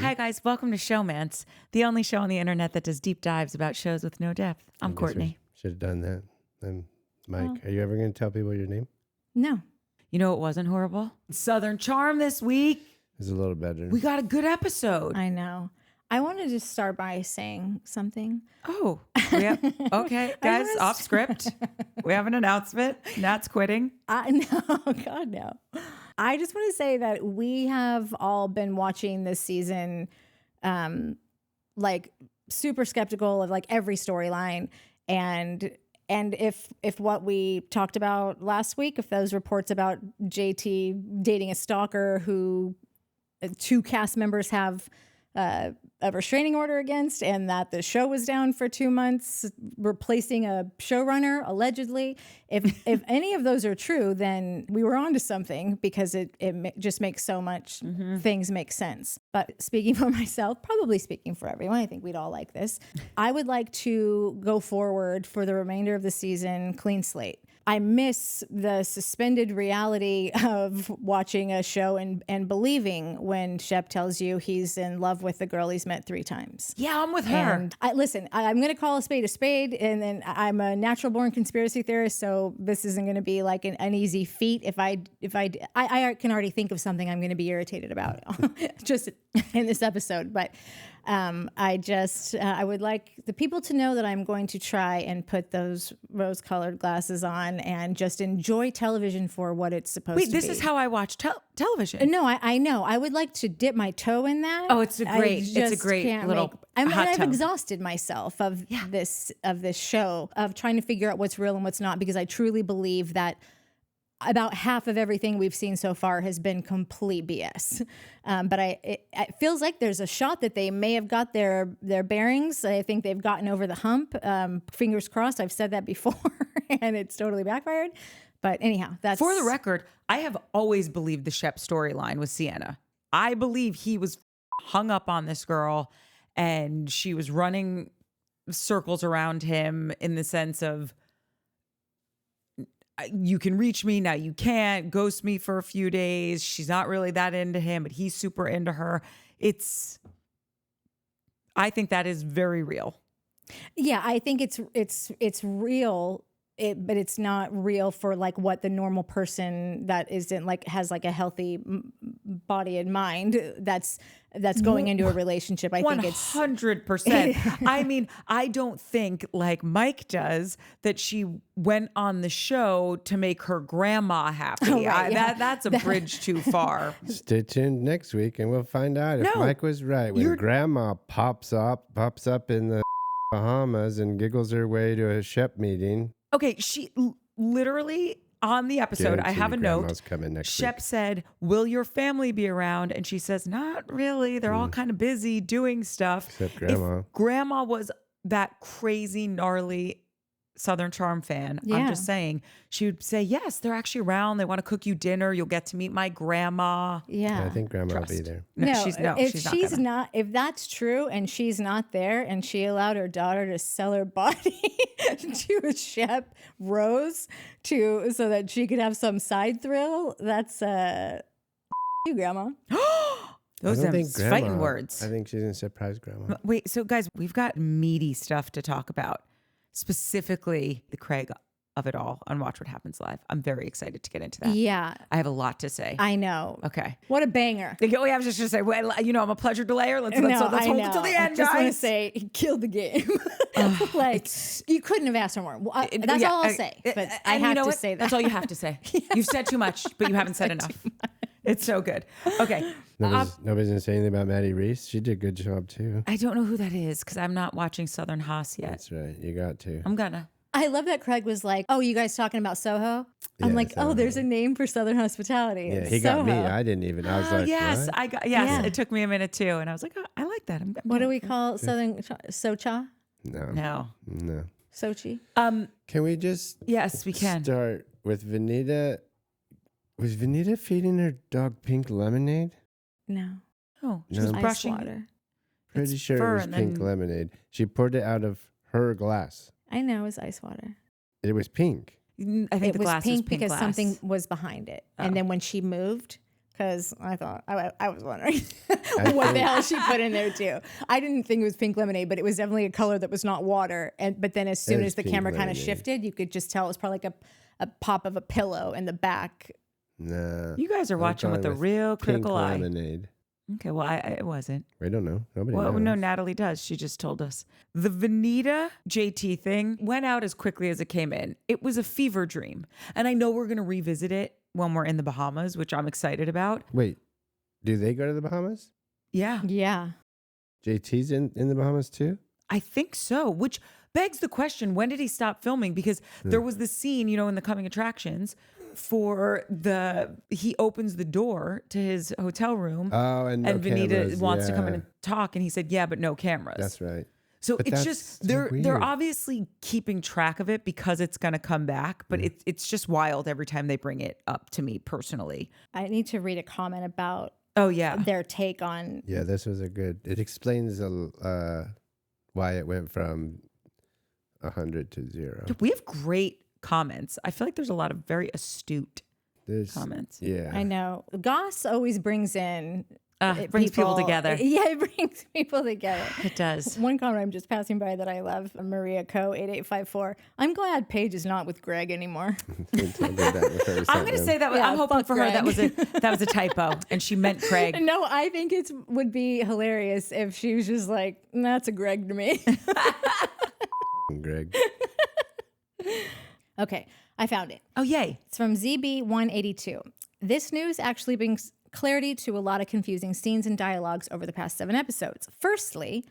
Hi, guys. Welcome to Showmance, the only show on the internet that does deep dives about shows with no depth. I'm Courtney. Should have done that. I'm Mike. Are you ever going to tell people your name? No. You know it wasn't horrible? Southern Charm this week. It's a little better. We got a good episode. I know. I wanted to start by saying something. Oh, okay, guys, off script. We have an announcement. Nat's quitting. No, God, no. I just want to say that we have all been watching this season, like super skeptical of like every storyline, and if what we talked about last week, if those reports about JT dating a stalker who 2 cast members have a restraining order against, and that the show was down for 2 months, replacing a showrunner allegedly. If any of those are true, then we were onto something, because it just makes so much things make sense. But speaking for myself, probably speaking for everyone, I think we'd all like this. I would like to go forward for the remainder of the season clean slate. I miss the suspended reality of watching a show and believing when Shep tells you he's in love with the girl he's met 3 times. Yeah, I'm with her. And I'm going to call a spade, and then I'm a natural born conspiracy theorist, so this isn't going to be like an easy feat. If I can already think of something I'm going to be irritated about just in this episode, but I would like the people to know that I'm going to try and put those rose-colored glasses on and just enjoy television for what it's supposed to be. Wait, this is how I watch television. No, I know. I would like to dip my toe in that. Oh, it's a great little I've exhausted myself of this show, of trying to figure out what's real and what's not, because I truly believe that about half of everything we've seen so far has been complete BS. But it feels like there's a shot that they may have got their bearings. I think they've gotten over the hump. Fingers crossed. I've said that before and it's totally backfired. But anyhow, that's... For the record, I have always believed the Shep storyline with Sienna. I believe he was hung up on this girl and she was running circles around him, in the sense of, you can reach me, now you can't, ghost me for a few days. She's not really that into him, but he's super into her. I think that is very real. Yeah, I think it's real, but it's not real for like what the normal person that isn't like, has like a healthy body and mind that's going into a relationship. I think it's 100%. I mean, I don't think like Mike does that she went on the show to make her grandma happy. Oh, right, yeah. That's a bridge too far. Stay tuned next week and we'll find out if Mike was right. When grandma pops up in the Bahamas and giggles her way to a Shep meeting. Okay, she literally on the episode, I have a note. Shep said, "Will your family be around?" And she says, "Not really. They're all kind of busy doing stuff." Except grandma. If grandma was that crazy, gnarly Southern Charm fan, I'm just saying, she would say, "Yes, they're actually around. They want to cook you dinner. You'll get to meet my grandma." Yeah, I think grandma will be there. If that's true and she's not there, and she allowed her daughter to sell her body to a Shep Rose so that she could have some side thrill, that's you, grandma. Those are fighting words. I think she's gonna surprise grandma. Wait, so guys, we've got meaty stuff to talk about. Specifically, the Craig of it all on Watch What Happens Live. I'm very excited to get into that. Yeah. I have a lot to say. I know. Okay. What a banger. Oh, yeah, I was just going to say, well, I'm a pleasure delayer. Let's hold it till the end, I just want to guys. say, he killed the game. You couldn't have asked for more. That's all I'll say. But I have to say that. That's all you have to say. You've said too much, but you haven't said enough. It's so good. Okay. Nobody's going to say anything about Maddie Reese. She did a good job, too. I don't know who that is because I'm not watching Southern Haas yet. That's right. You got to. I'm going to. I love that Craig was like, "Oh, you guys talking about Soho?" I'm like, Soho. "Oh, there's a name for Southern hospitality." Yeah, It's he got me. Soho. I didn't even. I was like, yes, what? Yes, it took me a minute too, and I was like, oh, I like that. What do we call Southern Socha? No. Sochi? Can we just? Yes, we can start with Vanita. Was Vanita feeding her dog pink lemonade? No. Oh, she was Ice brushing water. Pretty sure it was pink lemonade. She poured it out of her glass. I know, it was ice water. It was pink. I think it the glass was pink was pink because glass. something was behind it. And then when she moved, because I thought I was wondering what the hell she put in there too. I didn't think it was pink lemonade, but it was definitely a color that was not water. But then as soon as the camera kind of shifted, you could just tell it was probably like a pop of a pillow in the back. Nah. You guys are watching with a real critical eye. Lemonade. Okay, well, it wasn't. I don't know. Nobody knows. knows. No, Natalie does. She just told us. The Vanita JT thing went out as quickly as it came in. It was a fever dream. And I know we're going to revisit it when we're in the Bahamas, which I'm excited about. Wait, do they go to the Bahamas? Yeah. Yeah. JT's in the Bahamas too? I think so, which begs the question, when did he stop filming? Because there was this scene, in the coming attractions he opens the door to his hotel room. Oh, and no Vanita cameras, wants to come in and talk. And he said, yeah, but no cameras. That's right. So but it's just, they're weird. obviously keeping track of it because it's going to come back, but it's just wild every time they bring it up to me personally. I need to read a comment about their take on. Yeah, this was it explains why it went from 100 to 0. We have great comments. I feel like there's a lot of very astute comments. Yeah. I know. Goss always brings in brings people together. Yeah, it brings people together. It does. One comment I'm just passing by that I love, Maria Co 8854. I'm glad Paige is not with Greg anymore. I'm going to say that. I'm hoping for Greg. her that was a typo, and she meant Craig. No, I think it would be hilarious if she was just like, that's a Greg to me. Greg. Okay, I found it. Oh, yay. It's from ZB182. This news actually brings clarity to a lot of confusing scenes and dialogues over the past 7 episodes. Firstly,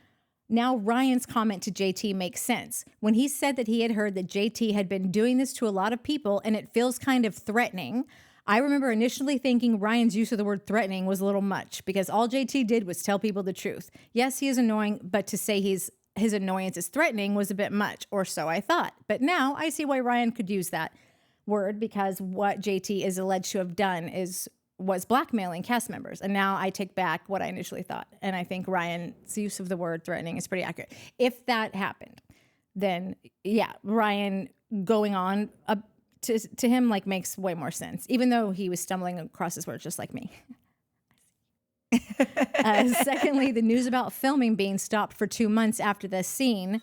now Ryan's comment to JT makes sense. When he said that he had heard that JT had been doing this to a lot of people and it feels kind of threatening, I remember initially thinking Ryan's use of the word threatening was a little much because all JT did was tell people the truth. Yes, he is annoying, but to say his annoyance is threatening was a bit much, or so I thought. But now I see why Ryan could use that word because what JT is alleged to have done was blackmailing cast members. And now I take back what I initially thought. And I think Ryan's use of the word threatening is pretty accurate. If that happened, then yeah, Ryan going on to him makes way more sense, even though he was stumbling across his words just like me. Secondly, the news about filming being stopped for 2 months after this scene,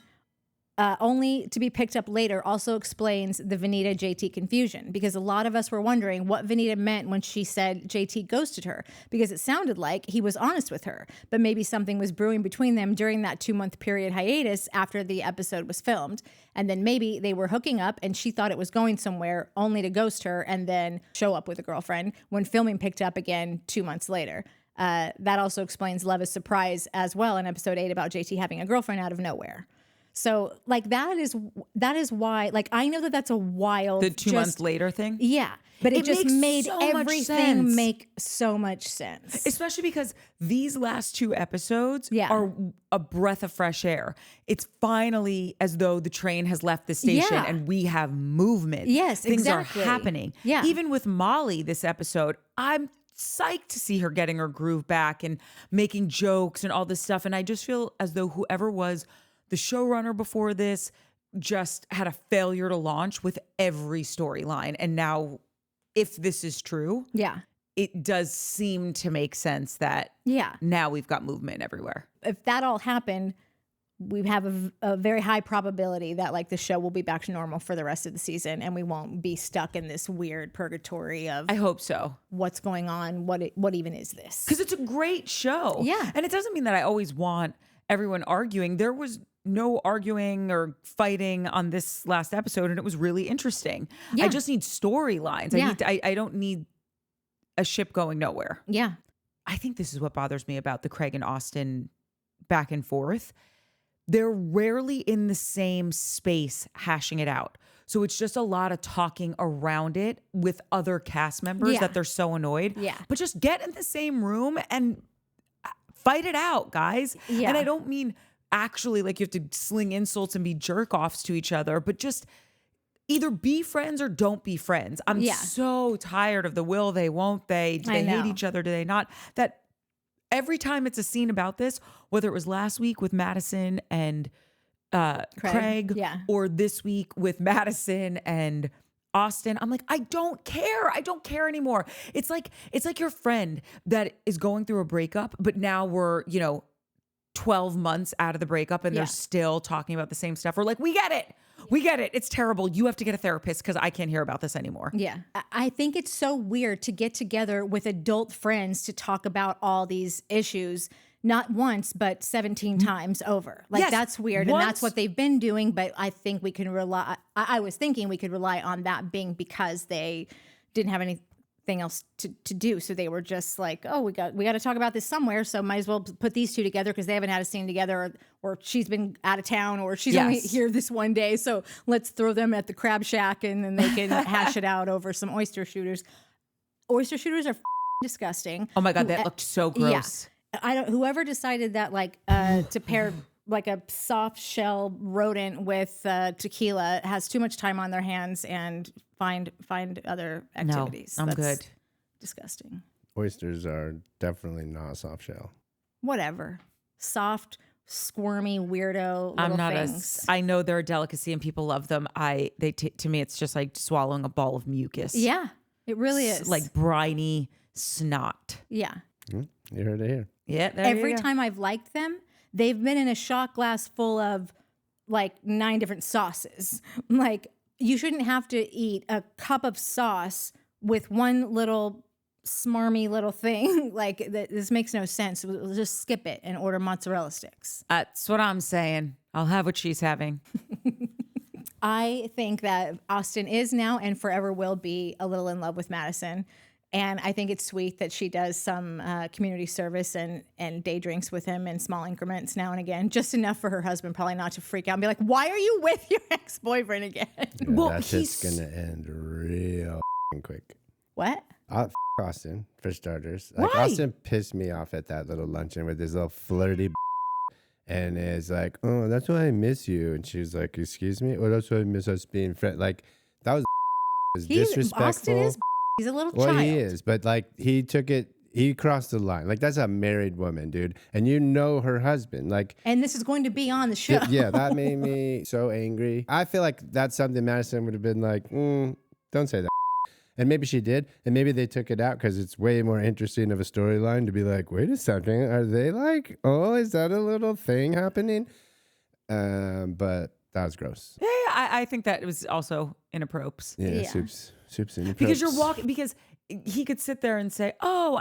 only to be picked up later, also explains the Vanita JT confusion, because a lot of us were wondering what Vanita meant when she said JT ghosted her, because it sounded like he was honest with her, but maybe something was brewing between them during that 2-month period hiatus after the episode was filmed, and then maybe they were hooking up and she thought it was going somewhere only to ghost her and then show up with a girlfriend when filming picked up again 2 months later. That also explains Leva's surprise as well in episode 8 about JT having a girlfriend out of nowhere. So that is why, I know that that's a wild, the 2 months later thing. Yeah. But it just made so everything make so much sense. Especially because these last 2 episodes are a breath of fresh air. It's finally as though the train has left the station and we have movement. Yes, Things exactly. are happening. Yeah. Even with Molly this episode, I'm psyched to see her getting her groove back and making jokes and all this stuff. And I just feel as though whoever was the showrunner before this just had a failure to launch with every storyline. And now, if this is true, it does seem to make sense that now we've got movement everywhere. If that all happened, we have a very high probability that the show will be back to normal for the rest of the season and we won't be stuck in this weird purgatory of, I hope so, what's going on, what even is this? Because it's a great show. Yeah. And it doesn't mean that I always want everyone arguing. There was no arguing or fighting on this last episode, and it was really interesting. Yeah. I just need storylines. Yeah. I don't need a ship going nowhere. Yeah. I think this is what bothers me about the Craig and Austin back and forth. They're rarely in the same space hashing it out. So it's just a lot of talking around it with other cast members that they're so annoyed. Yeah. But just get in the same room and fight it out, guys. Yeah. And I don't mean actually you have to sling insults and be jerk offs to each other, but just either be friends or don't be friends. I'm so tired of the will they, won't they, do they hate each other, do they not? That every time it's a scene about this, whether it was last week with Madison and Craig or this week with Madison and Austin. I'm like, I don't care. I don't care anymore. It's like your friend that is going through a breakup, but now we're, 12 months out of the breakup and they're still talking about the same stuff. We're like, we get it. We get it. It's terrible. You have to get a therapist because I can't hear about this anymore. Yeah. I think it's so weird to get together with adult friends to talk about all these issues, not once, but 17 times over. Like, yes, that's weird. once, and that's what they've been doing. But I think we can rely, I was thinking we could rely on that being because they didn't have anything else to do. So they were just like, oh, we got to talk about this somewhere. So might as well put these two together because they haven't had a scene together, or she's been out of town, or she's only here this one day. So let's throw them at the crab shack and then they can hash it out over some oyster shooters. Oyster shooters are disgusting. Oh my God, that looked so gross. Yeah. Whoever decided that to pair like a soft shell rodent with tequila has too much time on their hands and find other activities. No, I'm good. Disgusting. Oysters are definitely not soft shell. Whatever. Soft, squirmy, weirdo little things. I know they're a delicacy and people love them. To me, it's just like swallowing a ball of mucus. Yeah, it really is. Like briny snot. Yeah. You heard it here. Yeah. Every time I've liked them, they've been in a shot glass full of like 9 different sauces. Like, you shouldn't have to eat a cup of sauce with one little smarmy little thing. Like, this makes no sense. We'll just skip it and order mozzarella sticks. That's what I'm saying. I'll have what she's having. I think that Austin is now and forever will be a little in love with Madison. And I think it's sweet that she does some community service and day drinks with him in small increments now and again, just enough for her husband probably not to freak out and be like, why are you with your ex-boyfriend again? Yeah, well, that shit's going to end real quick. What? Austin, for starters. Like, Why? Austin pissed me off at that little luncheon with his little flirty and is like, oh, that's why I miss you. And she was like, excuse me? Oh, that's why I miss us being friends. Like, that was disrespectful. Austin is he's a little well, child. he is, but like he crossed the line. Like, that's a married woman, dude. And you know her husband. Like, and this is going to be on the show. Yeah, that made me so angry. I feel like that's something Madison would have been like, don't say that. And maybe she did. And maybe they took it out because it's way more interesting of a storyline to be like, wait a second. Are they like, oh, is that a little thing happening? But that was gross. Yeah, I think that it was also inappropriate. Yeah. Soups inappropriate. Because you're walking, because he could sit there and say, oh,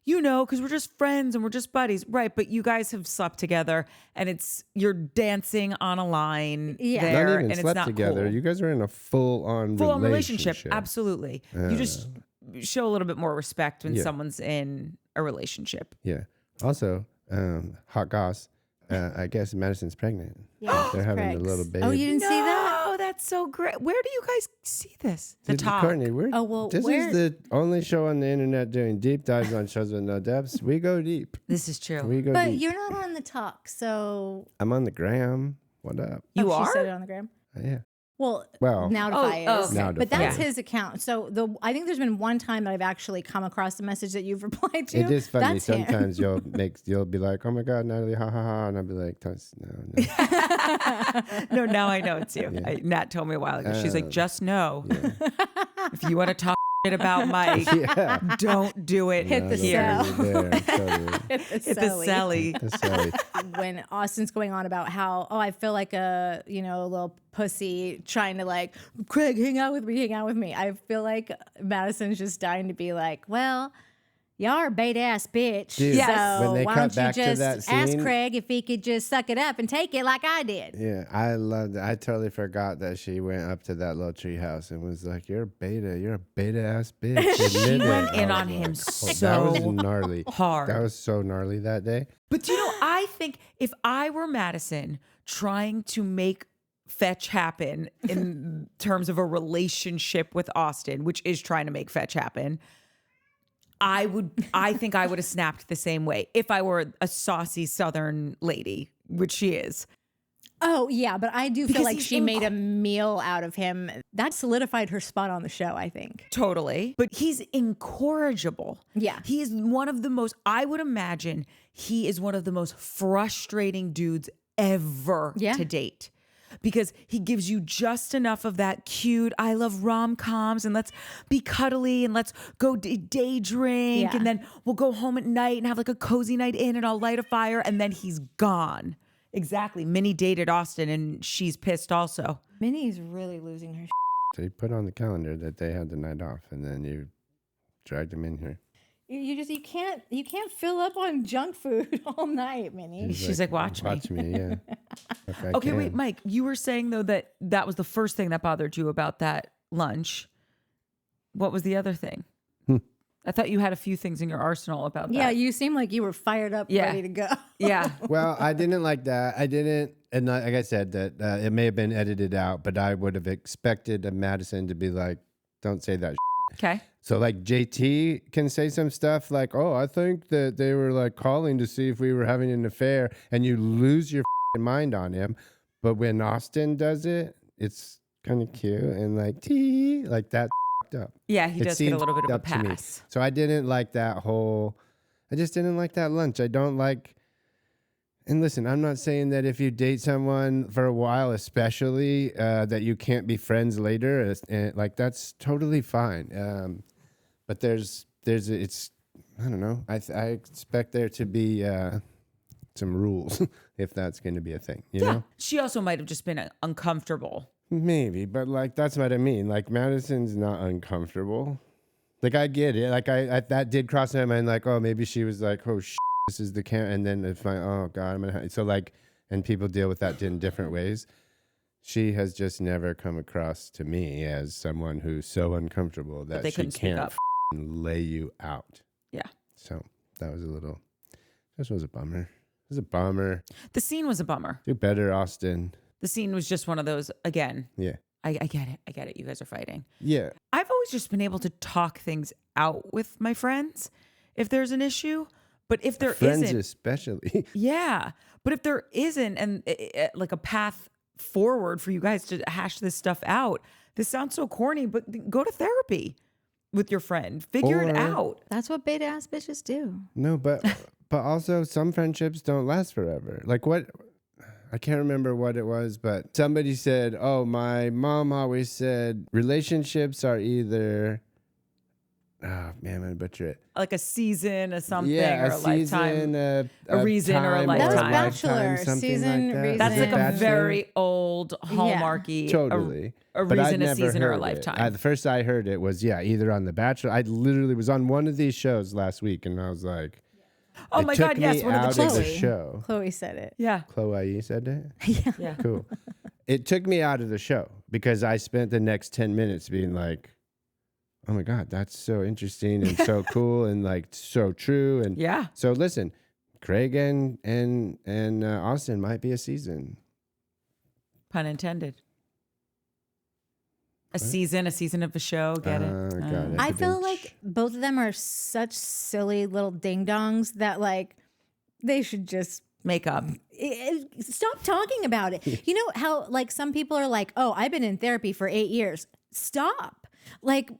because we're just friends and we're just buddies. Right. But you guys have slept together and you're dancing on a line there. Not even and slept it's not together. cool. You guys are in a full-on relationship. Absolutely. You just show a little bit more respect when someone's in a relationship. Yeah. Also, hot goss. I guess Madison's pregnant. Yeah, they're having correct. a little baby. Oh, you didn't see that? Oh, that's so great. Where do you guys see this? The top. Courtney, this is the only show on the internet doing deep dives on shows with no depths. We go deep. This is true. We go But deep. you're not on the talk, so I'm on the gram. What up? You She are? said it on the gram. Yeah. Well, okay. Nowtify is. Nowtify. But that's Yeah. his account. So I think there's been one time that I've actually come across the message that you've replied to. It is funny. That's him. Sometimes you'll be like, oh my God, Natalie, ha ha ha. And I'll be like, no. No, now I know it's you. Yeah. Nat told me a while ago. She's like, just know if you want to talk shit about Mike, don't do it Hit the here. cell. Hit the celly. When Austin's going on about how, I feel like a little pussy trying to like, Craig, hang out with me. I feel like Madison's just dying to be like, well, y'all are a bait-ass bitch. Dude, yes. So when they why cut don't you back to just that ask scene- Craig if he could just suck it up and take it like I did? Yeah, I loved it. I totally forgot that she went up to that little tree house and was like, you're a beta ass bitch. She Admit it. went in I on was him like, so that was gnarly. hard. That was so gnarly that day. But I think if I were Madison trying to make fetch happen in terms of a relationship with Austin, which is trying to make fetch happen, I think I would have snapped the same way if I were a saucy Southern lady, which she is. Oh, yeah, but I do feel Because like he's she made a meal out of him. That solidified her spot on the show, I think. Totally. But he's incorrigible. Yeah. He is one of the most, I would imagine he is one of the most frustrating dudes ever to date. because he gives you just enough of that cute, I love rom-coms and let's be cuddly and let's go day drink. Yeah. And then we'll go home at night and have like a cozy night in and I'll light a fire. And then he's gone. Exactly. Minnie dated Austin and she's pissed also. Minnie's really losing her. So you put on the calendar that they had the night off, and then you dragged them in here. You can't fill up on junk food all night, Minnie. She's like, watch me. Watch me, yeah. Okay, wait, Mike, you were saying though that was the first thing that bothered you about that lunch. What was the other thing? I thought you had a few things in your arsenal about that. Yeah, you seem like you were fired up, ready to go. Yeah. Well, I didn't like that. I didn't, and like I said, that it may have been edited out, but I would have expected a Madison to be like, don't say that. Okay. So like JT can say some stuff like, oh, I think that they were like calling to see if we were having an affair, and you lose your mind on him. But when Austin does it, it's kind of cute and like that up. Yeah, he does get a little bit of a up to me. pass. So I didn't like that whole, I just didn't like that lunch. I don't like, and listen, I'm not saying that if you date someone for a while, especially that you can't be friends later. And like, that's totally fine. But it's, I don't know. I expect there to be some rules if that's going to be a thing, you know? She also might have just been uncomfortable. Maybe, but like, that's what I mean. Like, Madison's not uncomfortable. Like, I get it. Like, I that did cross my mind. Like, oh, maybe she was like, oh, this is the camera. And then it's like, oh God, I'm gonna. So like, and people deal with that in different ways. She has just never come across to me as someone who's so uncomfortable that they she couldn't speak can't up. lay you out. Yeah. So that was this was a bummer. It was a bummer. The scene was a bummer. Do better, Austin. The scene was just one of those, again. Yeah. I get it. I get it. You guys are fighting. Yeah. I've always just been able to talk things out with my friends if there's an issue. But if there Friends isn't, especially. yeah. But if there isn't, and like a path forward for you guys to hash this stuff out, this sounds so corny, but go to therapy with your friend. Figure it out. That's what beta ass bitches do. No, but also some friendships don't last forever. Like what? I can't remember what it was, but somebody said, oh, my mom always said relationships are either, oh man, I'm gonna butcher it. Like a season, a something, Yeah, or a season, lifetime. A reason or a time lifetime. That was Bachelor, something season, like that. reason. That's Is like it a Bachelor? very old Hallmarky. Totally. A But I'd reason, a never season, or a heard it. lifetime. The first I heard it was, either on The Bachelor. I literally was on one of these shows last week, and I was like, Oh it my took God, yes, me one of the out of chicks. the show. Chloe said it. Yeah. Chloe said it? Yeah. Cool. It took me out of the show because I spent the next 10 minutes being like, oh my God, that's so interesting and so cool and like so true. And Yeah. so listen, Craig and Austin might be a season. Pun intended. A season of a show. Get it? Got it. I feel like both of them are such silly little ding dongs that like they should just Make up. stop talking about it. You know how like some people are like, oh, I've been in therapy for 8 years. Stop. Like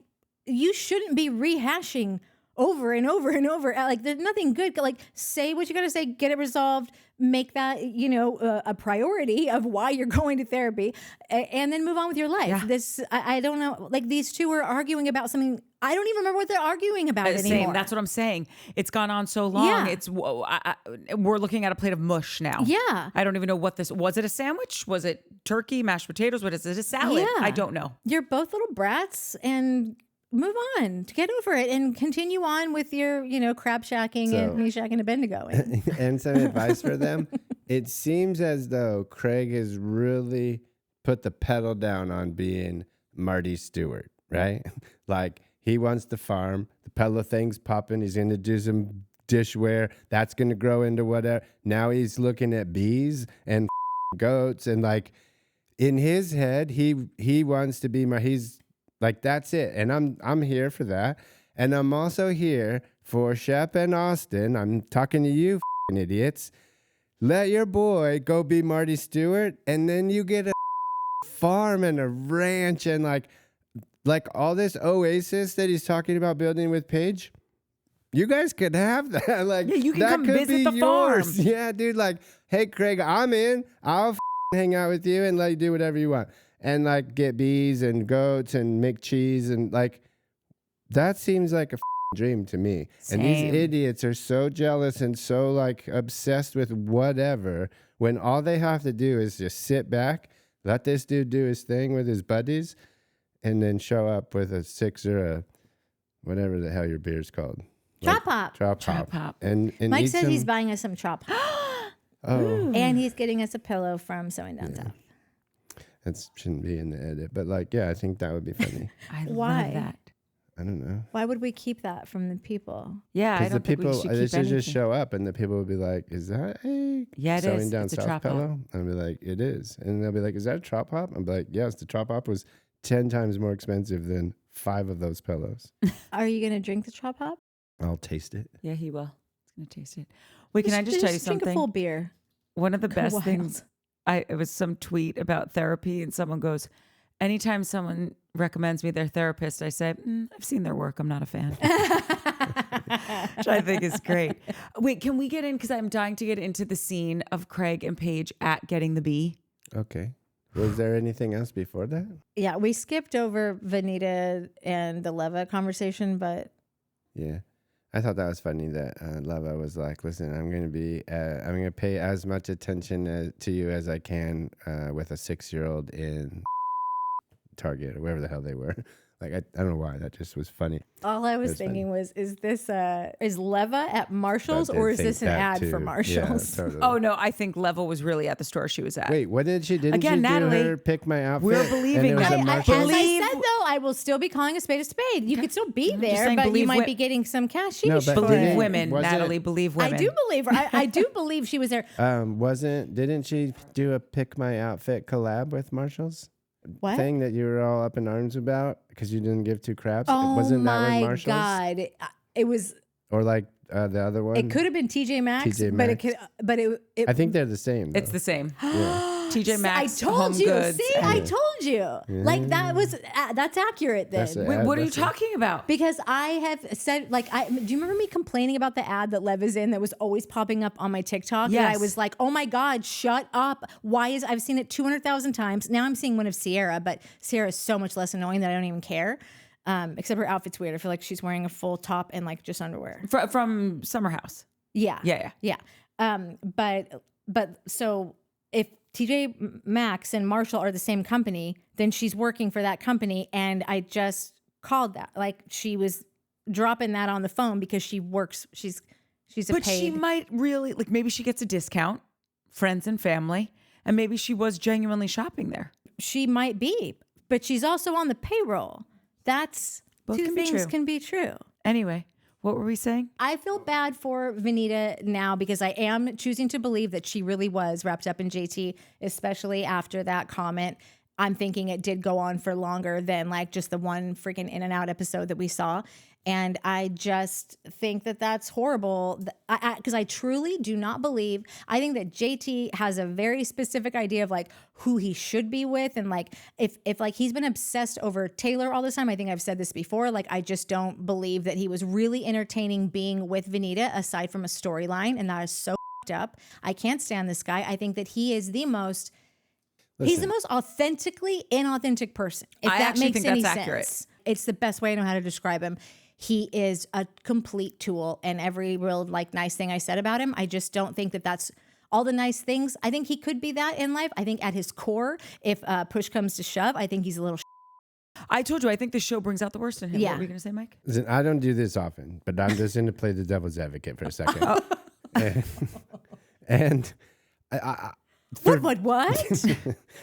you shouldn't be rehashing over and over and over. Like there's nothing good. Like say what you got to say, get it resolved, make that, a priority of why you're going to therapy and then move on with your life. Yeah. I don't know. Like these two were arguing about something. I don't even remember what they're arguing about anymore. Same. That's what I'm saying. It's gone on so long. Yeah. It's we're looking at a plate of mush now. Yeah. I don't even know what this was. It a sandwich? Was it turkey, mashed potatoes? What is it? A salad? Yeah. I don't know. You're both little brats and move on, get over it and continue on with your, crab shacking and Meshach and Abednego. And some advice for them. It seems as though Craig has really put the pedal down on being Marty Stewart, right? Like he wants to farm. The pillow thing's popping. He's going to do some dishware. That's going to grow into whatever. Now he's looking at bees and goats. And like in his head, he wants to be he's like, that's it. And I'm here for that. And I'm also here for Shep and Austin. I'm talking to you idiots. Let your boy go be Marty Stewart. And then you get a farm and a ranch and like all this oasis that he's talking about building with Paige. You guys could have that. Like, yeah, you can that come could visit be the farm. yours. Yeah, dude. Like, hey, Craig, I'm in. I'll hang out with you and like do whatever you want and like get bees and goats and make cheese and like that seems like a dream to me. Same. And these idiots are so jealous and so like obsessed with whatever when all they have to do is just sit back, let this dude do his thing with his buddies, and then show up with a six or a whatever the hell your beer's called. Chop Hop. Chop Hop. And Mike eat said some, he's buying us some Chop Hop. oh, And he's getting us a pillow from Sewing Down South. that shouldn't be in the edit, but like, yeah, I think that would be funny. I Why? love that. I don't know. Why would we keep that from the people? Yeah, I Because the don't think we people, should they keep should just anything. show up and the people would be like, is that a Yeah, it Sewing is. Down It's a South Chop Hop. pillow? And I'll be like, it is. And they'll be like, is that a Chop Hop? I'm like, yes, the Chop Hop was 10 times more expensive than 5 of those pillows. Are you going to drink the Chop Hop? I'll taste it. Yeah, he will. He's gonna taste it. Wait, can I just tell you Drink a full something? beer. One of the best Wild. things, it was some tweet about therapy, and someone goes, anytime someone recommends me their therapist, I say, I've seen their work. I'm not a fan. Which I think is great. Wait, can we get in? Because I'm dying to get into the scene of Craig and Paige at Getting the Bee. Okay. Was there anything else before that? Yeah, we skipped over Vanita and the Leva conversation, but Yeah. I thought that was funny that Leva was like, listen, I'm going to pay as much attention to you as I can with a 6-year-old in Target or wherever the hell they were. Like, I don't know why. That just was funny. all I was That's thinking was, is Leva at Marshall's I did or is think this an that ad too. for Marshall's? Yeah, totally. Oh, no, I think Level was really at the store she was at. Wait, what did she? Didn't Again, she Natalie, do her pick my outfit? we're believing and it was that. a As Marshall's? I said, though, I will still be calling a spade. You could still be just there, saying but you believe might be getting some cash. No, but for Believe it. women, Was it- Natalie, believe women. I do believe her. I do believe she was there. Didn't she do a pick my outfit collab with Marshall's? What? Thing that you were all up in arms about because you didn't give 2 craps? Oh Wasn't that with my Marshall's? God! It was. Or like the other one? It could have been TJ Maxx, TJ but Maxx. but it. I think they're the same. It's though. the same. Yeah. TJ Maxx, I told Home you. Goods. See, and- I told you. Like that was that's accurate then. That's it. Wait, what are you That's it. talking about? Because I have said, like, do you remember me complaining about the ad that Lev is in that was always popping up on my TikTok? And I Yes. was like, oh my God, shut up. I've seen it 200,000 times. Now I'm seeing one of Sierra, but Sierra is so much less annoying that I don't even care. Except her outfit's weird. I feel like she's wearing a full top and like just underwear. From Summer House. Yeah. Yeah. But so if TJ Maxx and Marshall are the same company, then she's working for that company. And I just called that. Like she was dropping that on the phone because she works. She's a But paid. she might really, like, maybe she gets a discount, friends and family, and maybe she was genuinely shopping there. She might be, but she's also on the payroll. That's Both two can be things true. can be true. Anyway, what were we saying? I feel bad for Vanita now because I am choosing to believe that she really was wrapped up in JT, especially after that comment. I'm thinking it did go on for longer than like just the one freaking in and out episode that we saw. And I just think that that's horrible because I truly do not believe. I think that JT has a very specific idea of like who he should be with. And like, if like he's been obsessed over Taylor all this time, I think I've said this before, like, I just don't believe that he was really entertaining being with Vanita aside from a storyline. And that is so f***ed up. I can't stand this guy. I think that he is the most, he's the most authentically inauthentic person. If I that actually makes think any that's sense. accurate. It's the best way I know how to describe him. He is a complete tool, and every real like nice thing I said about him, I just don't think that that's all the nice things. I think he could be that in life. I think at his core, if push comes to shove, I think he's a little. I told you, I think the show brings out the worst in him. Yeah. What were you going to say, Mike? Listen, I don't do this often, but I'm just going to play the devil's advocate for a second. and I What?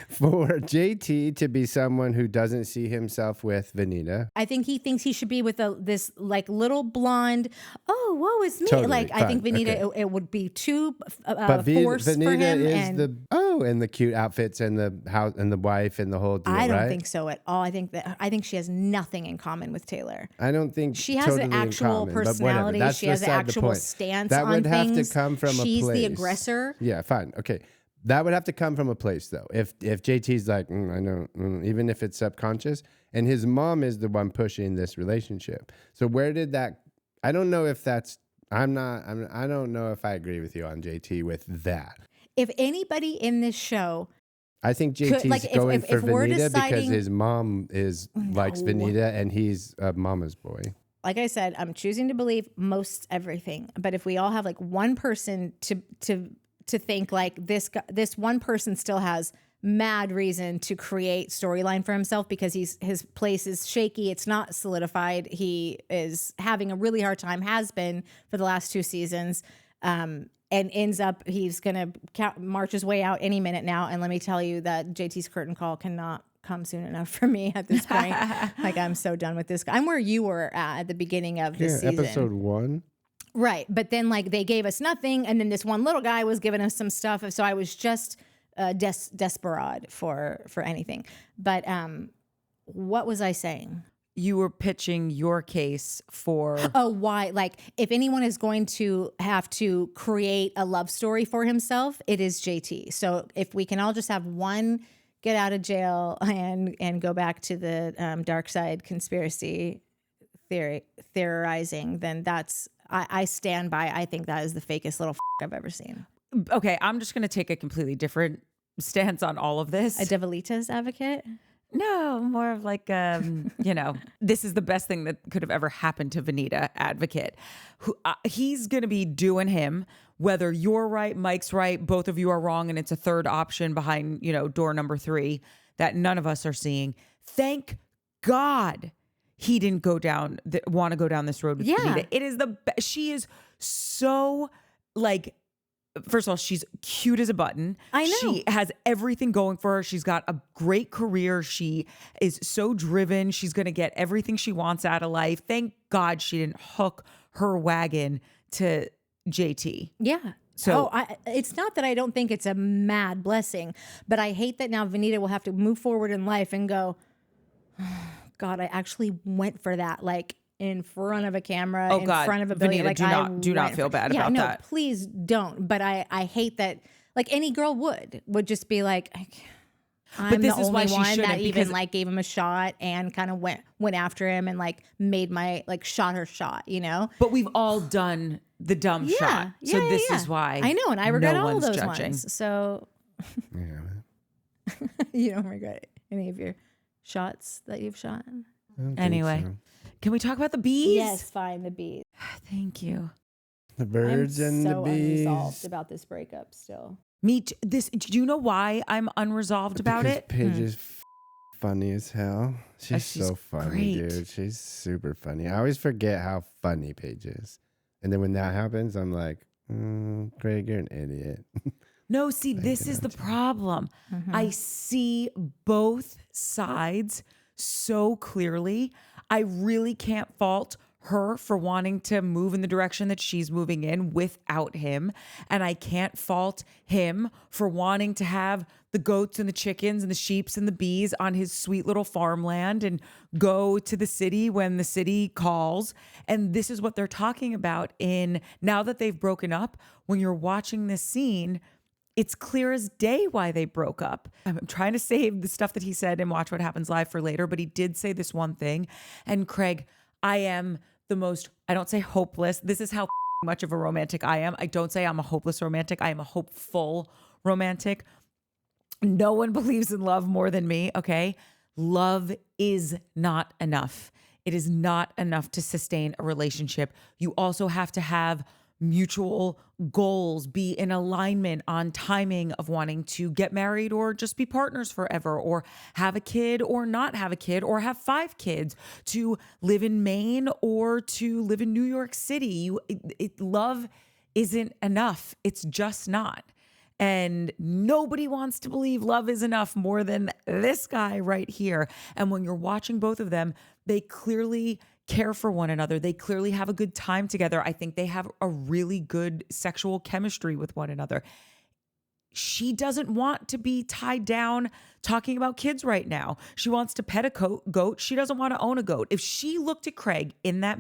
for JT to be someone who doesn't see himself with Vanita, I think he thinks he should be with this like little blonde. Oh, woe is me! Totally, like I think fine, Vanita, okay. it would be too but forced for Vanita him. is And and the cute outfits and the house and the wife and the whole deal. I don't right? think so at all. I think she has nothing in common with Taylor. I don't think She has totally an in actual common, but whatever. personality. That's She has an beside the actual point. stance That on would have things. to come from a place. She's the aggressor. Yeah, fine, okay. That would have to come from a place though. If JT's like, I know, even if it's subconscious, and his mom is the one pushing this relationship. So where did that? I don't know if that's. I don't know if I agree with you on JT with that. If anybody in this show I think JT's like, if- going if for we're Vanita because deciding- his mom likes No. Vanita and he's a mama's boy. Like I said, I'm choosing to believe most everything. But if we all have like one person to think like this one person still has mad reason to create storyline for himself because his place is shaky, it's not solidified, he is having a really hard time, has been for the last 2 seasons, and ends up he's gonna march his way out any minute now. And let me tell you that JT's curtain call cannot come soon enough for me at this point. Like, I'm so done with this guy. I'm where you were at the beginning of this season. Episode 1. Right. But then like they gave us nothing. And then this one little guy was giving us some stuff. So I was just desperate for anything. But what was I saying? You were pitching your case for... Oh, why? Like, if anyone is going to have to create a love story for himself, it is JT. So if we can all just have one get out of jail and go back to the dark side conspiracy theorizing, then that's... I stand by. I think that is the fakest little I've ever seen. Okay, I'm just going to take a completely different stance on all of this. A Devilita's advocate? No, more of like, this is the best thing that could have ever happened to Vanita advocate. He's going to be doing him, whether you're right, Mike's right, both of you are wrong, and it's a third option behind, door number 3 that none of us are seeing. Thank God he didn't want to go down this road with Vanita. It is the best. She is so like... First of all, she's cute as a button. I know. She has everything going for her. She's got a great career. She is so driven. She's going to get everything she wants out of life. Thank God she didn't hook her wagon to JT. Yeah. So it's not that I don't think it's a mad blessing, but I hate that now Vanita will have to move forward in life and go, oh, God, I actually went for that. Like, in front of a camera, in front of a billion. Vanita, Like, do not feel bad about that. Please don't. But I hate that. Like, any girl would just be like, I'm the only one that even like gave him a shot and kind of went after him and like made my shot her shot, But we've all done the dumb shot, so this is why I know, and I regret all those judging. ones. So you don't regret any of your shots that you've shot. Anyway. Can we talk about the bees? Yes, fine, the bees. Thank you. The birds and the bees. I'm unresolved about this breakup still. Do you know why I'm unresolved about it? Paige is funny as hell. She's so funny, great. dude. She's super funny. I always forget how funny Paige is. And then when that happens, I'm like, Craig, you're an idiot. No, see, this is the problem. I see both sides so clearly. I really can't fault her for wanting to move in the direction that she's moving in without him. And I can't fault him for wanting to have the goats and the chickens and the sheeps and the bees on his sweet little farmland and go to the city when the city calls. And this is what they're talking about now that they've broken up. When you're watching this scene, it's clear as day why they broke up. I'm trying to save the stuff that he said and watch what happens live for later, but he did say this one thing. And Craig, I am I don't say hopeless. This is how much of a romantic I am. I don't say I'm a hopeless romantic. I am a hopeful romantic. No one believes in love more than me, okay? Love is not enough. It is not enough to sustain a relationship. You also have to have mutual goals, be in alignment on timing of wanting to get married or just be partners forever, or have a kid or not have a kid, or have 5 kids, to live in Maine or to live in New York City. Love isn't enough. It's just not. And nobody wants to believe love is enough more than this guy right here. And when you're watching both of them, they clearly care for one another. They clearly have a good time together. I think they have a really good sexual chemistry with one another. She doesn't want to be tied down talking about kids right now. She wants to pet a goat. She doesn't want to own a goat. If she looked at Craig in that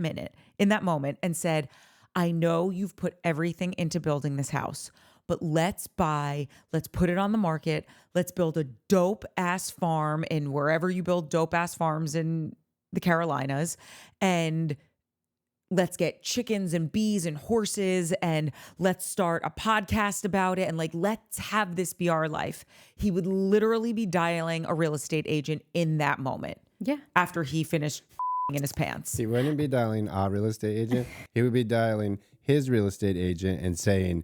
moment and said, I know you've put everything into building this house, but let's put it on the market. Let's build a dope ass farm in wherever you build dope ass farms in the Carolinas, and let's get chickens and bees and horses and let's start a podcast about it and like, let's have this be our life. He would literally be dialing a real estate agent in that moment. Yeah. After he finished in his pants. He wouldn't be dialing a real estate agent. He would be dialing his real estate agent and saying,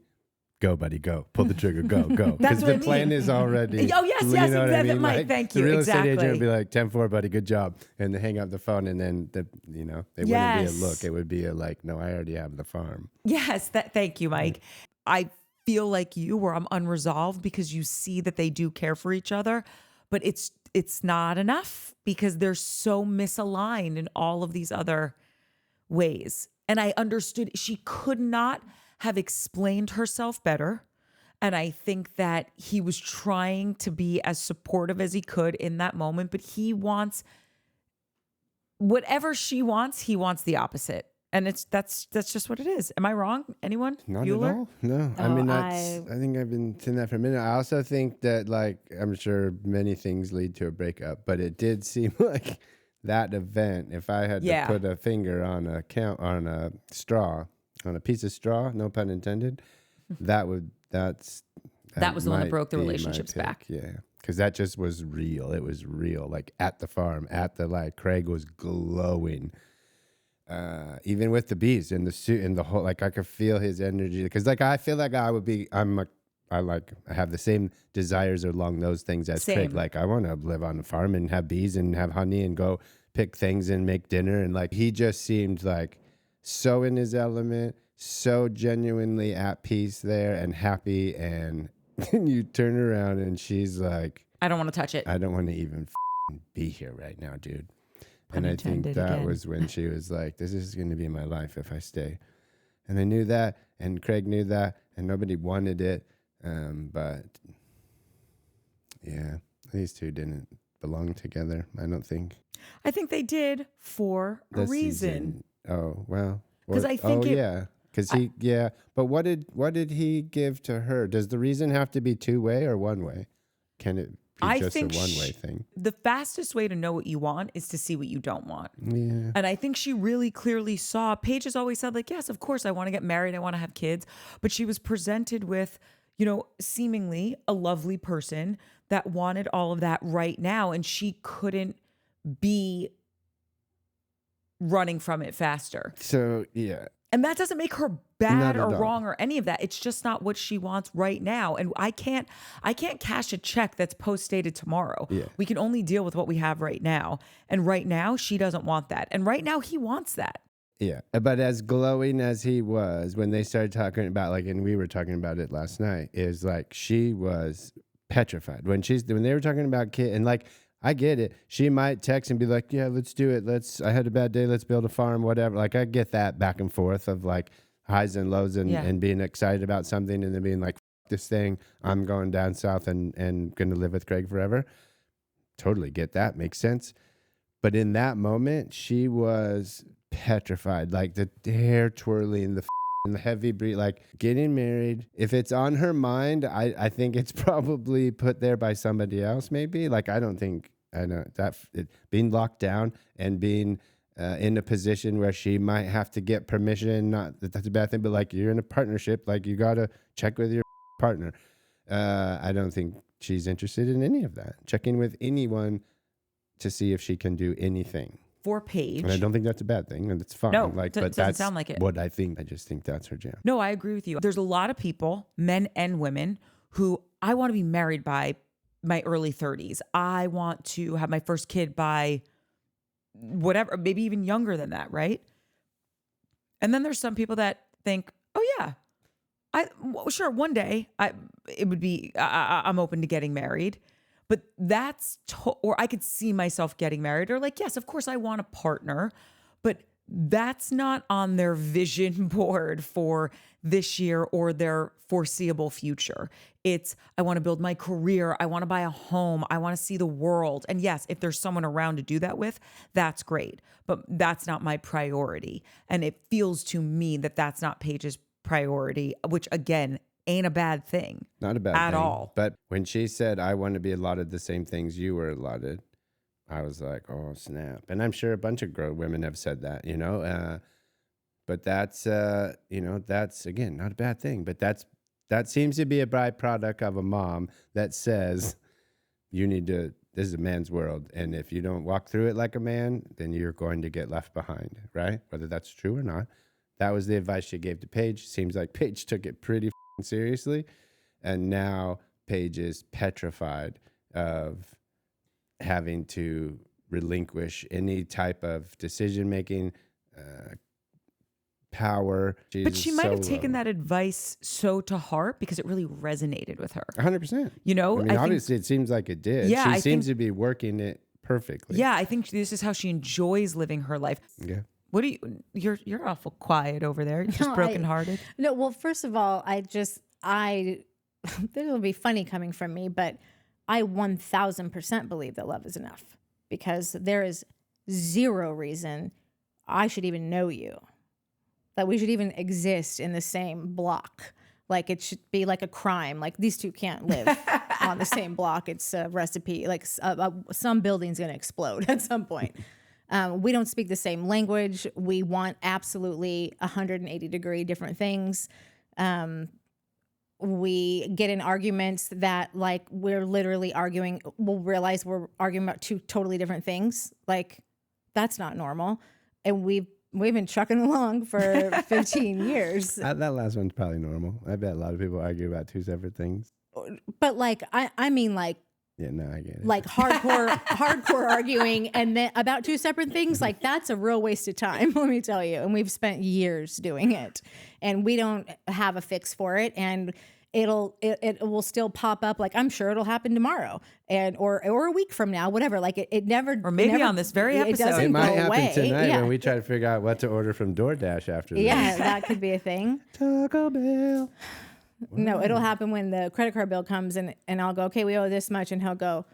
go, buddy, go. Pull the trigger, go, go. Because the plan is already. Oh, yes, you yes, know what I exactly. mean? Mike, Like, thank you. The real exactly. estate agent would be like, 10-4, buddy, good job. And they hang up the phone, and then, it wouldn't be a look. It would be a like, no, I already have the farm. Yes, thank you, Mike. I feel like you where I'm unresolved because you see that they do care for each other, but it's not enough because they're so misaligned in all of these other ways. And I understood she could not have explained herself better. And I think that he was trying to be as supportive as he could in that moment, but he wants whatever she wants, he wants the opposite. And that's just what it is. Am I wrong? Anyone? Not Bueller? at all. No. I mean, I think I've been saying that for a minute. I also think that, like, I'm sure many things lead to a breakup, but it did seem like that event, if I had to put a finger on a straw, on a piece of straw, no pun intended, that was the one that broke the relationships back. Yeah. Because that just was real. It was real. Like at the farm, at the light, Craig was glowing. Even with the bees in the suit and the whole, like I could feel his energy. Because like I feel like I have the same desires along those things as Craig. Like I want to live on a farm and have bees and have honey and go pick things and make dinner. And like he just seemed like so in his element, so genuinely at peace there and happy. And you turn around and she's like, I don't want to touch it. I don't want to even be here right now, dude. And I think that was when she was like, this is going to be my life if I stay. And I knew that, and Craig knew that, and nobody wanted it. But yeah, these two didn't belong together, I don't think. I think they did for a reason. Oh, well. Because I think But what did he give to her? Does the reason have to be two-way or one-way? Can it be just a one-way thing? The fastest way to know what you want is to see what you don't want. Yeah. And I think she really clearly saw, Paige has always said like, yes, of course I want to get married. I want to have kids. But she was presented with, seemingly a lovely person that wanted all of that right now. And she couldn't be running from it faster. So, yeah. And that doesn't make her bad or wrong or any of that. It's just not what she wants right now. And I can't cash a check that's post-dated tomorrow. Yeah. We can only deal with what we have right now. And right now, she doesn't want that. And right now, he wants that. Yeah. But as glowing as he was, when they started talking about, like, and we were talking about it last night, is like she was petrified. When they were talking about kid, and like, I get it. She might text and be like, yeah, let's do it. I had a bad day. Let's build a farm, whatever. Like, I get that back and forth of like highs and lows and being excited about something and then being like, this thing, I'm going down south and going to live with Craig forever. Totally get that. Makes sense. But in that moment, she was petrified. Like the hair twirling, the heavy breathing, like getting married. If it's on her mind, I think it's probably put there by somebody else, maybe. Like, being locked down and being in a position where she might have to get permission. Not that that's a bad thing, but like you're in a partnership, like you got to check with your partner. I don't think she's interested in any of that. Checking with anyone to see if she can do anything. For Paige. And I don't think that's a bad thing, and it's fine. No, but doesn't that's sound like it. What I think. I just think that's her jam. No, I agree with you. There's a lot of people, men and women, who I want to be married by my early 30s. I want to have my first kid by whatever, maybe even younger than that, right? And then there's some people that think, oh yeah, sure, one day I'm open to getting married. But or I could see myself getting married, or like, yes, of course I want a partner, but that's not on their vision board for this year or their foreseeable future. It's, I want to build my career. I want to buy a home. I want to see the world. And yes, if there's someone around to do that with, that's great. But that's not my priority. And it feels to me that that's not Paige's priority, which again, ain't a bad thing. Not a bad at thing. all. But when she said, I want to be allotted the same things you were allotted, I was like, oh, snap. And I'm sure a bunch of women have said that, But that's, that's, again, not a bad thing. But that seems to be a byproduct of a mom that says this is a man's world. And if you don't walk through it like a man, then you're going to get left behind, right? Whether that's true or not. That was the advice she gave to Paige. Seems like Paige took it pretty seriously. And now Paige is petrified of having to relinquish any type of decision-making power. But she might have taken that advice so to heart because it really resonated with her. 100%. You know? I mean, obviously it seems like it did. Yeah, she seems to be working it perfectly. Yeah, I think this is how she enjoys living her life. Yeah. What do you're awful quiet over there. You're just brokenhearted. No, well, first of all, this will be funny coming from me, but I 1000% believe that love is enough because there is zero reason I should even know you, that we should even exist in the same block. Like it should be like a crime. Like these two can't live on the same block. It's a recipe. Like some building's going to explode at some point. We don't speak the same language. We want absolutely 180-degree different things. We get in arguments that like we're literally arguing. We'll realize we're arguing about two totally different things. Like that's not normal. And we've been trucking along for 15 years. That last one's probably normal. I bet a lot of people argue about two separate things. But like, I mean like, yeah, no, I get it. Like hardcore arguing and then about two separate things, like that's a real waste of time, let me tell you. And we've spent years doing it and we don't have a fix for it. And it will still pop up. Like I'm sure it'll happen tomorrow and or a week from now, whatever. Like it never, or maybe on this very episode, it might happen away. tonight when we try to figure out what to order from DoorDash after this. Yeah, that could be a thing. Taco Bell. No, it'll happen when the credit card bill comes and I'll go, okay, we owe this much. And he'll go,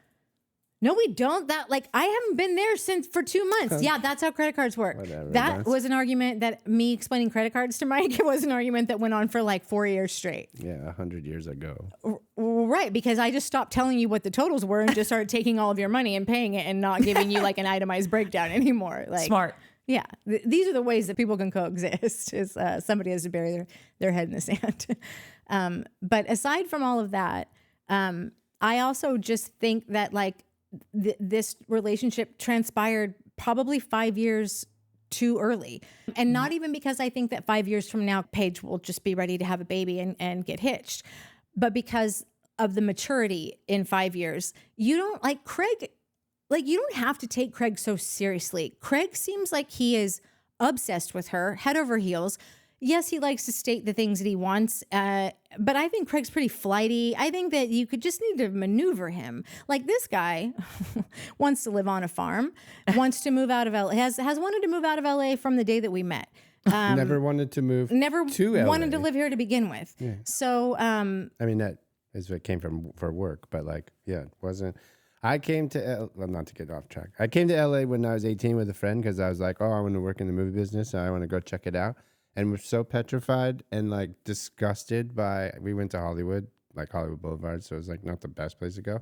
no, we don't. That like, I haven't been there for 2 months. Yeah, that's how credit cards work. Whatever, that was an argument that me explaining credit cards to Mike, it was an argument that went on for like 4 years straight. Yeah, 100 years ago. Right, because I just stopped telling you what the totals were and just started taking all of your money and paying it and not giving you like an itemized breakdown anymore. Like smart. Yeah, these are the ways that people can coexist. Is somebody has to bury their head in the sand. But aside from all of that, I also just think that like this relationship transpired probably 5 years too early. And not even because I think that 5 years from now, Paige will just be ready to have a baby and get hitched, but because of the maturity in 5 years. You don't like Craig. Like, you don't have to take Craig so seriously. Craig seems like he is obsessed with her, head over heels. Yes, he likes to state the things that he wants, but I think Craig's pretty flighty. I think that you could just need to maneuver him. Like this guy wants to live on a farm, wants to move out of LA, has wanted to move out of LA from the day that we met. Never wanted to move to LA. Wanted to live here to begin with. Yeah. So, I mean, that is what came from for work, but like, yeah, it wasn't. I came to, well, not to get off track. I came to LA when I was 18 with a friend because I was like, oh, I want to work in the movie business. And I want to go check it out. And we're so petrified and like disgusted by, we went to Hollywood, like Hollywood Boulevard. So it was like not the best place to go.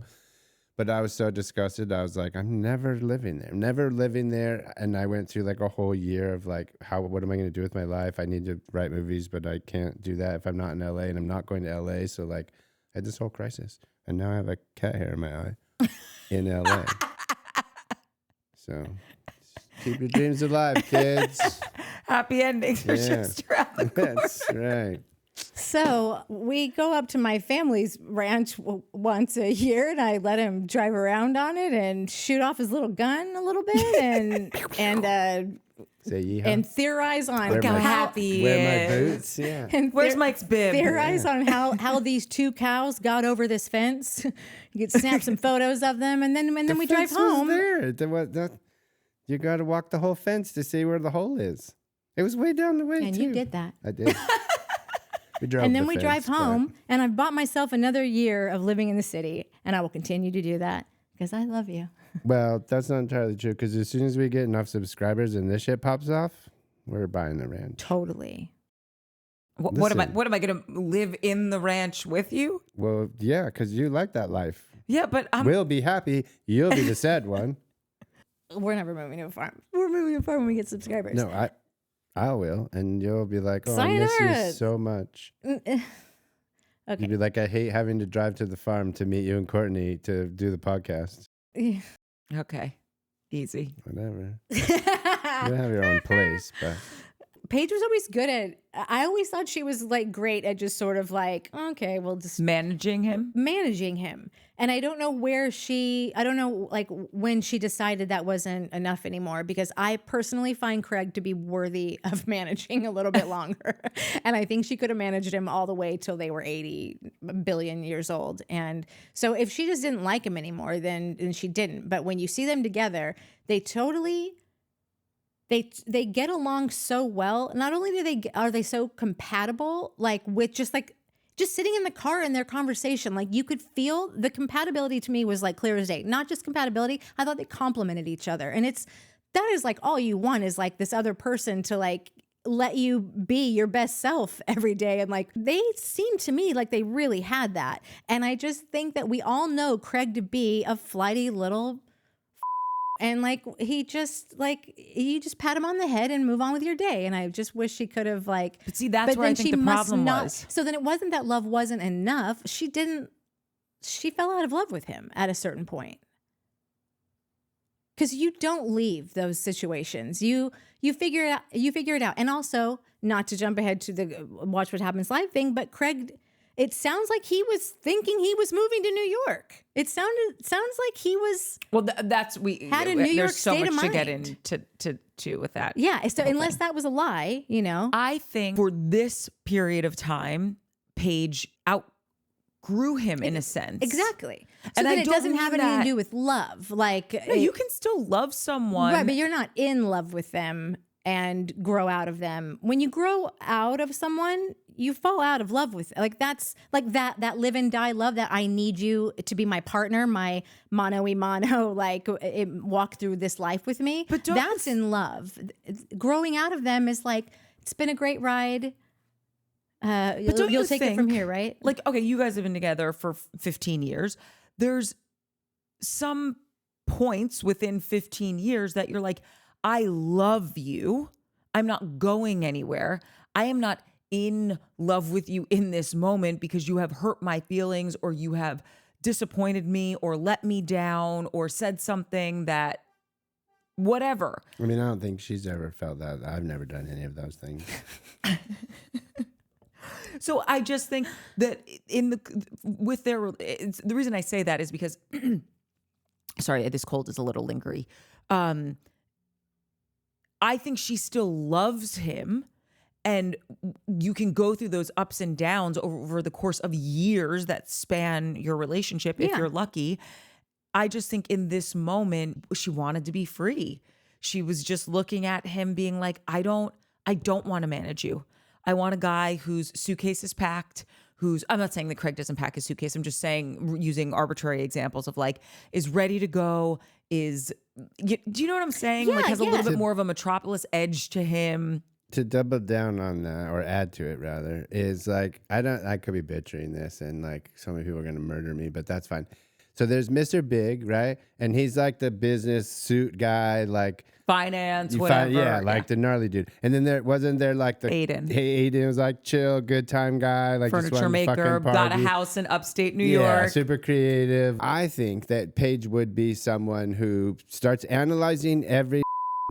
But I was so disgusted. I was like, I'm never living there. And I went through like a whole year of like, what am I going to do with my life? I need to write movies, but I can't do that if I'm not in LA and I'm not going to LA. So like I had this whole crisis. And now I have a cat hair in my eye. In LA. So keep your dreams alive, kids. Happy endings are just around the corner. That's right. So we go up to my family's ranch once a year, and I let him drive around on it and shoot off his little gun a little bit, and say yeehaw. And theorize on Look how happy he is. Wear my boots. Yeah. And where's Mike's bib? Theorize on how these two cows got over this fence. You could snap some photos of them, and then we drive home. There. You got to walk the whole fence to see where the hole is. It was way down the way. And too. you did that. I did. We drove and then the we fence, drive home, and I've bought myself another year of living in the city, and I will continue to do that because I love you. Well, that's not entirely true because as soon as we get enough subscribers and this shit pops off, we're buying the ranch. Totally. What am I going to live in the ranch with you? Well, yeah, because you like that life. Yeah, but we'll be happy. You'll be the sad one. We're never moving to a farm. We're moving to a farm when we get subscribers. No, I will. And you'll be like, oh, I miss Sayonara. you so much. Okay. You'd be like, I hate having to drive to the farm to meet you and Courtney to do the podcast. Okay. Easy. Whatever. You don't have your own place, but Paige was always good at, I always thought she was like great at just sort of like, okay, we'll just Managing him. And I don't know like when she decided that wasn't enough anymore, because I personally find Craig to be worthy of managing a little bit longer. And I think she could have managed him all the way till they were 80 billion years old. And so if she just didn't like him anymore, then she didn't. But when you see them together, they totally... They get along so well. Not only are they so compatible, like with just sitting in the car in their conversation, like you could feel the compatibility. To me was like clear as day. Not just compatibility. I thought they complemented each other. And that is like all you want is like this other person to like let you be your best self every day. And like they seem to me like they really had that. And I just think that we all know Craig to be a flighty little. And like you just pat him on the head and move on with your day. And I just wish she could have like. But see, that's where I think the problem was. So then it wasn't that love wasn't enough. She fell out of love with him at a certain point. Because you don't leave those situations. You figure it out. You figure it out. And also, not to jump ahead to the Watch What Happens Live thing, but Craig. It sounds like he was thinking he was moving to New York. It sounds like he was. Well, had a New York there's so state much of mind to get into with that. Yeah. So unless that was a lie, I think for this period of time, Paige outgrew him in a sense. Exactly. So And then I it don't doesn't mean have anything that- to do with love. Like No, you can still love someone, right, but you're not in love with them and grow out of them. When you grow out of someone, you fall out of love with, like, that's like that live and die love, that I need you to be my partner, my mano, like walk through this life with me. But that's in love. Growing out of them is like, it's been a great ride. You'll take it from here, right? Like, okay, you guys have been together for 15 years. There's some points within 15 years that you're like, I love you. I'm not going anywhere. I am not in love with you in this moment because you have hurt my feelings, or you have disappointed me, or let me down, or said something that whatever. I mean, I don't think she's ever felt that. I've never done any of those things. So I just think that the reason I say that is because, sorry, this cold is a little lingering. I think she still loves him, and you can go through those ups and downs over the course of years that span your relationship if you're lucky. I just think in this moment, she wanted to be free. She was just looking at him being like, I don't want to manage you. I want a guy whose suitcase is packed, I'm not saying that Craig doesn't pack his suitcase. I'm just saying, using arbitrary examples of like, is ready to go, do you know what I'm saying? Like has a little bit more of a metropolis edge to him. To double down on that, or add to it rather, is like, I could be butchering this and like so many people are going to murder me, but that's fine. So there's Mr. Big, right? And he's like the business suit guy, like finance, whatever. Like the gnarly dude. And then wasn't there like the Aiden was like chill, good time guy, like furniture maker, got a house in upstate New York. Super creative. I think that Paige would be someone who starts analyzing every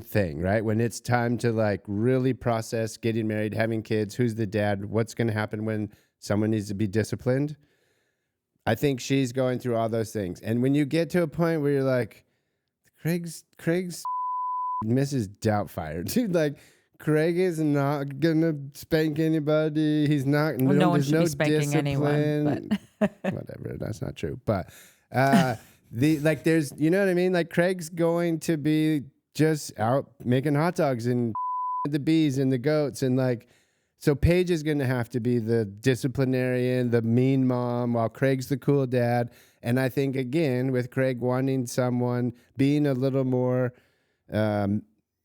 thing, right? When it's time to like really process getting married, having kids, who's the dad, what's going to happen when someone needs to be disciplined. I think she's going through all those things. And when you get to a point where you're like, Craig's Mrs. Doubtfire, dude, like Craig is not gonna spank anybody. He's not. Well, no one there's should no be spanking discipline. anyone. But Whatever, that's not true. But there's, you know what I mean? Like Craig's going to be just out making hot dogs and the bees and the goats and like. So Paige is going to have to be the disciplinarian, the mean mom, while Craig's the cool dad. And I think, again, with Craig wanting someone, being a little more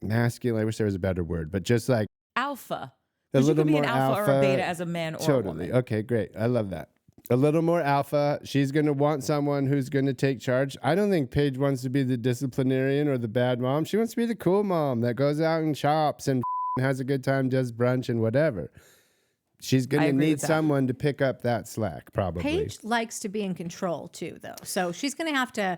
masculine, I wish there was a better word, but just like alpha. A little you could be more an alpha or a beta as a man or a woman. Okay, great. I love that. A little more alpha. She's going to want someone who's going to take charge. I don't think Paige wants to be the disciplinarian or the bad mom. She wants to be the cool mom that goes out and shops and has a good time, does brunch and whatever. She's going I to agree need with that. someone to pick up that slack, probably. Paige likes to be in control too, though. So she's going to have to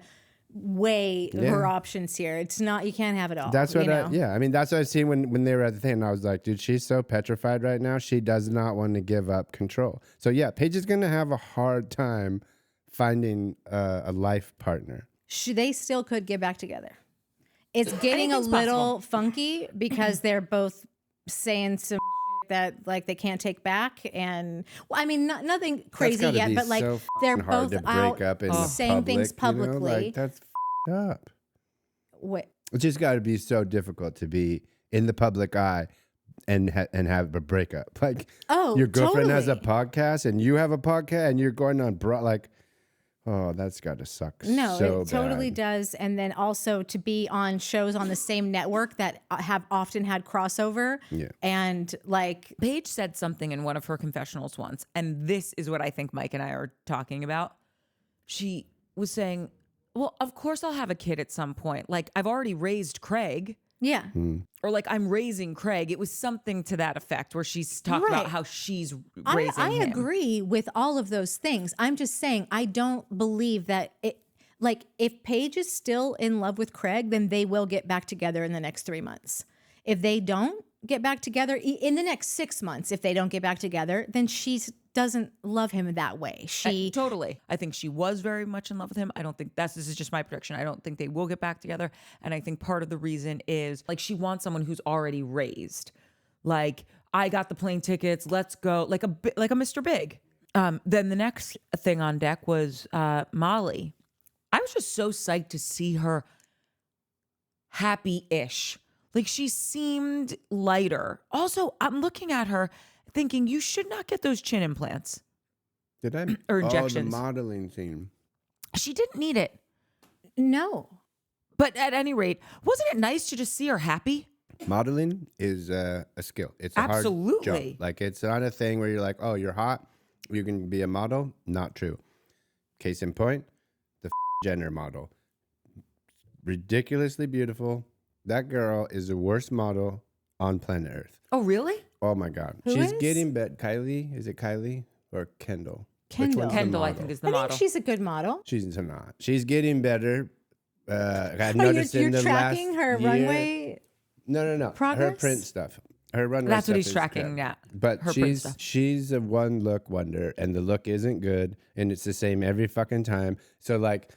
weigh her options here. It's not, you can't have it all. That's what know? I mean, that's what I've seen when they were at the thing. And I was like, dude, she's so petrified right now. She does not want to give up control. So yeah, Paige is going to have a hard time finding a life partner. They still could get back together. It's getting a Anything's little funky because they're both saying some that like they can't take back, and well, I mean nothing crazy That's gotta yet, be but like so they're hard both to out break up in the saying things public, you know? publicly. Like, that's up. What? It's just got to be so difficult to be in the public eye and have a breakup. Like, Oh, your girlfriend has a totally. podcast and you have a podcast and you're going on like, oh, that's got to suck. No, so it totally bad. does. And then also to be on shows on the same network that have often had crossover. Yeah. And like, Paige said something in one of her confessionals once, and this is what I think Mike and I are talking about. She was saying, well, of course I'll have a kid at some point. Like, I've already raised Craig. yeah. Or like, I'm raising Craig. It was something to that effect where she's talking about Right. how she's I raising him. agree with all of those things. I'm just saying, I don't believe that it, like, if Paige is still in love with Craig, then they will get back together in the next 3 months. If they don't get back together in the next 6 months, if they don't get back together, then she doesn't love him that way. Totally. I think she was very much in love with him. I don't think this is just my prediction. I don't think they will get back together. And I think part of the reason is like she wants someone who's already raised. Like, I got the plane tickets, let's go. Like a Mr. Big. Then the next thing on deck was Molly. I was just so psyched to see her happy-ish. Like, she seemed lighter. Also, I'm looking at her thinking you should not get those chin implants. Did I? Or Oh, the injections. modeling scene. She didn't need it. No. But at any rate, wasn't it nice to just see her happy? Modeling is a skill. It's a hard Absolutely. job. Like, it's not a thing where you're like, oh, you're hot, you can be a model. Not true. Case in point, the Jenner model. Ridiculously beautiful. That girl is the worst model on planet Earth. Oh, really? Oh my God. Who She's is? getting bet. Kylie? Is it Kylie or Kendall? Which Kendall. one's the Kendall, I model? think, is the I model. think she's a good model. She's not. She's getting better. I Oh, noticed you're in the tracking last her year, runway. No. Her progress? print stuff. Her runway That's what stuff he's is tracking, good. yeah. But Her print stuff. she's a one look wonder, and the look isn't good, and it's the same every fucking time. So like,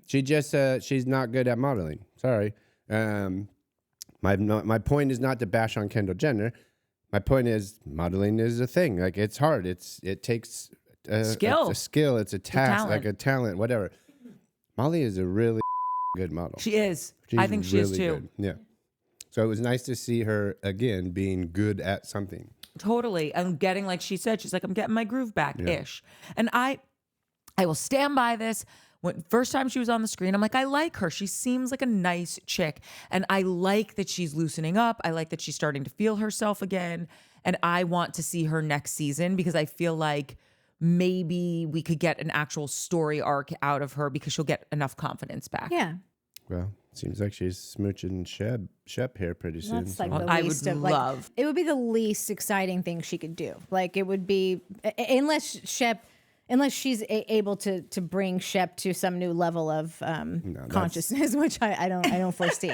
she's not good at modeling. Sorry. My point is not to bash on Kendall Jenner. My point is modeling is a thing. Like, it's hard. It takes Skill. It's a skill. It's a task. talent. Like a talent. Whatever. Molly is a really good model. She is. She's I think she is really too. good. Yeah. So it was nice to see her again being good at something. Totally. And getting, like she said, she's like, I'm getting my groove back ish. And I will stand by this. When first time she was on the screen, I'm like, I like her. She seems like a nice chick. And I like that she's loosening up. I like that she's starting to feel herself again. And I want to see her next season because I feel like maybe we could get an actual story arc out of her because she'll get enough confidence back. Yeah. Well, seems like she's smooching Shep here pretty soon. That's like so- the I least would of like, love- it would be the least exciting thing she could do. Like, it would be unless she's able to bring Shep to some new level of consciousness, which I don't foresee.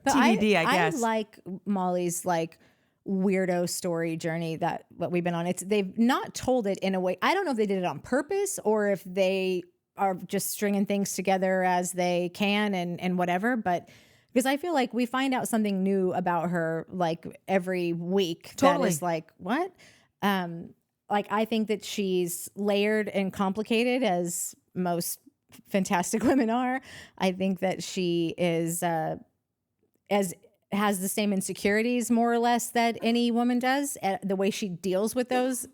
But TBD, I guess. I like Molly's like weirdo story journey that what we've been on. They've not told it in a way. I don't know if they did it on purpose or if they are just stringing things together as they can and whatever. But because I feel like we find out something new about her like every week. Totally. That is like, what? Like, I think that she's layered and complicated as most fantastic women are. I think that she is has the same insecurities more or less that any woman does. The way she deals with those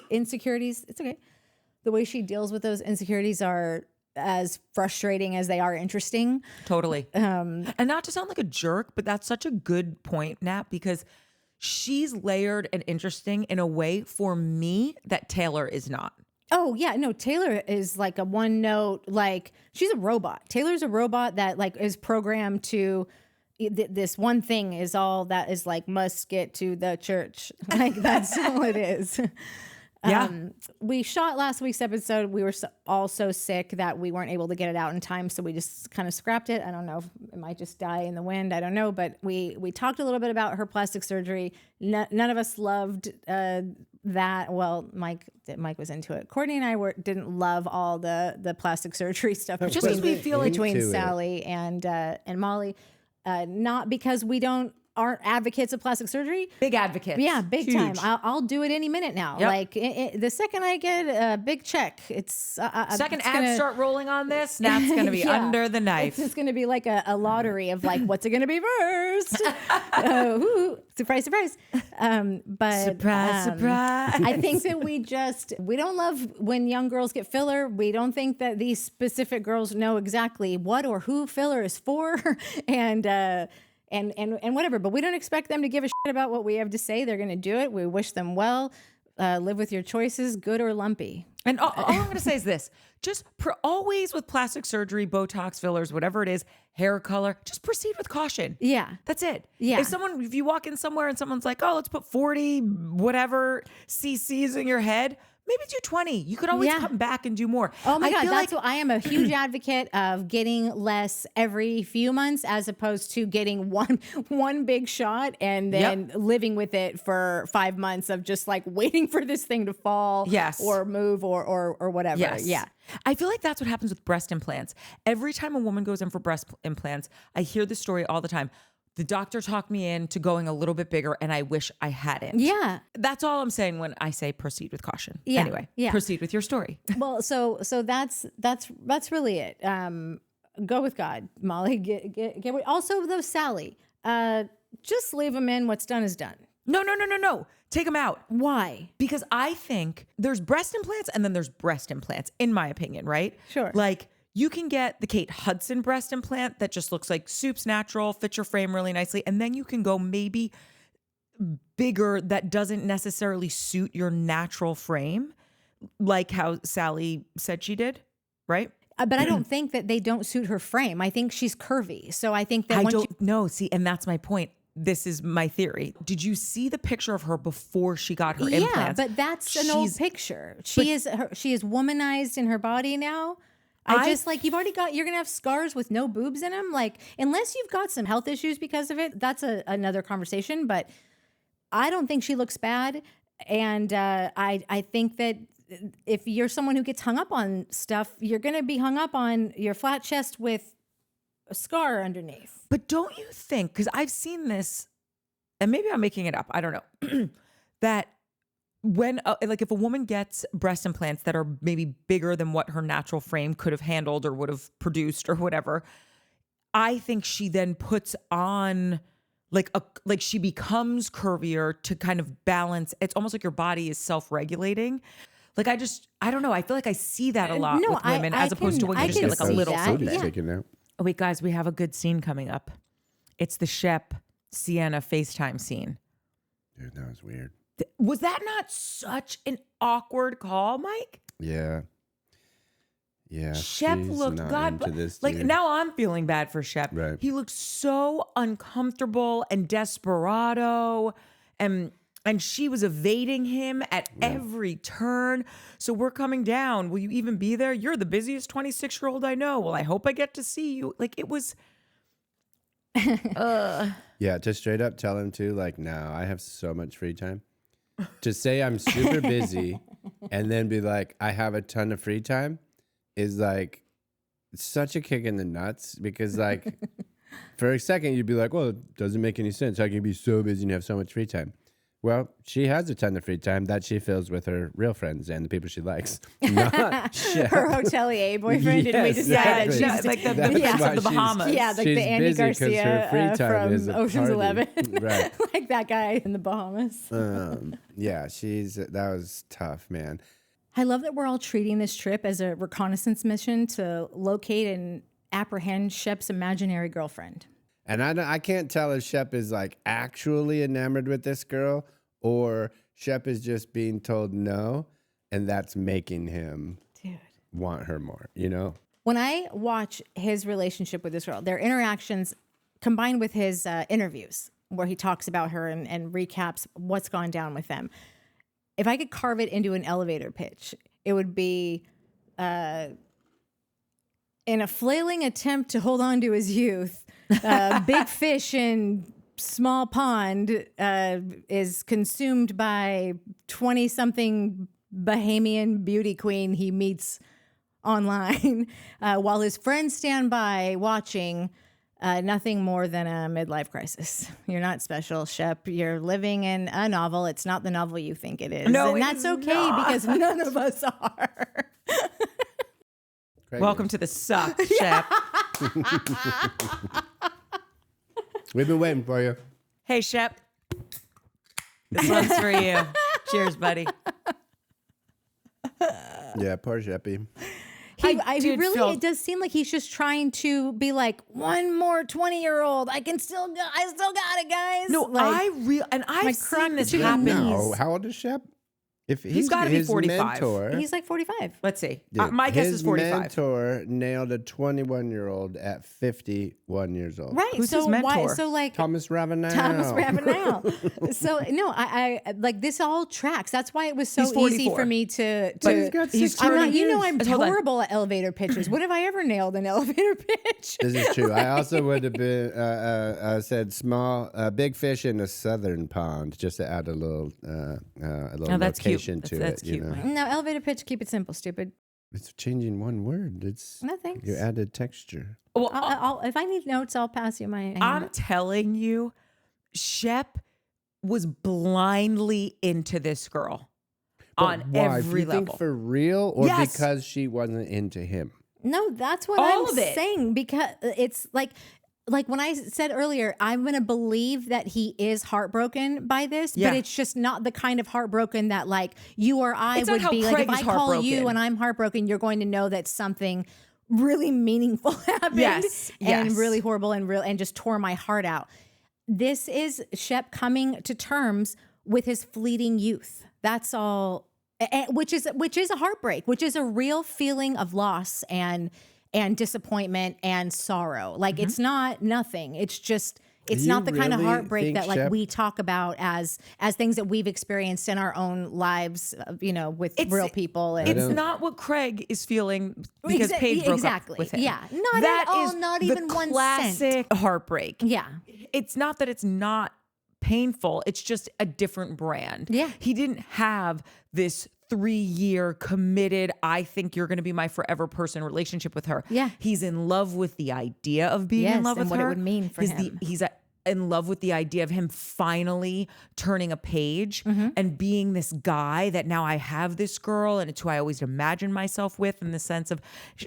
insecurities, it's okay. The way she deals with those insecurities are as frustrating as they are interesting. Totally. And not to sound like a jerk, but that's such a good point, Nat, because she's layered and interesting in a way for me that Taylor is not. Oh yeah, no, Taylor is like a one note, like she's a robot. Taylor's a robot that like is programmed to this one thing is all that is like must get to the church. Like that's all it is. Yeah. We shot last week's episode. We were all so sick that we weren't able to get it out in time, so we just kind of scrapped it. I don't know if it might just die in the wind. I don't know, but we talked a little bit about her plastic surgery. None of us loved that. Well, Mike was into it. Courtney and I didn't love all the plastic surgery stuff. Just because we feel like between Sally and Molly, not because we aren't advocates of plastic surgery. Big advocates. Yeah, big Huge. time. I'll do it any minute now. Yep. Like the second I get a big check, it's Second it's ads start rolling on this, Nat's going to be under the knife. It's going to be like a lottery of like, what's it going to be first? Surprise, surprise. But Surprise, surprise. I think that we don't love when young girls get filler. We don't think that these specific girls know exactly what or who filler is for, and whatever, but we don't expect them to give a shit about what we have to say. They're going to do it. We wish them well. Live with your choices, good or lumpy. And all I'm going to say is this: just always with plastic surgery, Botox, fillers, whatever it is, hair color, just proceed with caution. Yeah, That's it. Yeah. If you walk in somewhere and someone's like, "Oh, let's put 40 whatever cc's in your head," maybe do 20. You could always come back and do more. Oh my God, feel that's what I am a huge advocate of, getting less every few months as opposed to getting one big shot and then living with it for 5 months of just like waiting for this thing to fall or move or whatever. Yes. Yeah. I feel like that's what happens with breast implants. Every time a woman goes in for breast implants, I hear this story all the time. The doctor talked me into going a little bit bigger and I wish I hadn't. Yeah. That's all I'm saying when I say proceed with caution. Yeah. Anyway, proceed with your story. Well, so that's really it. Go with God, Molly. Get also though, Sally. Just leave them in. What's done is done. No. Take them out. Why? Because I think there's breast implants and then there's breast implants, in my opinion, right? Sure. Like you can get the Kate Hudson breast implant that just looks like soup's natural, fits your frame really nicely. And then you can go maybe bigger that doesn't necessarily suit your natural frame, like how Sally said she did, right? But I don't think that they don't suit her frame. I think she's curvy. So I think that I don't know. See, and that's my point. This is my theory. Did you see the picture of her before she got her implants? Yeah, but that's an old picture. She is womanized in her body now. I just like, you're going to have scars with no boobs in them. Like, unless you've got some health issues because of it, that's another conversation. But I don't think she looks bad. And I think that if you're someone who gets hung up on stuff, you're going to be hung up on your flat chest with a scar underneath. But don't you think, because I've seen this, and maybe I'm making it up, I don't know, that when like if a woman gets breast implants that are maybe bigger than what her natural frame could have handled or would have produced or whatever, I think she then puts on like she becomes curvier to kind of balance. It's almost like your body is self-regulating. Like I don't know. I feel like I see that a lot with women as opposed to when you just get like a little taken out. Oh, wait, guys, we have a good scene coming up. It's the Shep Sienna FaceTime scene. Dude, that was weird. Was that not such an awkward call, Mike? Yeah. Shep looked like now I'm feeling bad for Shep. Right. He looked so uncomfortable and desperado, and she was evading him at every turn. So we're coming down. Will you even be there? You're the busiest 26-year-old I know. Well, I hope I get to see you. Like it was. Yeah, to straight up tell him too, like, no, I have so much free time. To say I'm super busy and then be like, I have a ton of free time is like such a kick in the nuts because like for a second you'd be like, well, it doesn't make any sense. How can you be so busy and have so much free time? Well, she has a ton of free time that she fills with her real friends and the people she likes. Not Shep. Her hotelier boyfriend. Didn't we Exactly. decide that she's like the Prince of the Bahamas. Yeah, like the Andy Garcia from Ocean's 11. Right. Like that guy in the Bahamas. Yeah, that was tough, man. I love that we're all treating this trip as a reconnaissance mission to locate and apprehend Shep's imaginary girlfriend. And I can't tell if Shep is like actually enamored with this girl or Shep is just being told no and that's making him want her more, you know? When I watch his relationship with this girl, their interactions combined with his interviews where he talks about her and recaps what's gone down with them. If I could carve it into an elevator pitch, it would be in a flailing attempt to hold on to his youth, big fish in small pond is consumed by 20-something Bahamian beauty queen he meets online, while his friends stand by watching. Nothing more than a midlife crisis. You're not special, Shep. You're living in a novel. It's not the novel you think it is. No, and that's okay because none of us are. Welcome to the suck, Shep. We've been waiting for you. Hey, Shep. This one's for you. Cheers, buddy. Yeah, poor Sheppy. It does seem like he's just trying to be like, one more 20-year-old. I still got it, guys. No, like, I've seen this to the happen. knees. No, how old is Shep? If He's gotta be his 45. Mentor, He's like 45. Let's see. dude, My guess is 45. His mentor nailed a 21-year-old at 51 years old. Right. Who's so his mentor? why? So like Thomas Ravenel. So no, I like this all tracks. That's why it was so He's easy 44. for me to. But he's got he's 6 I'm not. turning You know, years. I'm Hold on. horrible at elevator pitches. When have I ever nailed an elevator pitch? This is true. I also would have been said big fish in a southern pond, just to add a little that's cute. location to That's it. cute, You know, Mike. No, elevator pitch. Keep it simple, stupid. it's changing one word. It's No thanks. you added texture. Well, I'll if I need notes, I'll pass you my. I'm telling you, Shep was blindly into this girl on Why? every Do you think level. for real, or Yes. because she wasn't into him? No, that's what All I'm of it. saying because it's like when I said earlier, I'm going to believe that he is heartbroken by this, Yeah. but it's just not the kind of heartbroken that like you or I It's not would how be like, Craig if is I call you heartbroken. and I'm heartbroken, you're going to know that something really meaningful happened Yes, and yes. really horrible and just tore my heart out. This is Shep coming to terms with his fleeting youth. That's all. Which is a heartbreak, which is a real feeling of loss and disappointment and sorrow. Like it's not nothing. It's just it's You not the kind of really heartbreak think that like Shep- we talk about as things that we've experienced in our own lives, with real people. And It's not what Craig is feeling because Paige broke exactly. up with him. Yeah, not That at all, is not the even 1 cent. classic heartbreak. Yeah. It's not that it's not painful. It's just a different brand. Yeah. He didn't have this 3-year committed, I think you're going to be my forever person relationship with her. Yeah. He's in love with the idea of being Yes, in love and with what it her. would mean for him. He's in love with the idea of him finally turning a page Mm-hmm. and being this guy that now I have this girl and it's who I always imagined myself with, in the sense of,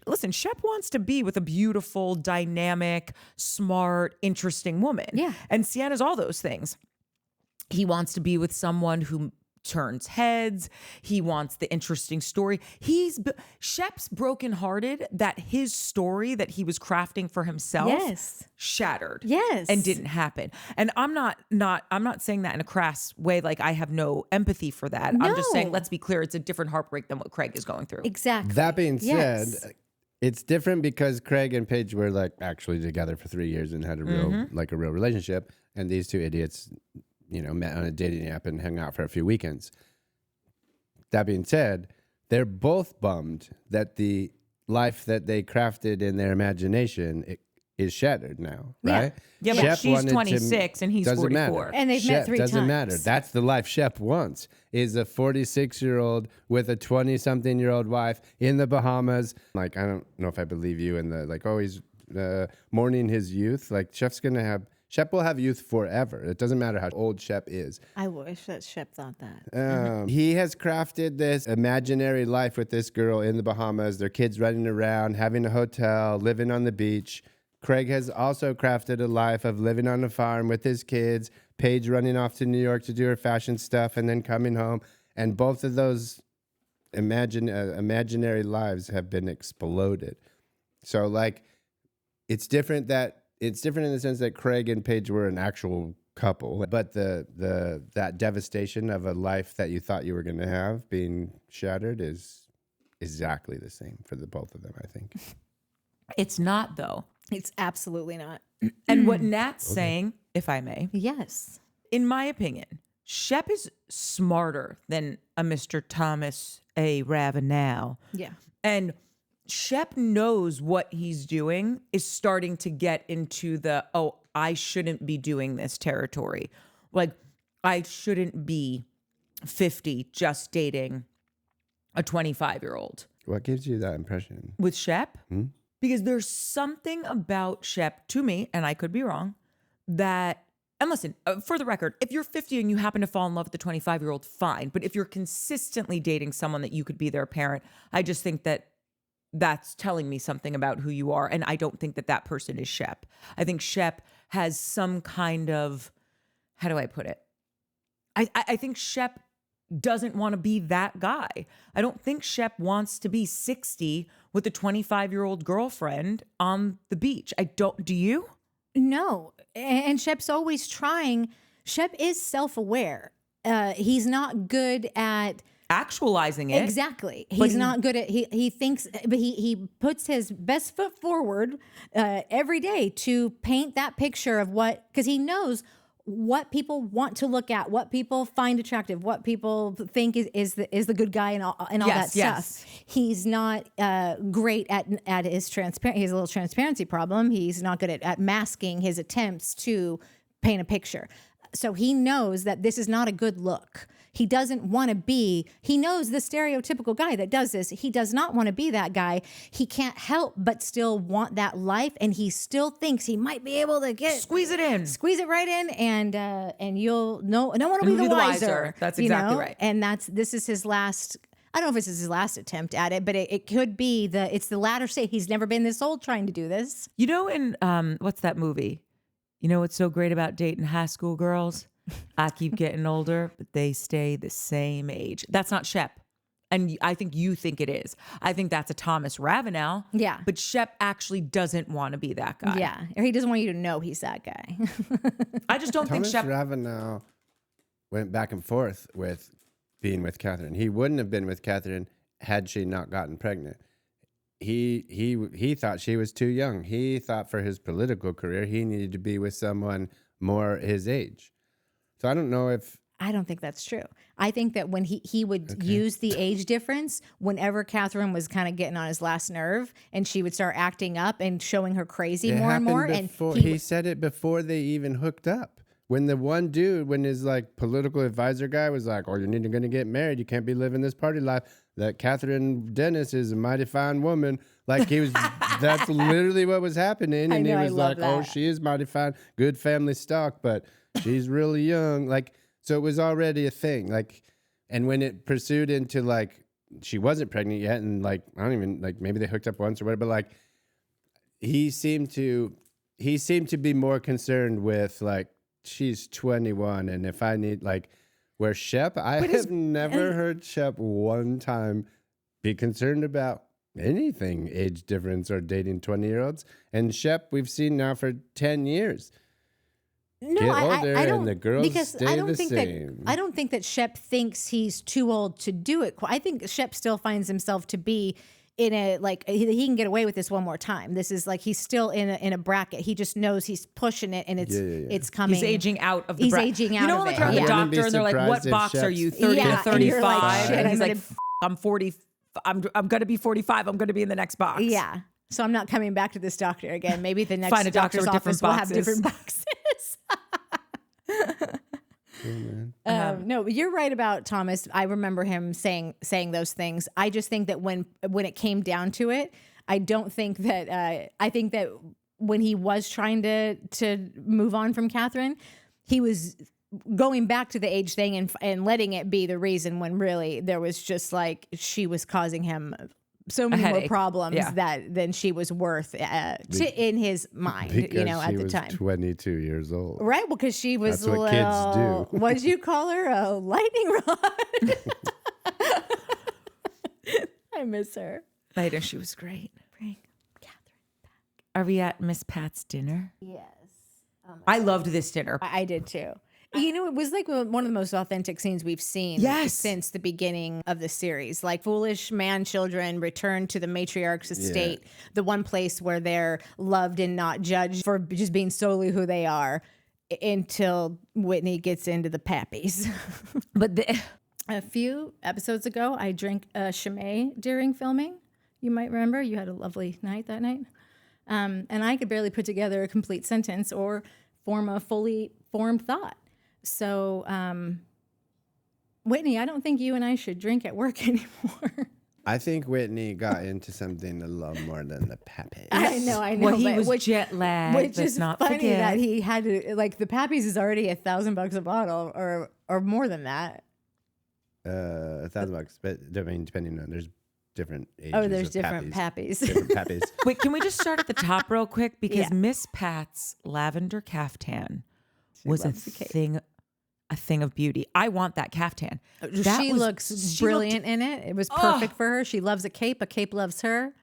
listen, Shep wants to be with a beautiful, dynamic, smart, interesting woman. Yeah. And Sienna's all those things. He wants to be with someone who turns heads. He wants the interesting story. Shep's brokenhearted that his story that he was crafting for himself Yes. shattered. Yes. And didn't happen. And I'm not saying that in a crass way, like I have no empathy for that. I'm just saying, No. let's be clear, it's a different heartbreak than what Craig is going through. Exactly. That being Yes. said, it's different because Craig and Paige were like actually together for 3 years and had a real real relationship, and these two idiots, met on a dating app and hung out for a few weekends. That being said, they're both bummed that the life that they crafted in their imagination is shattered now, right? Yeah, but Shep she's wanted to- 26 and he's doesn't 44. matter. And they've met Shep 3 doesn't times. matter. That's the life Shep wants, is a 46-year-old with a 20-something-year-old wife in the Bahamas. Like, I don't know if I believe you in the, like, always mourning his youth. Like, Shep will have youth forever. It doesn't matter how old Shep is. I wish that Shep thought that. He has crafted this imaginary life with this girl in the Bahamas. Their kids running around, having a hotel, living on the beach. Craig has also crafted a life of living on a farm with his kids, Paige running off to New York to do her fashion stuff and then coming home. And both of those imaginary lives have been exploded. So, like, it's different in the sense that Craig and Paige were an actual couple, but that devastation of a life that you thought you were going to have being shattered is exactly the same for the both of them, I think. It's not, though. It's absolutely not. And what Nat's saying, if I may, Yes. in my opinion, Shep is smarter than a Mr. Thomas A. Ravenel. Yeah. And Shep knows what he's doing is starting to get into the, oh, I shouldn't be doing this territory. Like, I shouldn't be 50 just dating a 25-year-old. What gives you that impression? With Shep? Because there's something about Shep, to me, and I could be wrong, that, and listen, for the record, if you're 50 and you happen to fall in love with a 25-year-old, fine. But if you're consistently dating someone that you could be their parent, I just think that that's telling me something about who you are. And I don't think that that person is Shep. I think Shep has some kind of, how do I put it? I think Shep doesn't want to be that guy. I don't think Shep wants to be 60 with a 25-year-old girlfriend on the beach. Do you? No. And Shep's always trying. Shep is self-aware. He's not good at Actualizing it. exactly. He's not good at he thinks, but he puts his best foot forward every day to paint that picture of what, because he knows what people want to look at, what people find attractive, what people think is the good guy and all that stuff. He's not great at his transparent. He has a little transparency problem. He's not good at masking his attempts to paint a picture. So he knows that this is not a good look. He doesn't want to be, he knows the stereotypical guy that does this. He does not want to be that guy. He can't help but still want that life. And he still thinks he might be able to Squeeze it in. Squeeze it right in, and you'll no one will be the wiser. That's exactly know? right. And this is his last. I don't know if this is his last attempt at it, but it could be it's the latter state. He's never been this old trying to do this. You know, in what's that movie? You know what's so great about dating high school girls? I keep getting older, but they stay the same age. That's not Shep. And I think you think it is. I think that's a Thomas Ravenel. Yeah. But Shep actually doesn't want to be that guy. Yeah. Or he doesn't want you to know he's that guy. I just don't think Thomas Shep. Ravenel went back and forth with being with Catherine. He wouldn't have been with Catherine had she not gotten pregnant. He thought she was too young. He thought for his political career he needed to be with someone more his age. So I don't know if I don't think that's true. I think that when he would use the age difference whenever Catherine was kind of getting on his last nerve and she would start acting up and showing her crazy more and more. Before, and he said it before they even hooked up. When the one dude, when his like political advisor guy was like, "Oh, you're going to get married. You can't be living this party life." That Catherine Dennis is a mighty fine woman. Like he was, that's literally what was happening. And he was like, "Oh, she is mighty fine, good family stock, but she's really young." Like, so it was already a thing. Like, and when it pursued into like, she wasn't pregnant yet. And like, I don't even like, maybe they hooked up once or whatever, but like, he seemed to be more concerned with like, she's 21. And if I need like, where Shep, I have never heard Shep one time be concerned about anything, age difference or dating 20-year-olds. And Shep, we've seen now for 10 years. No, Get older I don't, and the girls because stay I don't the think same. I don't think that Shep thinks he's too old to do it. I think Shep still finds himself to be in a, like, he can get away with this one more time. This is like, he's still in a bracket. He just knows he's pushing it and it's coming. He's aging out of the He's bracket. aging out You know, of like it. you're at the Yeah. doctor and they're like, what box are you, 30 Yeah, to and you're 35? like, shit, and he's I'm like, I'm 40. I'm going to be 45. I'm going to be in the next box. Yeah. So I'm not coming back to this doctor again. Maybe the next Find a doctor doctor's with different office will have boxes. different boxes. No, but you're right about Thomas. I remember him saying those things. I just think that when it came down to it, I don't think that I think that when he was trying to move on from Catherine, he was going back to the age thing and letting it be the reason, when really there was just like, she was causing him so many more problems than she was worth in his mind, because at the time. 22 years old. Right, well, because she was That's what kids do. What'd you call her? A lightning rod. I miss her. Later, she was great. Bring Catherine back. Are we at Miss Pat's dinner? Yes. I loved this dinner. I did too. You know, it was like one of the most authentic scenes we've seen since the beginning of the series. Like foolish man children return to the matriarch's estate, the one place where they're loved and not judged for just being solely who they are, until Whitney gets into the pappies. But a few episodes ago, I drank a Chimay during filming. You might remember you had a lovely night that night. And I could barely put together a complete sentence or form a fully formed thought. So, Whitney, I don't think you and I should drink at work anymore. I think Whitney got into something a lot more than the pappies. I know. Well, he was jet lagged. Which is not funny forget. that he had to, like, the pappies is already $1,000 a bottle or more than that. $1,000, but I mean, depending on there's different ages. Oh, there's of different pappies. Different pappies. Wait, can we just start at the top real quick? Because Yeah. Miss Pat's lavender caftan was a loves the cape. thing of beauty. I want that caftan. She looks brilliant in it. It was perfect for her. She loves a cape loves her.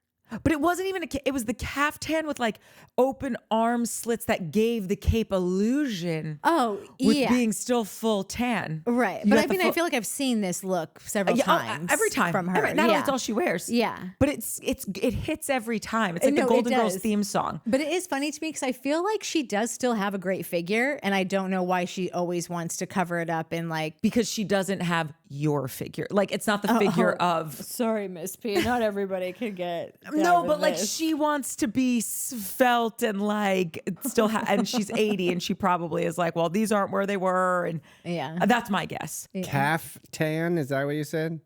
But it wasn't even it was the caftan with like open arm slits that gave the cape illusion. Oh, with yeah. being still full tan. Right. You But got I the mean, I full- feel like I've seen this look several times. every time from her. Not only it's all she wears. Yeah. But it hits every time. It's like No, the it Golden Girls does. theme song. But it is funny to me because I feel like she does still have a great figure, and I don't know why she always wants to cover it up in like. Because she doesn't have your figure. Like it's not the figure of Sorry, Miss P. Not everybody can get. no, but like she wants to be svelte and like still and she's 80 and she probably is like, well, these aren't where they were, and Yeah. that's my guess. Calf tan, is that what you said?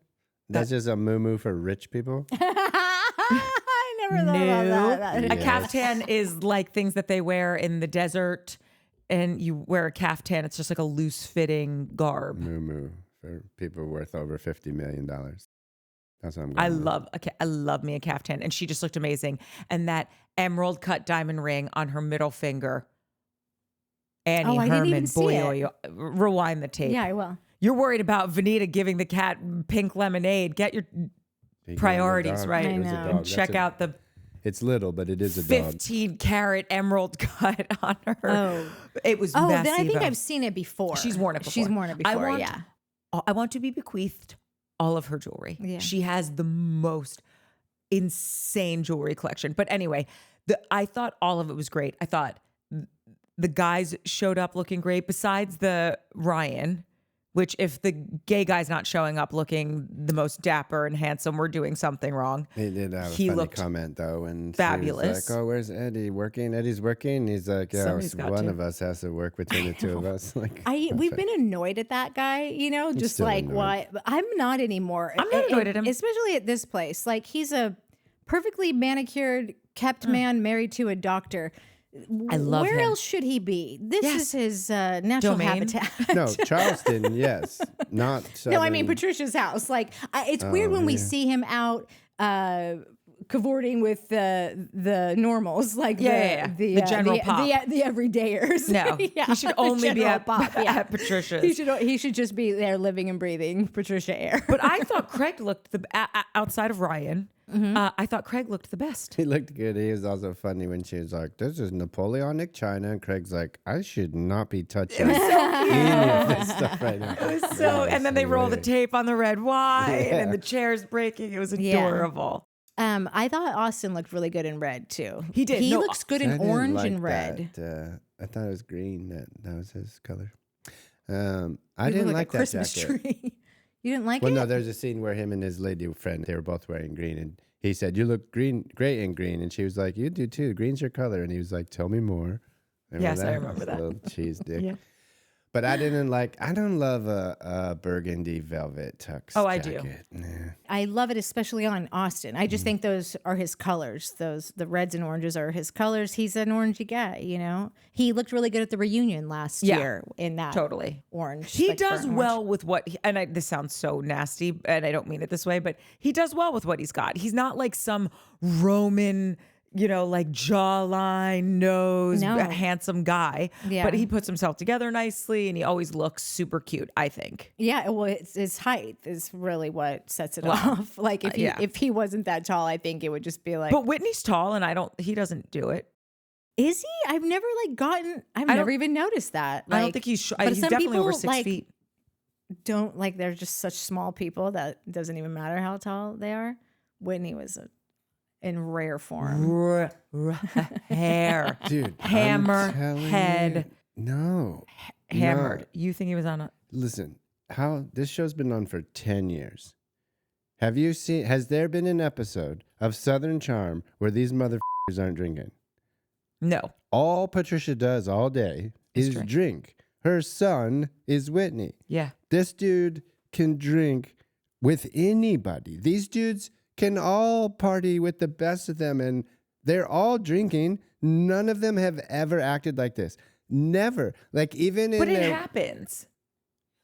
That's just a moo for rich people? I never thought about that. A caftan is like things that they wear in the desert, and you wear a caftan. It's just like a loose fitting garb. Moo for people worth over $50 million. That's what I'm going I love me a caftan, and she just looked amazing. And that emerald cut diamond ring on her middle finger. Annie I didn't Herman, even see boy, rewind the tape. Yeah, I will. You're worried about Vanita giving the cat pink lemonade. Get your priorities right. I know. And check out the It's little, but it is a dog. 15-carat emerald cut on her. Oh. It was Oh, messy, then I think though. I've seen it before. She's worn it before. She's worn it before, yeah. I want to be bequeathed all of her jewelry. Yeah. She has the most insane jewelry collection. But anyway, I thought all of it was great. I thought the guys showed up looking great, besides the Ryan, which if the gay guy's not showing up looking the most dapper and handsome, we're doing something wrong. He did have a He funny looked comment, though. And fabulous. Like, oh, where's Eddie working? Eddie's working. He's like, yeah, Somebody's got one to. of us has to work between the two of us. Like, We've been annoyed at that guy, you know, just still like annoyed. why I'm not anymore. I'm not annoyed at him. Especially at this place. Like he's a perfectly manicured, kept man married to a doctor. I love Where him. else should he be? This Yes. is his natural Domain. habitat. no, Charleston, yes. Not No, I mean Southern. Patricia's house. Like it's weird when we see him out cavorting with the normals, like the general pop. the everydayers. No, Yeah, he should the only be general at, pop, yeah. at Patricia's. He should just be there living and breathing Patricia air. But I thought Craig looked outside of Ryan. I thought Craig looked the best. He looked good. He was also funny when she was like, this is Napoleonic China. And Craig's like, I should not be touching any of this stuff right now. So, and then they roll the hilarious. tape on the red wine, Yeah. and the chair's breaking. It was Yeah. adorable. I thought Austin looked really good in red too. He did. He No, looks good I in didn't orange like and red. that. I thought it was green. That was his color. I You didn't look like a that Christmas jacket. tree. You didn't like Well, it? no, there's a scene where him and his lady friend, they were both wearing green, and he said, "You look great in green," and she was like, "You do too. Green's your color." And he was like, "Tell me more." Yes, I remember that. Little cheese dick. Yeah. But I don't love a burgundy velvet tux. Oh, I do. jacket. Nah. I love it, especially on Austin. I just think those are his colors. The reds and oranges are his colors. He's an orangey guy, you know. He looked really good at the reunion last year in that Totally. orange. He like does burnt well orange. with what, this sounds so nasty, and I don't mean it this way, but he does well with what he's got. He's not like some Roman, like jawline, nose, No. handsome guy. Yeah. But he puts himself together nicely, and he always looks super cute, I think. Yeah, well, it's his height is really what sets it off. Like if he wasn't that tall, I think it would just be like. But Whitney's tall, and he doesn't do it. Is he? I've never never even noticed that. I don't think he's but he's some definitely over people, 6 feet. Don't they're just such small people that it doesn't even matter how tall they are. Whitney was in rare form. Hair. Dude, Hammer I'm telling head. you, no. Hammered. No. You think he was on a... Listen, this show's been on for 10 years. Has there been an episode of Southern Charm where these motherfuckers aren't drinking? No. All Patricia does all day is drink. Her son is Whitney. Yeah. This dude can drink with anybody. These dudes can all party with the best of them, and they're all drinking. None of them have ever acted like this. Never. Like, even in But it happens.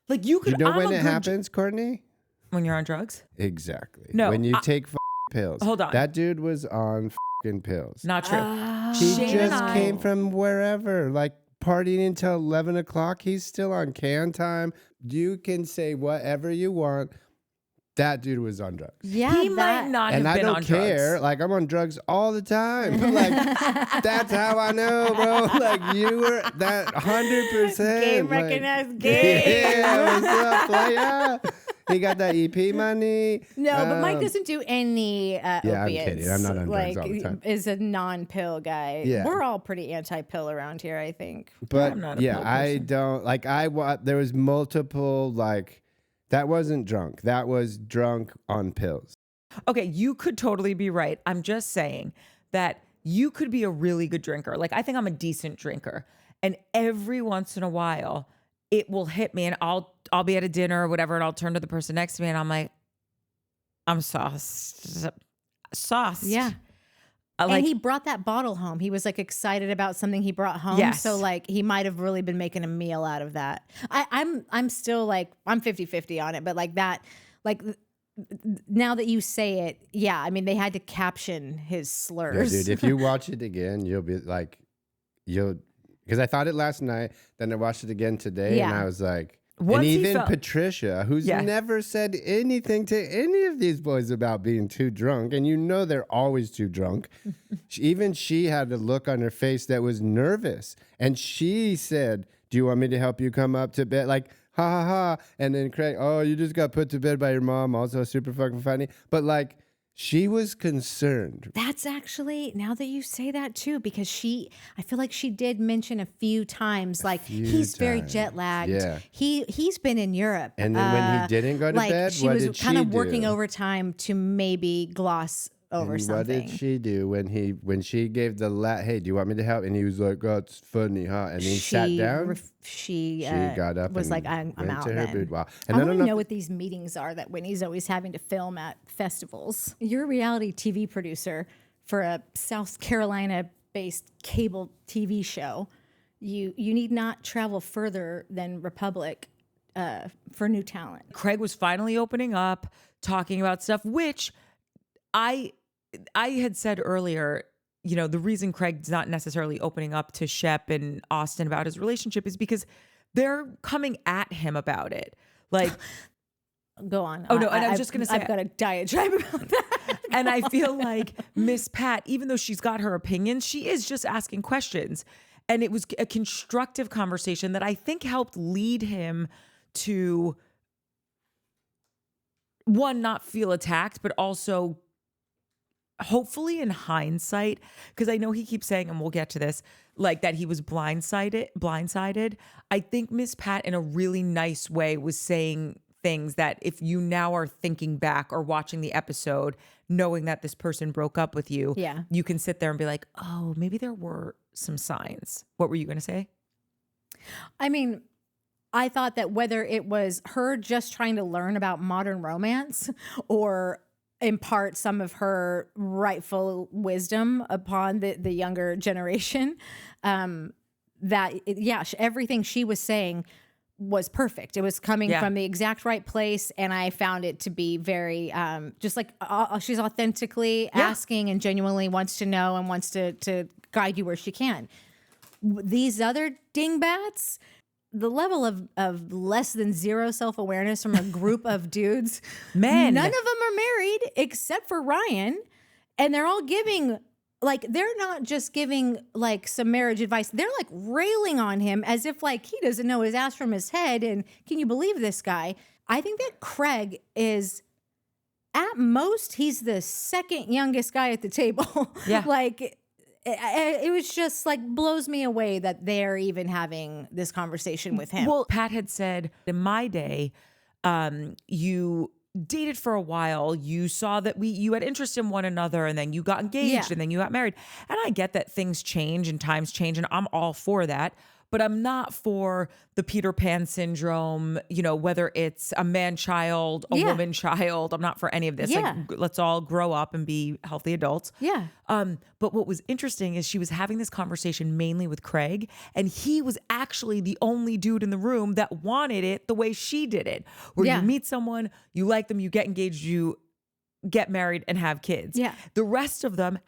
Like, you could... You know when it happens, Courtney? When you're on drugs? Exactly. No, when you take pills. Hold on. That dude was on pills. Not true. He Shane and just I- came from wherever, like partying until 11 o'clock. He's still on can time. You can say whatever you want. That dude was on drugs. Yeah, He might not have And I been don't on care. drugs. Like, I'm on drugs all the time. Like, that's how I know, bro. Like, you were that 100%. Game like, recognized game. Yeah, what's up, playa? He got that EP money. No, but Mike doesn't do any opiates. I'm kidding. I'm not on drugs all the time. Is a non-pill guy. Yeah. We're all pretty anti-pill around here, I think. But I'm not a yeah, pill I person. don't like. There was multiple like. That wasn't drunk. That was drunk on pills. Okay, you could totally be right. I'm just saying that you could be a really good drinker. Like, I think I'm a decent drinker. And every once in a while, it will hit me, and I'll be at a dinner or whatever, and I'll turn to the person next to me and I'm like, I'm sauced. Yeah. Like, And he brought that bottle home. He was like excited about something he brought home. Yes. So like he might have really been making a meal out of that. I'm still like, I'm 50-50 on it, but like that, like now that you say it, yeah, I mean, they had to caption his Yeah, slurs. dude, if you watch it again, you'll be like, because I thought it last night, then I watched it again today, and Yeah. I was like, Once and he even felt- Patricia, who's Yeah. never said anything to any of these boys about being too drunk, and you know they're always too drunk. Even she had a look on her face that was nervous, and she said, "Do you want me to help you come up to bed?" Like, ha ha ha. And then Craig, "Oh, you just got put to bed by your mom." Also super fucking funny, but like. She was concerned. That's actually, now that you say that too, because I feel like she did mention a few times, like he's very times, jet lagged. yeah. He's been in Europe. And then when he didn't go to like bed, she what was did kind she of working do? overtime to maybe gloss over And something. what did she do when she gave the hey, do you want me to help? And he was like, "Oh, it's funny, huh?" And he sat down. She got up was and like, I'm went out to her then. boudoir. I And I want don't to know know what these meetings are that Whitney's always having to film at festivals. You're a reality TV producer for a South Carolina-based cable TV show. You need not travel further than Republic for new talent. Craig was finally opening up, talking about stuff, which I had said earlier, you know, the reason Craig's not necessarily opening up to Shep and Austin about his relationship is because they're coming at him about it. Like, Go on. Oh, no, and I was just gonna say- I've got a diatribe about that. and I feel like Miss Pat, even though she's got her opinions, she is just asking questions. And it was a constructive conversation that I think helped lead him to, one, not feel attacked, but also hopefully in hindsight, because I know he keeps saying, and we'll get to this, like that he was blindsided. I think Miss Pat in a really nice way was saying things that if you now are thinking back or watching the episode, knowing that this person broke up with you, Yeah. you can sit there and be like, oh, maybe there were some signs. What were you going to say? I mean, I thought that whether it was her just trying to learn about modern romance or impart some of her rightful wisdom upon the younger generation, everything she was saying was perfect. It was coming from the exact right place, and I found it to be very just like she's authentically asking and genuinely wants to know and wants to guide you where she can. These other dingbats, the level of less than zero self-awareness from a group of dudes, Men. none of them are married except for Ryan, and they're all giving like they're not just giving like some marriage advice. They're like railing on him as if like he doesn't know his ass from his head. And can you believe this guy? I think that Craig is at most, he's the second youngest guy at the table. Yeah. Like it was just like blows me away that they're even having this conversation with him. Well, Pat had said in my day, you dated for a while, you saw that you had interest in one another, and then you got engaged and then you got married. And I get that things change and times change, and I'm all for that. But I'm not for the Peter Pan syndrome, you know, whether it's a man child, a woman child. I'm not for any of this. Yeah. Like, let's all grow up and be healthy adults. Yeah. But what was interesting is she was having this conversation mainly with Craig, and he was actually the only dude in the room that wanted it the way she did it. Where you meet someone, you like them, you get engaged, you get married and have kids. Yeah. The rest of them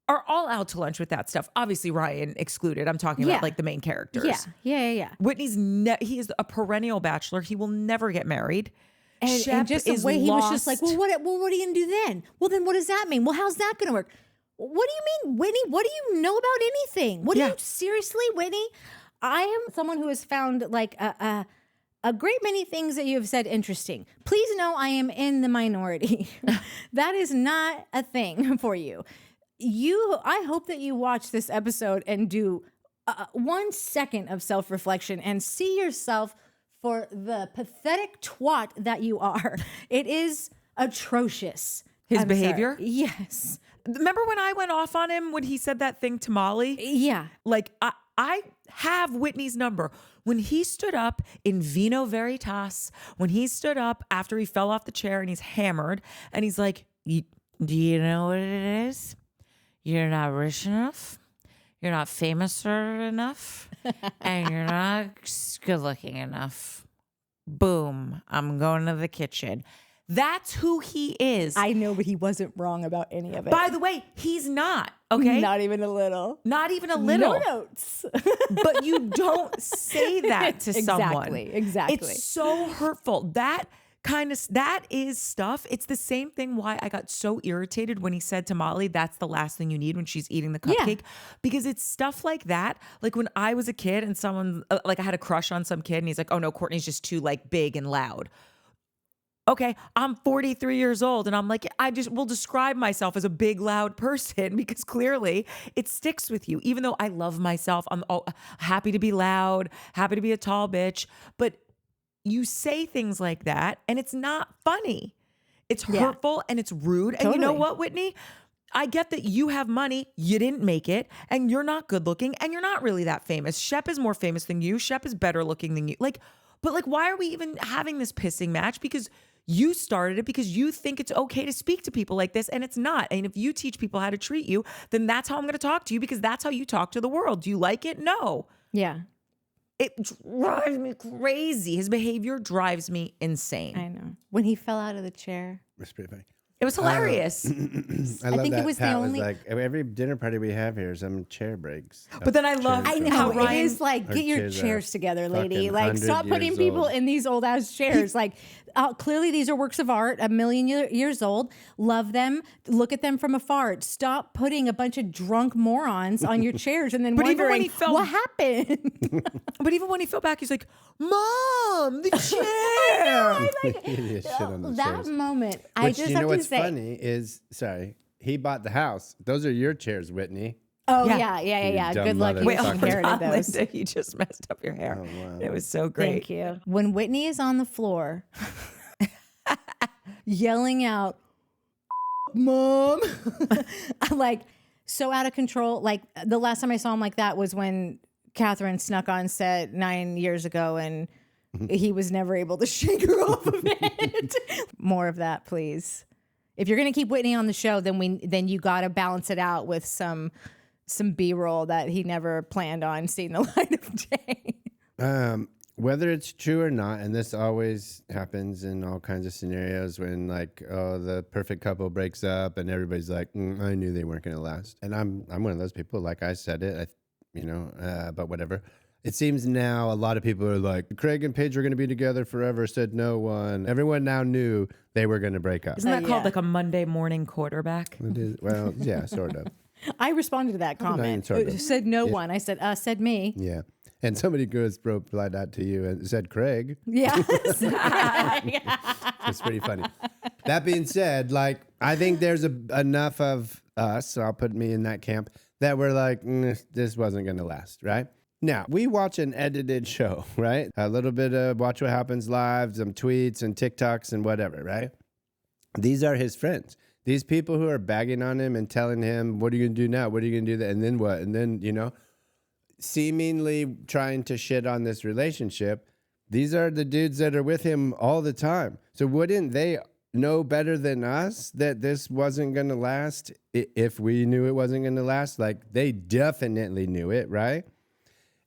are all out to lunch with that stuff. Obviously, Ryan excluded. I'm talking about like the main characters. Yeah. Whitney's he is a perennial bachelor. He will never get married. And just the way he was just like, well, what are you gonna do then? Well, then what does that mean? Well, how's that gonna work? What do you mean, Whitney? What do you know about anything? What do you seriously, Whitney? I am someone who has found like a great many things that you have said interesting. Please know I am in the minority. That is not a thing for you. I hope that you watch this episode and do 1 second of self-reflection and see yourself for the pathetic twat that you are. It is atrocious. His behavior? Yes. Remember when I went off on him when he said that thing to Molly? Yeah. Like, I have Whitney's number. When he stood up in Vino Veritas, when he stood up after he fell off the chair and he's hammered, and he's like, do you know what it is? You're not rich enough. You're not famous enough. And you're not good looking enough. Boom. I'm going to the kitchen. That's who he is. I know, but he wasn't wrong about any of it. By the way, he's not. Okay. Not even a little. Not even a little. No notes. But you don't say that to someone. Exactly. It's so hurtful. That is stuff. It's the same thing why I got so irritated when he said to Molly, that's the last thing you need when she's eating the cupcake. Because it's stuff like that. Like when I was a kid and someone, like I had a crush on some kid and he's like, oh no, Courtney's just too like big and loud. Okay, I'm 43 years old and I'm like, I just will describe myself as a big, loud person because clearly it sticks with you. Even though I love myself, I'm happy to be loud, happy to be a tall bitch. But you say things like that and it's not funny. It's hurtful and it's rude. And you know what, Whitney? I get that you have money, you didn't make it, and you're not good looking, and you're not really that famous. Shep is more famous than you. Shep is better looking than you. But why are we even having this pissing match? Because you started it because you think it's okay to speak to people like this, and it's not. And if you teach people how to treat you, then that's how I'm going to talk to you because that's how you talk to the world. Do you like it? No. Yeah. It drives me crazy. His behavior drives me insane. I know. When he fell out of the chair. It's pretty funny. It was hilarious. I love think that it was the Pat only- was like, every dinner party we have here is some chair breaks. But then I love I know. how It Ryan is like, get your chairs are chairs together, lady. fucking Like, 100 stop putting years people old. in these old ass chairs. Like, clearly these are works of art, a million years old. Love them. Look at them from afar. Stop putting a bunch of drunk morons on your chairs and then But even when wondering he fell- what happened. But even when he fell back, he's like, Mom, the chair. He just shit on the that chairs. moment, I Which, just you know have what's to say. funny is, sorry, he bought the house. Those are your chairs, Whitney. Oh, Yeah. yeah. dumb Good luck. You motherfucker. inherited those. Linda, you just messed up your hair. Oh, wow. It was so great. Thank you. When Whitney is on the floor yelling out, Mom, I'm like so out of control. Like the last time I saw him like that was when Catherine snuck on set 9 years ago and he was never able to shake her off of it. More of that, please. If you're going to keep Whitney on the show, then you got to balance it out with some B-roll that he never planned on seeing the light of day. Whether it's true or not, and this always happens in all kinds of scenarios when like, oh, the perfect couple breaks up and everybody's like, I knew they weren't going to last. And I'm one of those people, like I said it, but whatever. It seems now a lot of people are like, Craig and Paige were going to be together forever, said no one. Everyone now knew they were going to break up. Isn't that called yeah. like a Monday morning quarterback? It is, well, yeah, sort of. I responded to that comment. It said no one. I said, said me. Yeah. And somebody goes replied that to you and said Craig. Yeah. It's pretty funny. That being said, like, I think there's enough of us, so I'll put me in that camp, that we're like, this wasn't going to last, right? Now, we watch an edited show, right? A little bit of Watch What Happens Live, some tweets and TikToks and whatever, right? These are his friends. These people who are bagging on him and telling him, what are you going to do now? What are you going to do that? And then what? And then, seemingly trying to shit on this relationship. These are the dudes that are with him all the time. So wouldn't they know better than us that this wasn't going to last if we knew it wasn't going to last? Like, they definitely knew it, right?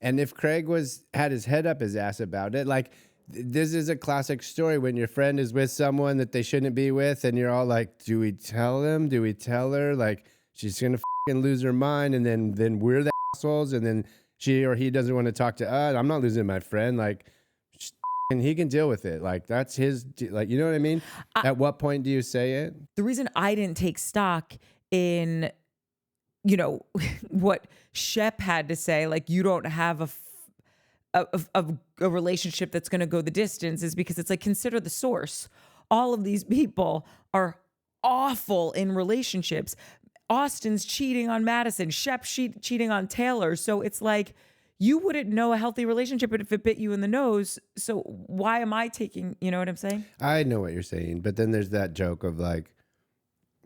And if Craig had his head up his ass about it, like, this is a classic story when your friend is with someone that they shouldn't be with, and you're all like, do we tell him? Do we tell her? Like, she's going to fucking lose her mind, and then we're the assholes, and then she or he doesn't want to talk to us. I'm not losing my friend. Like, and he can deal with it. Like, that's his, like, you know what I mean? At what point do you say it? The reason I didn't take stock in, what Shep had to say, like, you don't have a relationship that's going to go the distance, is because it's like, consider the source. All of these people are awful in relationships. Austin's cheating on Madison, Shep's cheating on Taylor. So it's like, you wouldn't know a healthy relationship if it bit you in the nose. So why am I taking, you know what I'm saying? I know what you're saying, but then there's that joke of like,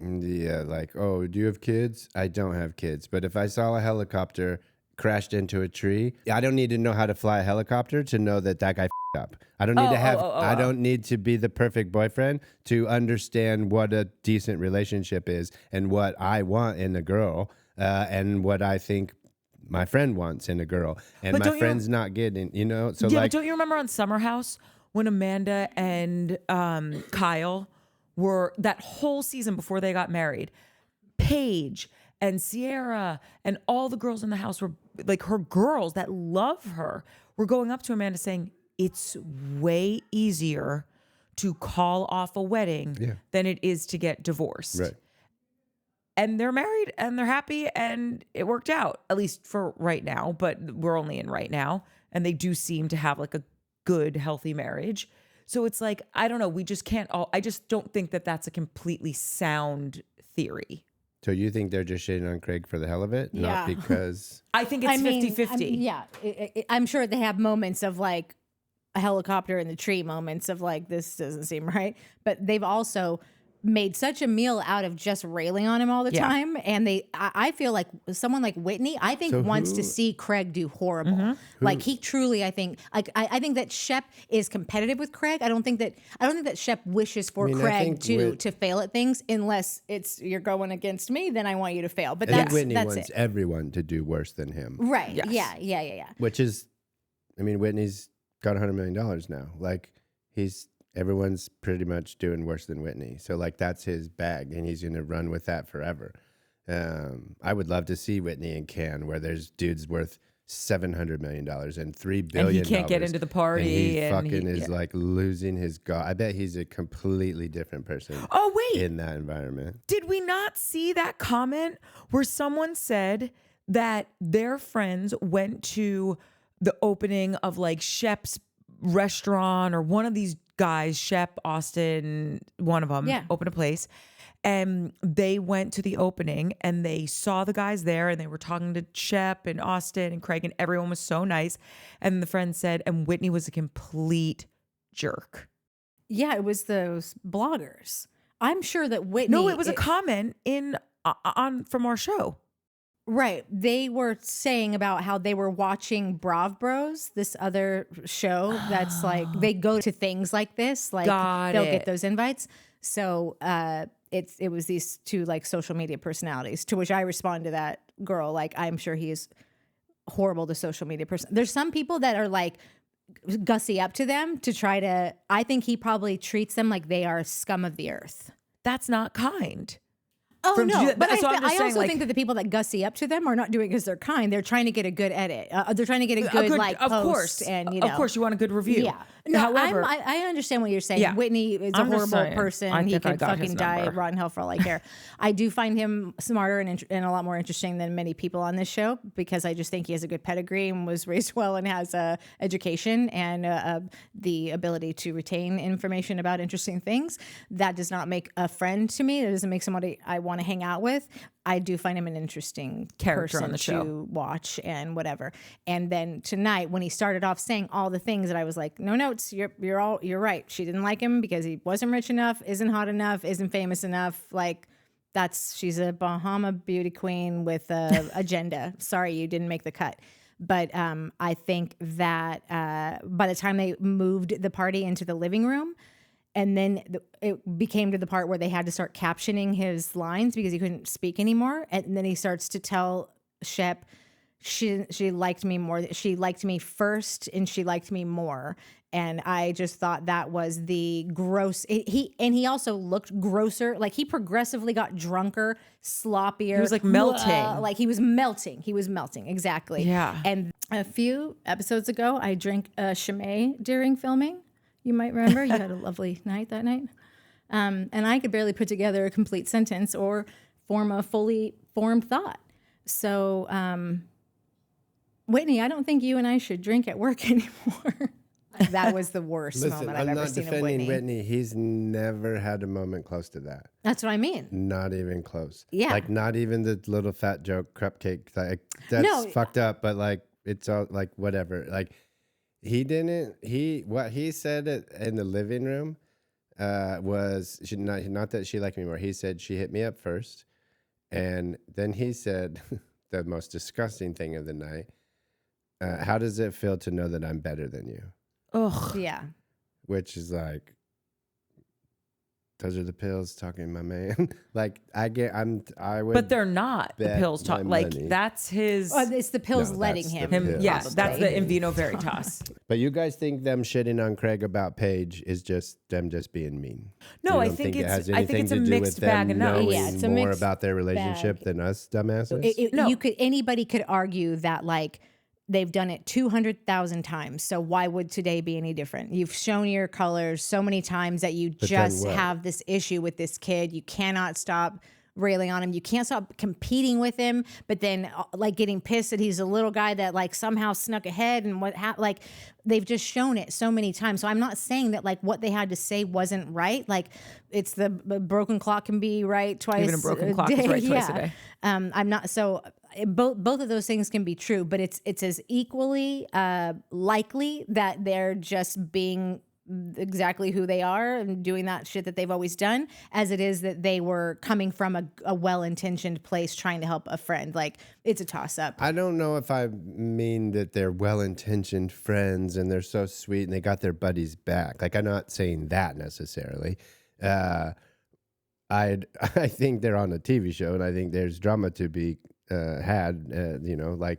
oh, do you have kids? I don't have kids. But if I saw a helicopter crashed into a tree, I don't need to know how to fly a helicopter to know that guy up. I don't need to have, I don't need to be the perfect boyfriend to understand what a decent relationship is and what I want in a girl, and what I think my friend wants in a girl, and my friend's not getting, so yeah, but don't you remember on Summer House when Amanda and Kyle were, that whole season before they got married, Paige and Sierra and all the girls in the house were like, her girls that love her were going up to Amanda saying, it's way easier to call off a wedding than it is to get divorced. Right. And they're married and they're happy and it worked out, at least for right now, but we're only in right now. And they do seem to have like a good, healthy marriage. So it's like, I don't know. We just can't I just don't think that that's a completely sound theory. So you think they're just shitting on Craig for the hell of it? Yeah. Not because... I think it's 50-50. Yeah. I'm sure they have moments of like a helicopter in the tree, moments of like, this doesn't seem right. But they've also made such a meal out of just railing on him all the time. And I feel like someone like Whitney, I think wants to see Craig do horrible. Mm-hmm. Like he truly, I think that Shep is competitive with Craig. I don't think that Shep wishes for Craig to fail at things, unless it's, you're going against me, then I want you to fail. But that's Whitney wants it. Everyone to do worse than him. Right. Yes. Yeah. Which is, Whitney's got $100 million now. Like everyone's pretty much doing worse than Whitney. So like that's his bag and he's going to run with that forever. I would love to see Whitney and Can, where there's dudes worth $700 million and $3 billion. And he can't get into the party. And he is like losing his god. I bet he's a completely different person. Oh, wait. In that environment. Did we not see that comment where someone said that their friends went to the opening of like Shep's restaurant, or one of these guys, Shep, Austin, one of them, opened a place, and they went to the opening and they saw the guys there and they were talking to Shep and Austin and Craig, and everyone was so nice. And the friend said, and Whitney was a complete jerk. Yeah, it was those bloggers. I'm sure that Whitney... No, it was a comment from our show. Right. They were saying about how they were watching Brav Bros, this other show that's like, they go to things like this, like they'll get those invites. So it was these two like social media personalities, to which I respond to that girl, like, I'm sure he is horrible to social media person. There's some people that are like gussy up to them to try to, I think he probably treats them like they are scum of the earth. That's not kind. Oh from no, but so I'm just I saying, also like, think that the people that gussy up to them are not doing it because they're kind. They're trying to get a good edit. They're trying to get a good like of post, course, and you know, of course, you want a good review. yeah. No, However, I understand what you're saying. Yeah. Whitney is a I'm just horrible saying, person. I He think I could got his fucking die, number. rot in hell for all I care. I do find him smarter and a lot more interesting than many people on this show because I just think he has a good pedigree and was raised well and has education and the ability to retain information about interesting things. That does not make a friend to me. That doesn't make somebody I want to hang out with. I do find him an interesting Character person on the show to watch and whatever. And then tonight, when he started off saying all the things that I was like, no notes, you're right. She didn't like him because he wasn't rich enough, isn't hot enough, isn't famous enough. Like she's a Bahama beauty queen with a agenda. Sorry, you didn't make the cut. But I think that by the time they moved the party into the living room, and then it became to the part where they had to start captioning his lines because he couldn't speak anymore. And then he starts to tell Shep, she liked me more. She liked me first and she liked me more. And I just thought that was the gross. He also looked grosser. Like he progressively got drunker, sloppier. He was like melting. Like he was melting. He was melting. Exactly. Yeah. And a few episodes ago, I drank Chimay during filming. You might remember you had a lovely night that night. And I could barely put together a complete sentence or form a fully formed thought. So, Whitney, I don't think you and I should drink at work anymore. That was the worst moment I've ever seen of Whitney. I'm not defending Whitney. He's never had a moment close to that. That's what I mean. Not even close. Yeah. Like not even the little fat joke cupcake. Like that's fucked up, but like it's all like whatever. Like what he said in the living room was not that she liked me more. He said she hit me up first. And then he said the most disgusting thing of the night. How does it feel to know that I'm better than you? Ugh. Yeah. Which is like, those are the pills talking, my man. Like I would. But they're not the bet pills talk. my Like money. that's his. It's the pills No, letting that's him. the pills. Yes, that's the in vino veritas. But you guys think them shitting on Craig about Paige is just them just being mean? No, You I don't think it has it's anything to a do mixed with them bag of nuts. knowing Yeah, it's a more mixed about their relationship bag. than us dumbasses. No. Anybody could argue that like they've done it 200,000 times. So why would today be any different? You've shown your colors so many times that you then just what? have this issue with this kid. You cannot stop railing on him. You can't stop competing with him, but then like getting pissed that he's a little guy that like somehow snuck ahead and like they've just shown it so many times. So I'm not saying that like what they had to say wasn't right. Like it's the broken clock can be right twice. Even a broken clock day. is right twice a day. I'm not so both of those things can be true, but it's as equally likely that they're just being exactly who they are and doing that shit that they've always done as it is that they were coming from a well-intentioned place trying to help a friend. Like it's a toss-up. I don't know if I mean that they're well-intentioned friends and they're so sweet and they got their buddies back. Like I'm not saying that necessarily. I think they're on a TV show and I think there's drama to be had. Like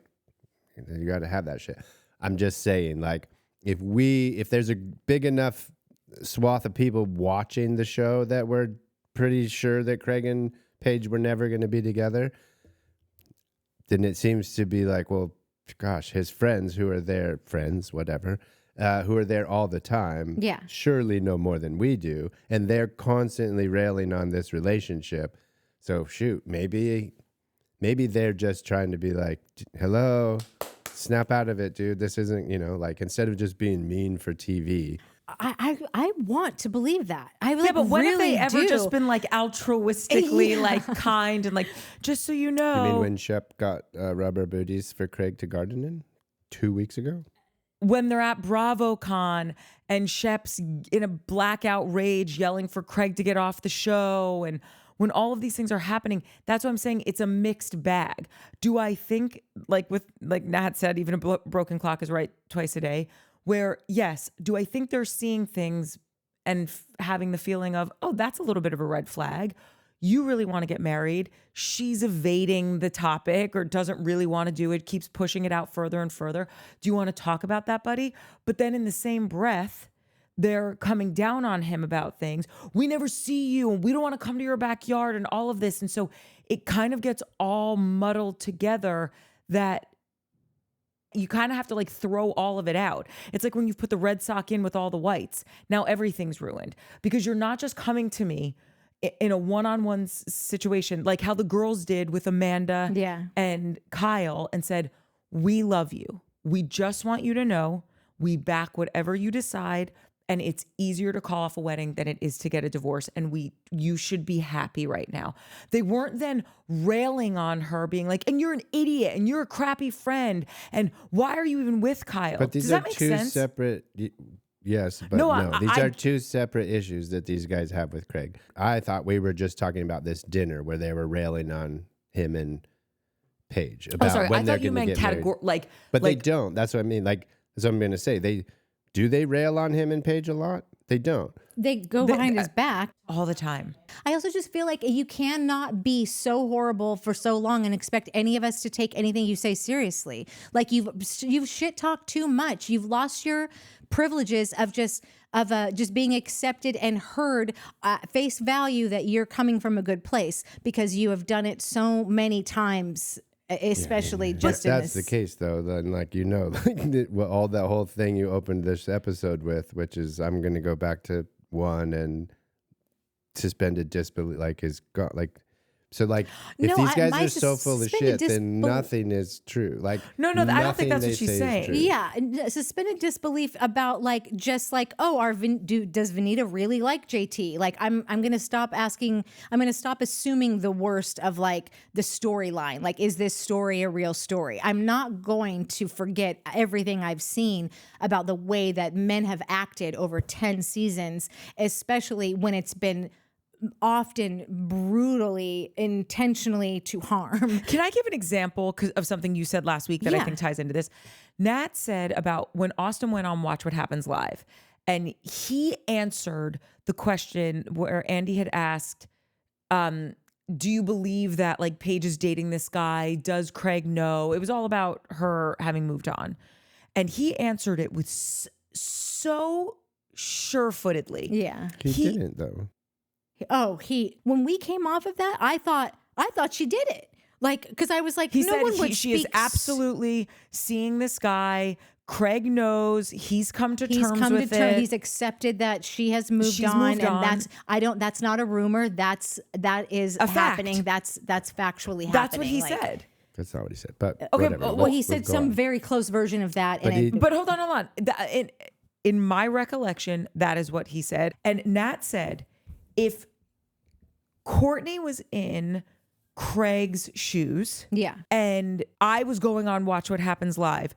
you got to have that shit. I'm just saying, like if there's a big enough swath of people watching the show that we're pretty sure that Craig and Paige were never going to be together, then it seems to be like, well, gosh, his friends who are their friends, whatever, who are there all the time, Yeah. surely know more than we do. And they're constantly railing on this relationship. So shoot, maybe they're just trying to be like, hello, snap out of it, dude. This isn't, like instead of just being mean for TV. I want to believe that. I like, Yeah, but when really have they ever do. just been like altruistically like kind and like just so you know? You mean when Shep got rubber booties for Craig to garden in 2 weeks ago? When they're at BravoCon and Shep's in a blackout rage yelling for Craig to get off the show, and when all of these things are happening, that's what I'm saying. It's a mixed bag. Do I think, like Nat said, even a broken clock is right twice a day, where yes, do I think they're seeing things and having the feeling of, oh, that's a little bit of a red flag. You really want to get married. She's evading the topic or doesn't really want to do it, keeps pushing it out further and further. Do you want to talk about that, buddy? But then in the same breath, they're coming down on him about things. We never see you and we don't want to come to your backyard and all of this. And so it kind of gets all muddled together that you kind of have to like throw all of it out. It's like when you put the red sock in with all the whites. Now everything's ruined because you're not just coming to me in a one-on-one situation like how the girls did with Amanda and Kyle and said, we love you. We just want you to know we back whatever you decide. And it's easier to call off a wedding than it is to get a divorce. And you should be happy right now. They weren't then railing on her being like, and you're an idiot and you're a crappy friend. And why are you even with Kyle? But these Does are that make two sense? separate, yes, but no. These are two separate issues that these guys have with Craig. I thought we were just talking about this dinner where they were railing on him and Paige about when I they're thought you going to meant get married. But they don't. That's what I mean. Like, that's what I'm going to say. Do they rail on him and Paige a lot? They don't. They go behind his back all the time. I also just feel like you cannot be so horrible for so long and expect any of us to take anything you say seriously. Like you've shit talked too much. You've lost your privileges of just being accepted and heard face value that you're coming from a good place because you have done it so many times. Especially just but in that's the case though, then like all that whole thing you opened this episode with, which is I'm gonna go back to one and suspended disbelief, like is got like so like if these guys are so full of shit, then nothing is true. Like no, I don't think that's what she's saying. Yeah, suspended disbelief about like just like does Vanita really like JT? Like I'm gonna stop asking. I'm gonna stop assuming the worst of like the storyline. Like is this story a real story? I'm not going to forget everything I've seen about the way that men have acted over 10 seasons, especially when it's been often brutally, intentionally to harm. Can I give an example of something you said last week that I think ties into this? Nat said about when Austin went on Watch What Happens Live, and he answered the question where Andy had asked, do you believe that like Paige is dating this guy? Does Craig know? It was all about her having moved on. And he answered it with so sure-footedly. Yeah. He didn't though. When we came off of that, I thought she did it. Like, because I was like, she is absolutely seeing this guy. Craig knows he's come to terms with it. He's accepted that she has moved on, and that's not a rumor. That is happening. That's factually happening. That's what he said. That's not what he said. But okay, whatever. well, he said some very close version of that. But hold on. In my recollection, that is what he said. And Nat said, if Courtney was in Craig's shoes, and I was going on Watch What Happens Live,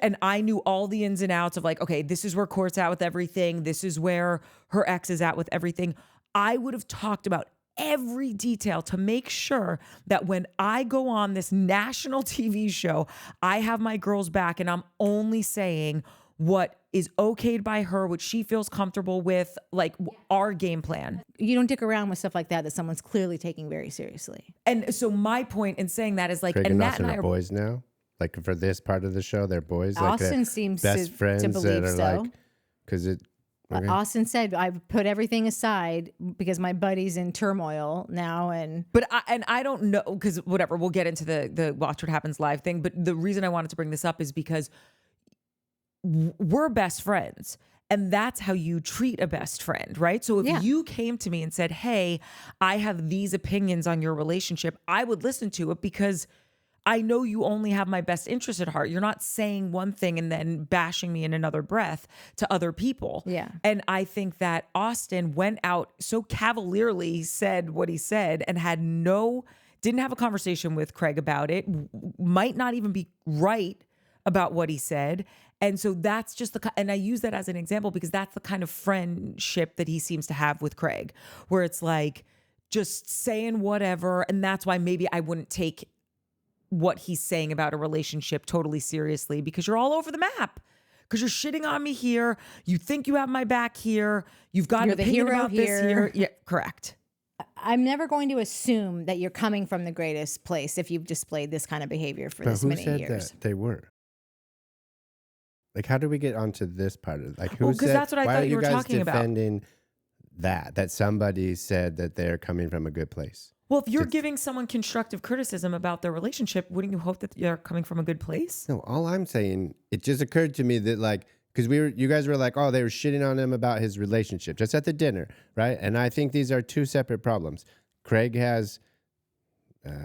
and I knew all the ins and outs of like, okay, this is where Court's at with everything. This is where her ex is at with everything. I would have talked about every detail to make sure that when I go on this national TV show, I have my girls back and I'm only saying what is okayed by her, what she feels comfortable with, like our game plan. You don't dick around with stuff like that someone's clearly taking very seriously. And so my point in saying that is like, Craig and Matt Austin and I are boys now. Like for this part of the show, they're boys. Austin like seems best friends to believe that are so. like, because it. Okay. Austin said, "I've put everything aside because my buddy's in turmoil now." But I don't know, because whatever, we'll get into the Watch What Happens Live thing. But the reason I wanted to bring this up is because we're best friends. And that's how you treat a best friend, right? So if you came to me and said, hey, I have these opinions on your relationship, I would listen to it because I know you only have my best interest at heart. You're not saying one thing and then bashing me in another breath to other people. Yeah. And I think that Austin went out so cavalierly, said what he said, and didn't have a conversation with Craig about it, might not even be right about what he said. And so that's just and I use that as an example because that's the kind of friendship that he seems to have with Craig, where it's like just saying whatever. And that's why maybe I wouldn't take what he's saying about a relationship totally seriously, because you're all over the map. Because you're shitting on me here. You think you have my back here. You've got an opinion about this here. Yeah, correct. I'm never going to assume that you're coming from the greatest place if you've displayed this kind of behavior for this many years. That they were? Like, how do we get onto this part of it? Like, who Well, 'cause said? that's what I why thought are you you were guys talking about. defending that somebody said that they're coming from a good place? Well, if you're giving someone constructive criticism about their relationship, wouldn't you hope that they're coming from a good place? No, all I'm saying, it just occurred to me that like, because you guys were like, oh, they were shitting on him about his relationship just at the dinner, right? And I think these are two separate problems. Craig has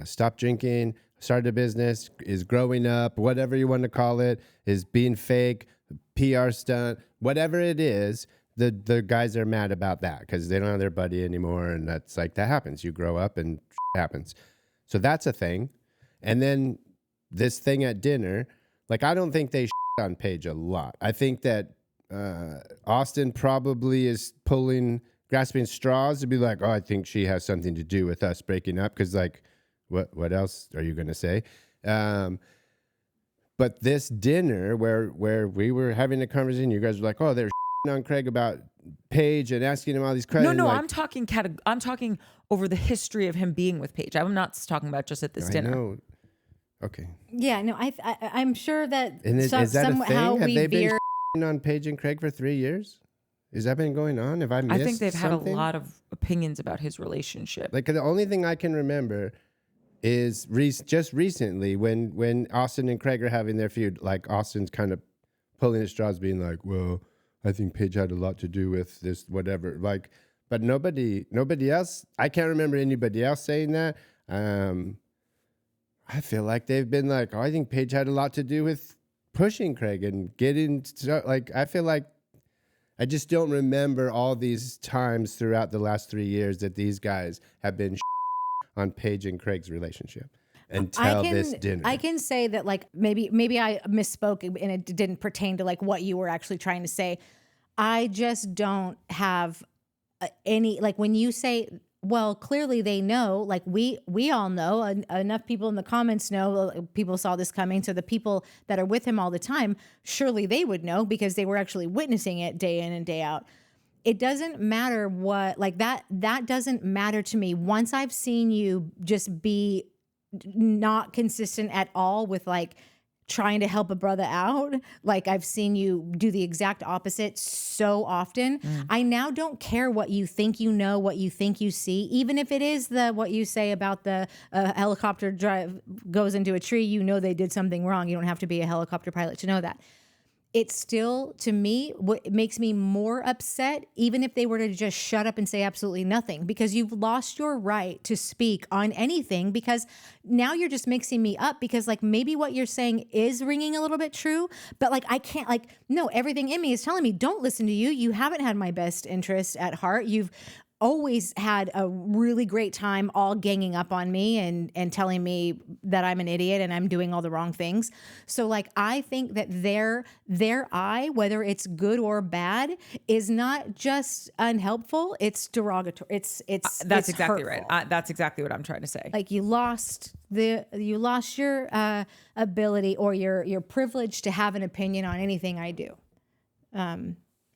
stopped drinking, started a business, is growing up, whatever you want to call it, is being fake, PR stunt, whatever it is. The guys are mad about that because they don't have their buddy anymore, and that's like that happens. You grow up and happens. So that's a thing. And then this thing at dinner, like I don't think they on Paige a lot. I think that Austin probably is grasping straws to be like, oh, I think she has something to do with us breaking up because like, what else are you gonna say? But this dinner where we were having a conversation, you guys were like, oh, they're on Craig about Paige and asking him all these questions. No, like, I'm talking over the history of him being with Paige. I'm not talking about just at this dinner. know. Okay. Yeah, no, I'm sure that And is that a somehow thing? Have we they been veer. on Paige and Craig for 3 years? Has that been going on? Have I missed I think they've had something? a lot of opinions about his relationship. Like the only thing I can remember is just recently when Austin and Craig are having their feud, like Austin's kind of pulling at straws, being like, well, I think Paige had a lot to do with this, whatever. Like, but nobody else, I can't remember anybody else saying that. I feel like they've been like, oh, I think Paige had a lot to do with pushing Craig and getting, like, I feel like I just don't remember all these times throughout the last 3 years that these guys have been on Paige and Craig's relationship until this dinner. I can say that like maybe I misspoke and it didn't pertain to like what you were actually trying to say. I just don't have any, like when you say, well, clearly they know, like we all know, enough people in the comments know, people saw this coming. So the people that are with him all the time, surely they would know because they were actually witnessing it day in and day out. It doesn't matter what, like that doesn't matter to me. Once I've seen you just be not consistent at all with like trying to help a brother out, like I've seen you do the exact opposite so often. I now don't care what you think you know, what you think you see, even if it is what you say about the helicopter drive goes into a tree, you know they did something wrong. You don't have to be a helicopter pilot to know that. It's still, to me, what makes me more upset, even if they were to just shut up and say absolutely nothing, because you've lost your right to speak on anything, because now you're just mixing me up, because like maybe what you're saying is ringing a little bit true, but like I can't, like, no, everything in me is telling me don't listen to you. You haven't had my best interest at heart. You've always had a really great time all ganging up on me and telling me that I'm an idiot and I'm doing all the wrong things. So like, I think that their eye, whether it's good or bad, is not just unhelpful, it's derogatory. It's That's it's exactly hurtful. right. That's exactly what I'm trying to say. Like you lost your ability or your privilege to have an opinion on anything I do.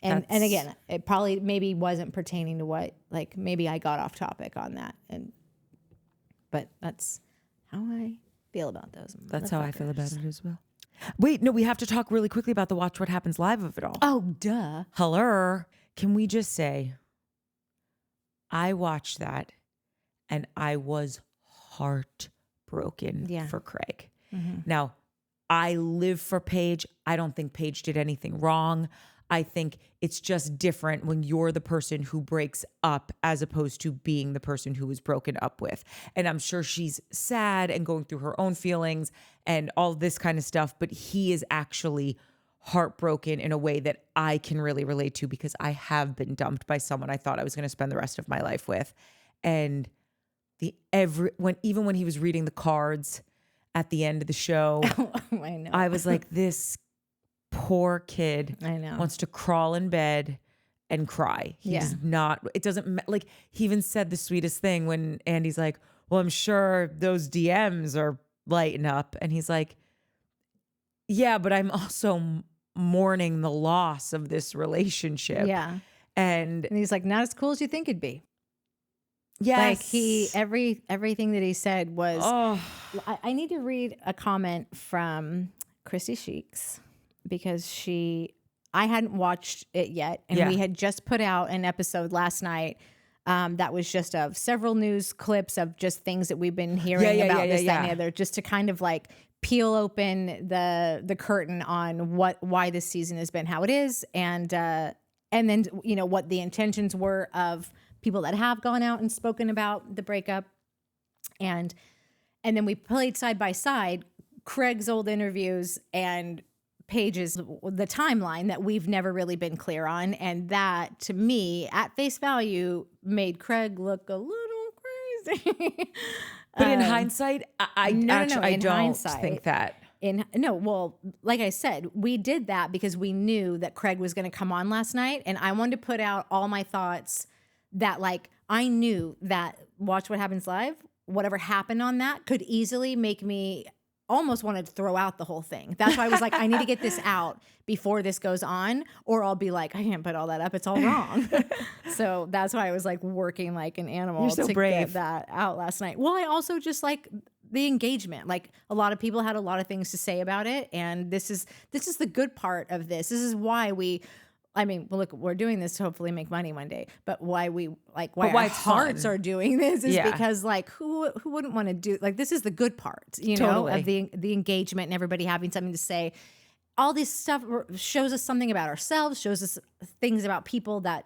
And again, it probably maybe wasn't pertaining to what, like maybe I got off topic on that, but that's how I feel about those. That's how I feel about it as well. Wait, no, we have to talk really quickly about the Watch What Happens Live of it all. Oh, duh. Hello. Can we just say, I watched that and I was heartbroken for Craig. Mm-hmm. Now, I live for Paige. I don't think Paige did anything wrong. I think it's just different when you're the person who breaks up as opposed to being the person who was broken up with. And I'm sure she's sad and going through her own feelings and all this kind of stuff, but he is actually heartbroken in a way that I can really relate to because I have been dumped by someone I thought I was going to spend the rest of my life with. And even when he was reading the cards at the end of the show, I know. I was like, this poor kid wants to crawl in bed and cry. He's not, it doesn't, like, he even said the sweetest thing when Andy's like, well, I'm sure those DMs are lighting up. And he's like, yeah, but I'm also mourning the loss of this relationship. Yeah. And he's like, not as cool as you think it'd be. Yes. Like everything that he said was, I need to read a comment from Chrissy Sheeks. because I hadn't watched it yet, and we had just put out an episode last night that was just of several news clips of just things that we've been hearing about this, that, and the other, just to kind of like peel open the curtain on why this season has been how it is, and then what the intentions were of people that have gone out and spoken about the breakup, and then we played side by side Craig's old interviews and Paige's, the timeline that we've never really been clear on, and that to me at face value made Craig look a little crazy. But in hindsight, I don't think that. Like I said, we did that because we knew that Craig was going to come on last night, and I wanted to put out all my thoughts that, like, I knew that Watch What Happens Live, whatever happened on that could easily make me almost want to throw out the whole thing. That's why I was like, I need to get this out before this goes on, or I'll be like, I can't put all that up. It's all wrong. So that's why I was like working like an animal to get that out last night. Well, I also just like the engagement. Like, a lot of people had a lot of things to say about it. And this is the good part of this. This is why look, we're doing this to hopefully make money one day, but why our hearts are doing this is because, like, who wouldn't want to do, like, this is the good part, know, of the engagement and everybody having something to say. All this stuff shows us something about ourselves, shows us things about people that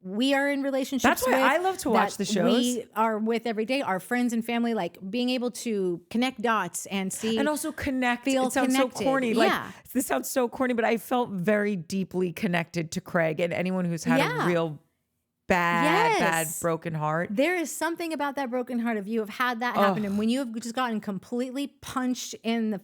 we are in relationships That's why I love to watch the shows. We are with every day, our friends and family, like being able to connect dots and see. And also connect. Feel it sounds connected. so corny. Yeah. Like, this sounds so corny, but I felt very deeply connected to Craig and anyone who's had a real bad broken heart. There is something about that broken heart of you have had that happen. And when you have just gotten completely punched in the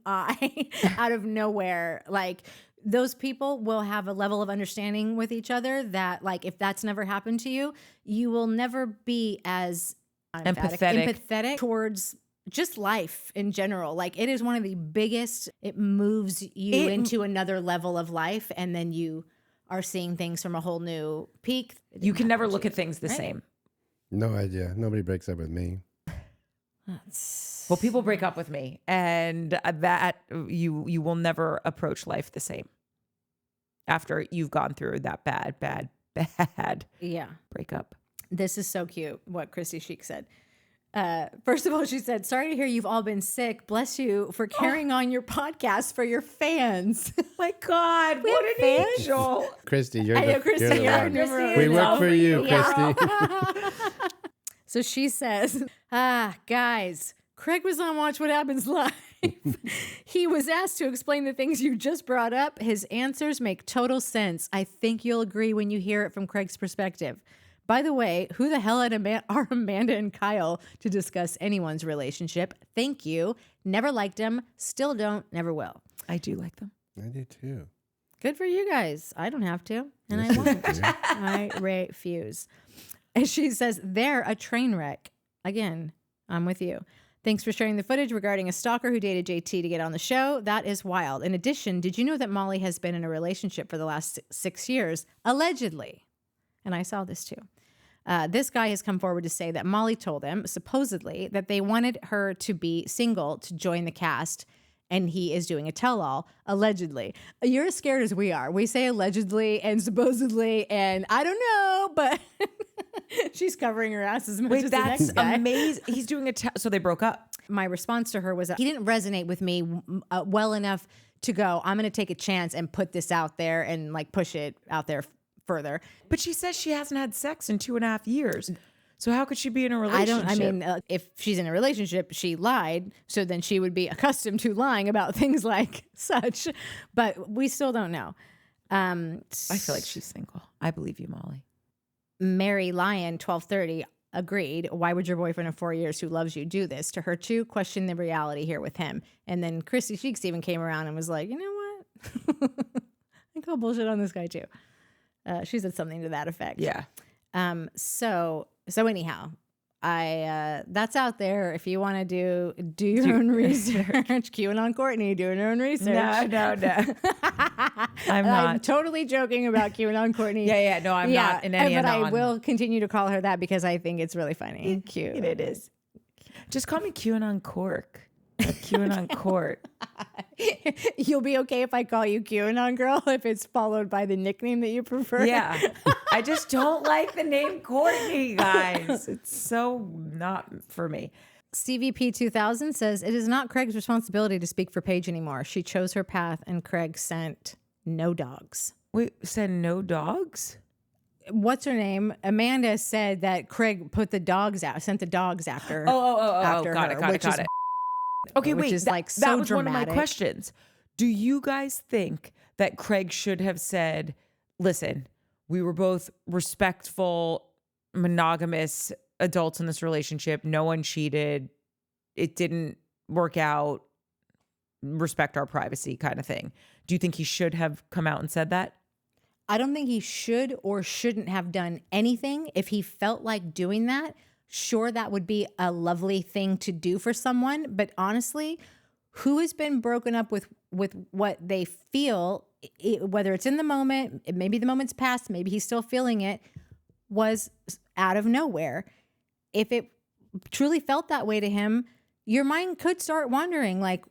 eye out of nowhere, like, those people will have a level of understanding with each other that, like, if that's never happened to you, you will never be as empathetic towards just life in general. Like, it is one of the biggest, it moves you into another level of life, and then you are seeing things from a whole new peak. You can never look at things the same. No idea. Nobody breaks up with me. Well, people break up with me, and that you will never approach life the same after you've gone through that bad breakup. This is so cute what Christy Sheik said. First of all, she said, sorry to hear you've all been sick. Bless you for carrying on your podcast for your fans. My God, what an angel. Christy, you're the one. We work for you, Christy. So she says, guys, Craig was on Watch What Happens Live. He was asked to explain the things you just brought up. His answers make total sense. I think you'll agree when you hear it from Craig's perspective. By the way, who the hell are Amanda and Kyle to discuss anyone's relationship? Thank you. Never liked them. Still don't. Never will. I do like them. I do too. Good for you guys. I don't have to, and I won't. I refuse. And she says, they're a train wreck. Again, I'm with you. Thanks for sharing the footage regarding a stalker who dated JT to get on the show. That is wild. In addition, did you know that Molly has been in a relationship for the last 6 years? Allegedly. And I saw this too. This guy has come forward to say that Molly told him, supposedly, that they wanted her to be single to join the cast, and he is doing a tell-all, allegedly. You're as scared as we are. We say allegedly and supposedly, and I don't know, but she's covering her ass as much as the next guy. That's amazing. He's doing so they broke up. My response to her was that he didn't resonate with me well enough to go, I'm going to take a chance and put this out there and like push it out there further. But she says she hasn't had sex in 2.5 years. So how could she be in a relationship? If she's in a relationship, she lied. So then she would be accustomed to lying about things like such. But we still don't know. I feel like she's single. I believe you, Molly. Mary Lyon, 1230, agreed. Why would your boyfriend of 4 years who loves you do this to her too? Question the reality here with him. And then Christy Sheik even came around and was like, you know what? I call bullshit on this guy too. She said something to that effect. Yeah. So anyhow, that's out there. If you want to do your own research, QAnon Courtney doing her own research. No. I'm totally joking about QAnon Courtney. Yeah. No, I'm not in any. But I will continue to call her that because I think it's really funny and cute. It is. Just call me QAnon Cork. QAnon court. You'll be okay if I call you QAnon girl if it's followed by the nickname that you prefer. Yeah. I just don't like the name Courtney, guys. It's so not for me. CVP 2000 says, it is not Craig's responsibility to speak for Paige anymore. She chose her path and Craig sent no dogs. Wait, send no dogs? What's her name? Amanda said that Craig put the dogs out, sent the dogs after. Got it. Okay, which wait. is like so that was dramatic. one of my questions. Do you guys think that Craig should have said, listen, we were both respectful, monogamous adults in this relationship. No one cheated. It didn't work out. Respect our privacy kind of thing. Do you think he should have come out and said that? I don't think he should or shouldn't have done anything. If he felt like doing that, sure, that would be a lovely thing to do for someone. But honestly, who has been broken up with what they feel, whether it's in the moment, maybe the moment's passed, maybe he's still feeling it, was out of nowhere. If it truly felt that way to him, your mind could start wondering, like,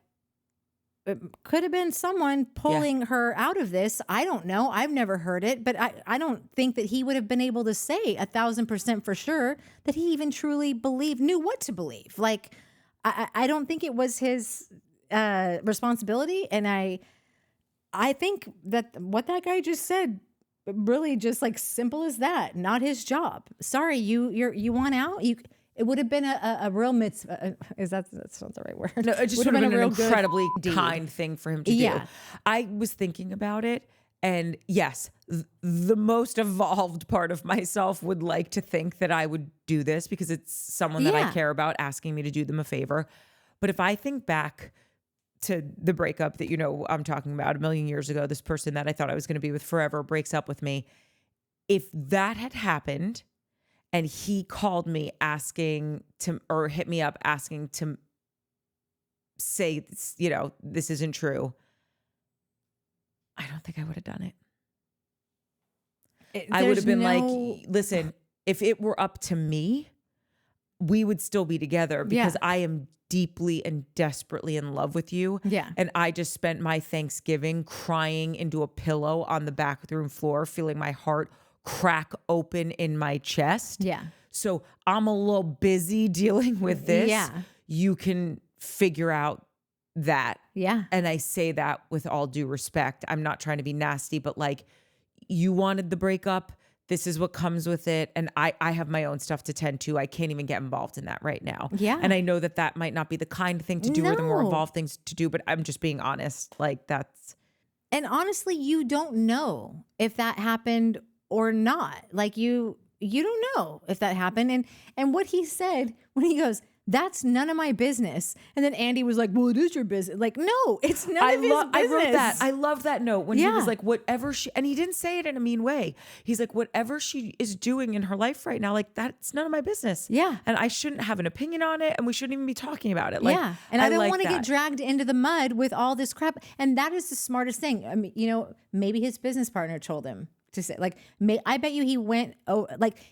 it could have been someone pulling her out of this. I don't know. I've never heard it, but I don't think that he would have been able to say 1,000% for sure that he even truly knew what to believe. Like, I don't think it was his responsibility. And I think that what that guy just said, really just like simple as that, not his job. Sorry, you want out? It would have been a real mitzvah. That's not the right word. No, it just would have been an incredibly deed. kind thing for him to do. I was thinking about it, and yes, the most evolved part of myself would like to think that I would do this because it's someone that I care about asking me to do them a favor. But if I think back to the breakup that I'm talking about 1,000,000 years ago, this person that I thought I was going to be with forever breaks up with me. If that had happened, and he called me or hit me up asking to say, this isn't true, I don't think I would have done it. I would have been like, listen, if it were up to me, we would still be together because I am deeply and desperately in love with you. Yeah. And I just spent my Thanksgiving crying into a pillow on the bathroom floor, feeling my heart crack open in my chest. Yeah. So I'm a little busy dealing with this. Yeah. You can figure out that. Yeah. And I say that with all due respect. I'm not trying to be nasty, but like, you wanted the breakup. This is what comes with it. And I have my own stuff to tend to. I can't even get involved in that right now. Yeah. And I know that might not be the kind thing to do or the more involved things to do, but I'm just being honest. Like that's. And honestly, you don't know if that happened or not. Like you don't know if that happened. And what he said when he goes, that's none of my business. And then Andy was like, well, it is your business. Like, no, it's none of his business. I wrote that. I love that note when he was like, whatever and he didn't say it in a mean way. He's like, whatever she is doing in her life right now, like that's none of my business. Yeah. And I shouldn't have an opinion on it. And we shouldn't even be talking about it. Like, yeah. And I don't like want to that. get dragged into the mud with all this crap. And that is the smartest thing. I mean, maybe his business partner told him to say, like, I bet you he went,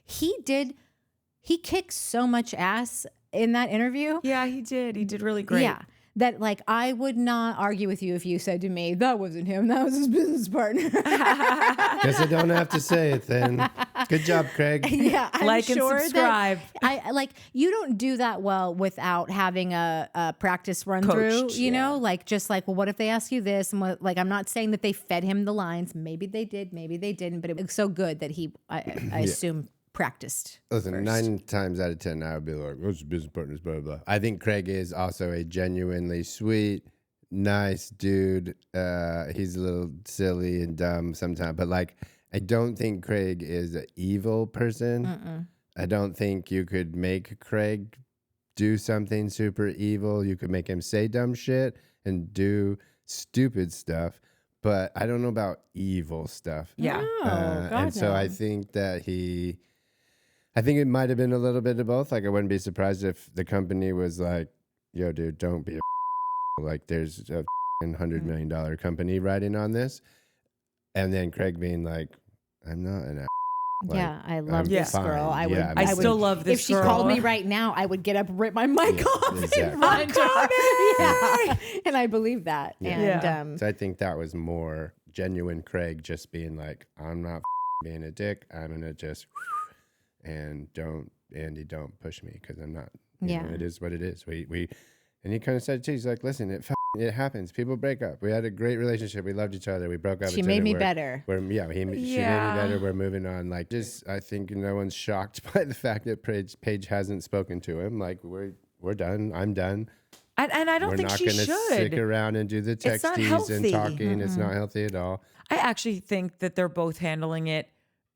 he kicked so much ass in that interview. Yeah, he did. He did really great. Yeah. That like, I would not argue with you if you said to me, that wasn't him, that was his business partner. Guess I don't have to say it then. Good job, Craig. Yeah. I'm Like and sure subscribe. That you don't do that well without having a practice run through, like just like, well, what if they ask you this? And what, like, I'm not saying that they fed him the lines. Maybe they did, maybe they didn't, but it was so good that I assume practiced. Listen, first. 9 times out of 10, I would be like, what's your business partners, blah, blah, blah. I think Craig is also a genuinely sweet, nice dude. He's a little silly and dumb sometimes, but like, I don't think Craig is an evil person. Mm-mm. I don't think you could make Craig do something super evil. You could make him say dumb shit and do stupid stuff, but I don't know about evil stuff. Yeah. And so I think that I think it might have been a little bit of both. Like, I wouldn't be surprised if the company was like, yo, dude, don't be a like, there's a $100 million company riding on this. And then Craig being like, I'm not an Like, Yeah, I love I'm this fine. girl. I would. Yeah, I would- still love this If she girl. called me right now, I would get up, rip my mic off, exactly. and run to her. Yeah, and I believe that. Yeah. And Yeah. So I think that was more genuine Craig just being like, I'm not being a dick. I'm going to just, and don't push me because I'm not. You know, it is what it is. And he kind of said it too. He's like, listen, it happens. People break up. We had a great relationship. We loved each other. We broke up. she made me better. She made me better. We're moving on. Like, just, I think no one's shocked by the fact that Paige hasn't spoken to him. Like, we're done. I'm done. And I don't think she should. We're not going to stick around and do the It's not texties healthy. and talking. It's not healthy at all. I actually think that they're both handling it,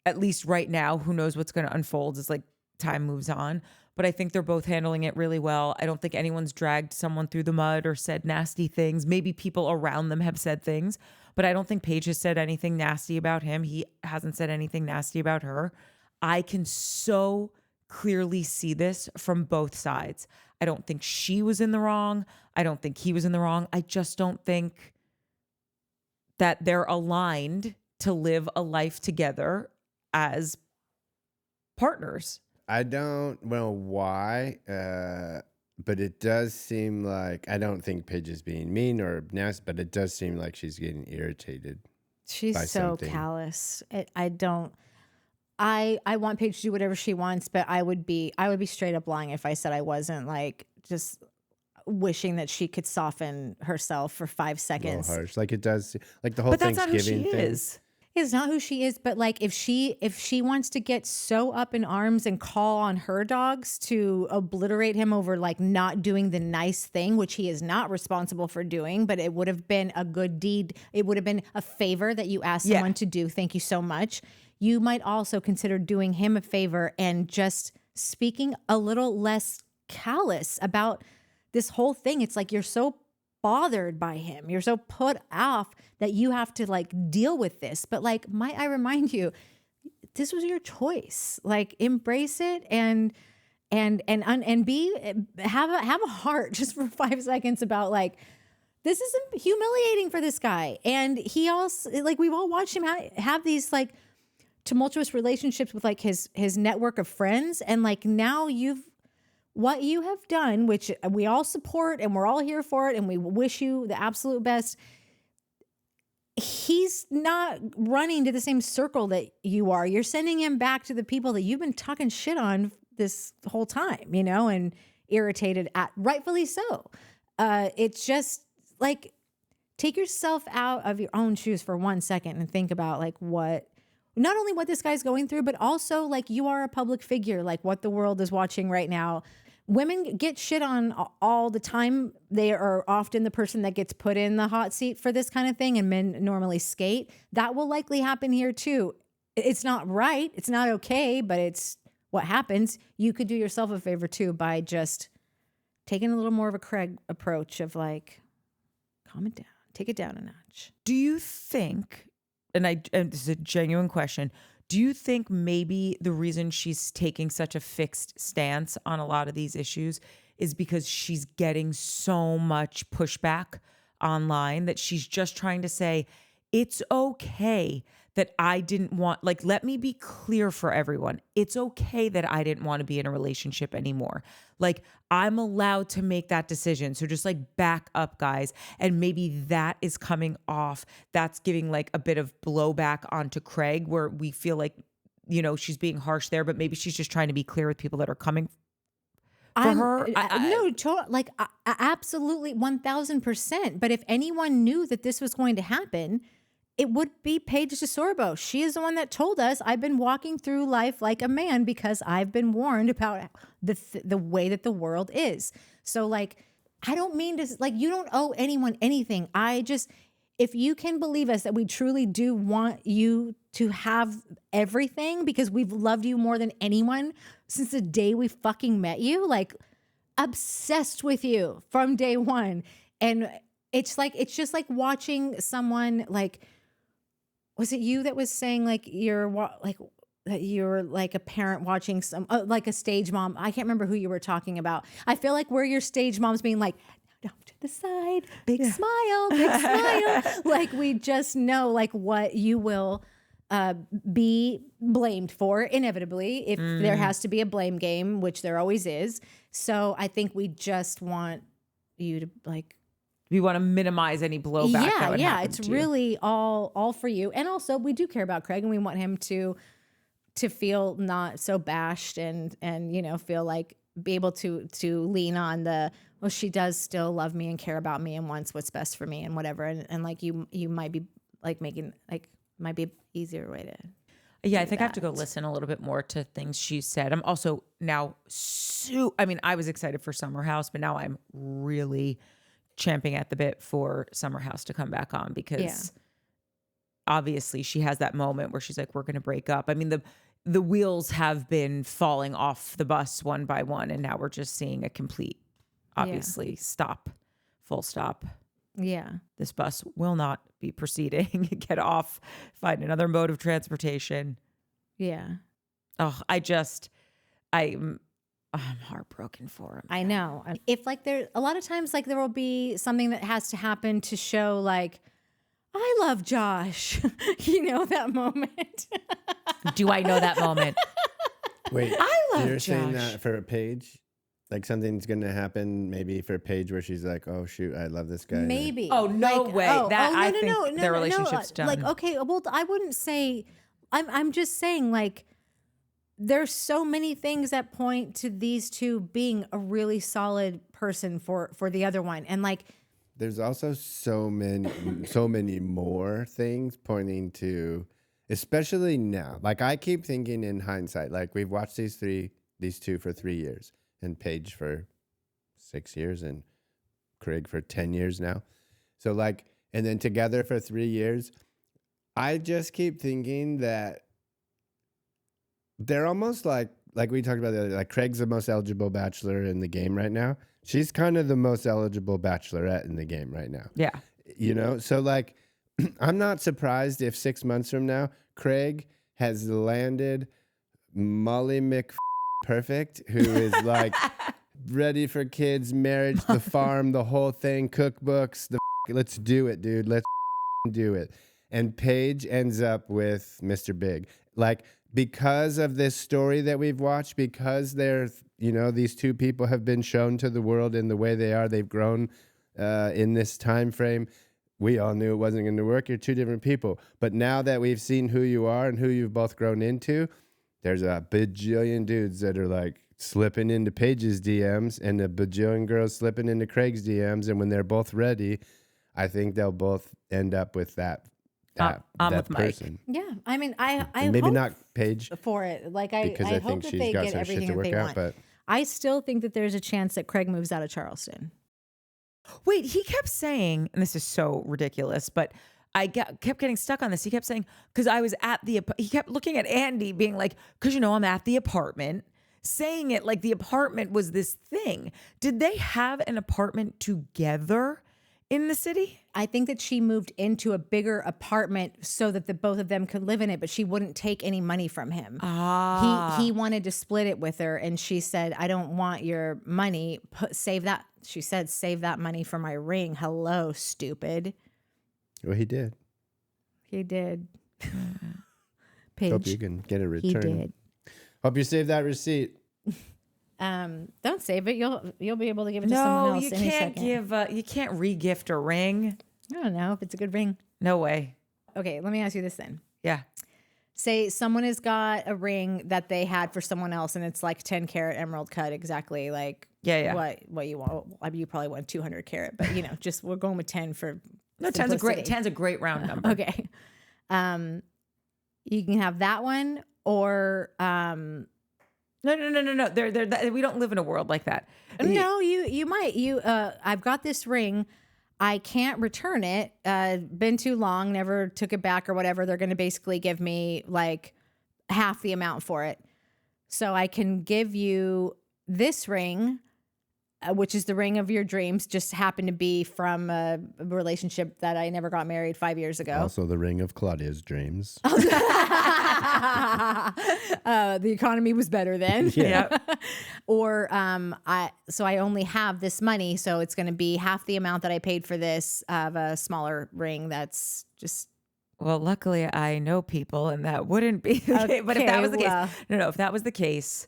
at least right now. Who knows what's going to unfold as like time moves on. But I think they're both handling it really well. I don't think anyone's dragged someone through the mud or said nasty things. Maybe people around them have said things, but I don't think Paige has said anything nasty about him. He hasn't said anything nasty about her. I can so clearly see this from both sides. I don't think she was in the wrong. I don't think he was in the wrong. I just don't think that they're aligned to live a life together as partners. I don't know why, but it does seem like, I don't think Paige is being mean or nasty, but it does seem like she's getting irritated. She's by so something. callous. I want Paige to do whatever she wants, but I would be straight up lying if I said I wasn't like just wishing that she could soften herself for 5 A little seconds. harsh. Like it does, like the whole But that's not who Thanksgiving she thing. is. It's not who she is, but like if she wants to get so up in arms and call on her dogs to obliterate him over like not doing the nice thing, which he is not responsible for doing, but it would have been a good deed. It would have been a favor that you asked someone to do. Thank you so much. You might also consider doing him a favor and just speaking a little less callous about this whole thing. It's like you're so bothered by him. You're so put off that you have to like deal with this. But like, might I remind you, this was your choice. Like, embrace it and be have a heart just for 5 seconds about like, this is humiliating for this guy. And he also, like, we've all watched him have these like tumultuous relationships with like his network of friends, and like now what you have done, which we all support and we're all here for it and we wish you the absolute best. He's not running to the same circle that you are. You're sending him back to the people that you've been talking shit on this whole time, you know, and irritated at, rightfully so. It's just like, take yourself out of your own shoes for 1 second and think about like not only what this guy's going through, but also like you are a public figure, like what the world is watching right now. Women get shit on all the time. They are often the person that gets put in the hot seat for this kind of thing, and men normally skate. That will likely happen here too. It's not right. It's not okay, but it's what happens. You could do yourself a favor too by just taking a little more of a Craig approach of like, calm it down, take it down a notch. Do you think, and this is a genuine question, do you think maybe the reason she's taking such a fixed stance on a lot of these issues is because she's getting so much pushback online that she's just trying to say, it's okay that I didn't want, like, let me be clear for everyone. It's okay that I didn't want to be in a relationship anymore. Like, I'm allowed to make that decision. So just like back up, guys. And maybe that is coming off. That's giving like a bit of blowback onto Craig, where we feel like, you know, she's being harsh there, but maybe she's just trying to be clear with people that are coming for her. Absolutely 1000%. But if anyone knew that this was going to happen, it would be Paige DeSorbo. She is the one that told us, I've been walking through life like a man because I've been warned about the way that the world is. So like, I don't mean to, like, you don't owe anyone anything. If you can believe us that we truly do want you to have everything because we've loved you more than anyone since the day we fucking met you, like obsessed with you from day one. And it's just like watching someone like, was it you that was saying like you're like a parent watching some like a stage mom? I can't remember who you were talking about. I feel like we're your stage moms being like, no, to the side, big smile. Like we just know like what you will be blamed for inevitably if there has to be a blame game, which there always is. So I think we just want you to like, We want to minimize any blowback. that would happen it's to you. really all for you. And also we do care about Craig and we want him to feel not so bashed and you know, feel like be able to lean on the, well, she does still love me and care about me and wants what's best for me and whatever. And like you might be like making like might be an easier way to Yeah, I think I have to go listen a little bit more to things she said. I'm also now I mean, I was excited for Summer House, but now I'm really champing at the bit for Summer House to come back on because obviously she has that moment where she's like, we're going to break up. I mean, the wheels have been falling off the bus one by one, and now we're just seeing a complete, obviously, full stop. Yeah. This bus will not be proceeding. Get off, find another mode of transportation. Yeah. Oh, I'm heartbroken for him. I know. If like there, a lot of times like there will be something that has to happen to show like, I love Josh. You know, that moment. Do I know that moment? Wait, I love you're saying Josh. that for Paige? Like something's going to happen maybe for Paige where she's like, oh, shoot, I love this guy. Maybe. Oh, no Like, way. I think their relationship's done. Like, okay, well, I wouldn't say, I'm just saying like, there's so many things that point to these two being a really solid person for the other one. And like, There's also so many more things pointing to, especially now. Like I keep thinking in hindsight, like we've watched these two for 3 years, and Paige for 6 years, and Craig for 10 years now. So like, and then together for 3 years. I just keep thinking that they're almost like we talked about the other day, like Craig's the most eligible bachelor in the game right now. She's kind of the most eligible bachelorette in the game right now. Yeah. You know, so like, I'm not surprised if 6 months from now, Craig has landed Molly Perfect, who is like ready for kids, marriage, the farm, the whole thing, cookbooks, let's do it, dude. Let's do it. And Paige ends up with Mr. Big. Like, because of this story that we've watched, because they're, you know, these two people have been shown to the world in the way they are, they've grown in this time frame. We all knew it wasn't going to work. You're two different people. But now that we've seen who you are and who you've both grown into, there's a bajillion dudes that are like slipping into Paige's DMs and a bajillion girls slipping into Craig's DMs. And when they're both ready, I think they'll both end up with that with Mike. person. yeah, I mean, I Maybe hope not Paige, for it. Like because I hope think that she's they got get some shit everything to that work they out. want. But I still think that there's a chance that Craig moves out of Charleston. Wait, he kept saying, and this is so ridiculous, but kept getting stuck on this. He kept saying, because I was he kept looking at Andy being like, because, you know, I'm at the apartment, saying it like the apartment was this thing. Did they have an apartment together in the city? I think that she moved into a bigger apartment so that the both of them could live in it, but she wouldn't take any money from him. He wanted to split it with her, and she said, I don't want your money. Save that. She said, save that money for my ring. Hello, stupid. well, he did. He did. Paige, Hope you can get a return. he did. Hope you save that receipt. Don't save it. You'll be able to give it to someone No, else. you any can't second. you can't re-gift a ring. I don't know if it's a good ring. No way. Okay, let me ask you this then. Yeah. Say someone has got a ring that they had for someone else, and it's like 10 karat emerald cut, exactly like what you want. I mean, you probably want 200 karat, but you know, just we're going with 10 for No, simplicity. 10's a great round number. Okay, you can have that one, or No. We don't live in a world like that. no, you might. I've got this ring. I can't return it. Been too long, never took it back or whatever. They're going to basically give me like half the amount for it. So I can give you this ring, which is the ring of your dreams, just happened to be from a relationship that I never got married 5 years ago. Also, the ring of Claudia's dreams. The economy was better then. Yeah. Or I only have this money, so it's going to be half the amount that I paid for this of a smaller ring that's just Well, luckily I know people and that wouldn't be the case. But if that was the case, no, if that was the case,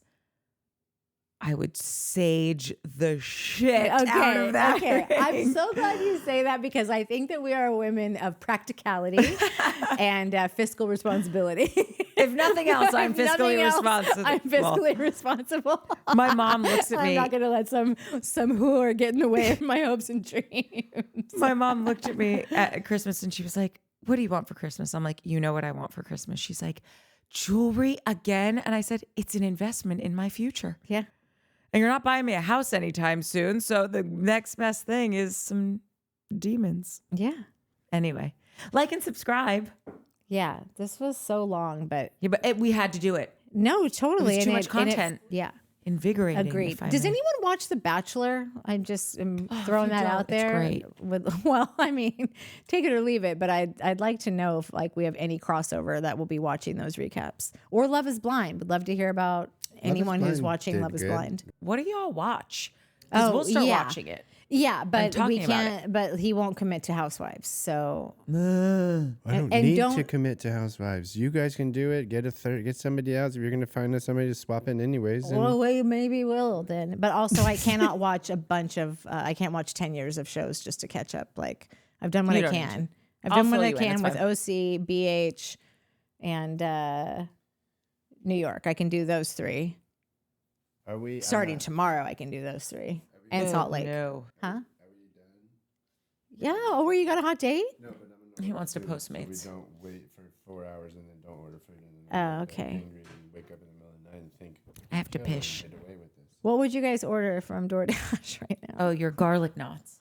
I would sage the shit out of that. Okay. ring. I'm so glad you say that because I think that we are women of practicality and fiscal responsibility. If nothing else, I'm If nothing fiscally else, responsible. I'm fiscally responsible. My mom looks at I'm me. not going to let some whore get in the way of my hopes and dreams. My mom looked at me at Christmas and she was like, "What do you want for Christmas?" I'm like, "You know what I want for Christmas." She's like, "Jewelry again?" And I said, "It's an investment in my future. Yeah. And you're not buying me a house anytime soon. So the next best thing is some demons." Yeah. Anyway, like and subscribe. Yeah. This was so long, but Yeah, but we had to do it. no, totally. It was too And much content. Yeah. Invigorating. Agreed. if I Does may. anyone watch The Bachelor? I'm just throwing you that don't, out it's there. great. Well, I mean, take it or leave it, but I'd like to know if like we have any crossover that will be watching those recaps. Or Love is Blind. Would love to hear about anyone who's Blind watching did Love is good. Blind. What do y'all watch? Because Oh, we'll start yeah. watching it. Yeah, but talking we about can't. But he won't commit to Housewives. So I don't and need to don't- commit to Housewives. You guys can do it. Get somebody else. If you're gonna find us somebody to swap in anyways, then well, we maybe will then. But also, I cannot watch a bunch of. I can't watch 10 years of shows just to catch up. Like I've done what You I don't need can. to. I've I'll done what fill I you in, can it's with OC, BH, and New York. I can do those three. are we Starting tomorrow, I can do those three. And Salt Lake. No. Huh? Yeah. Oh, where you got a hot date? No, but I'm He wants to We Postmates. don't wait for 4 hours and then don't order food. And Oh, then okay. angry and wake up in the middle of the night and think, I have to "Oh, I can pish. get away with this." What would you guys order from DoorDash right now? Oh, your garlic knots.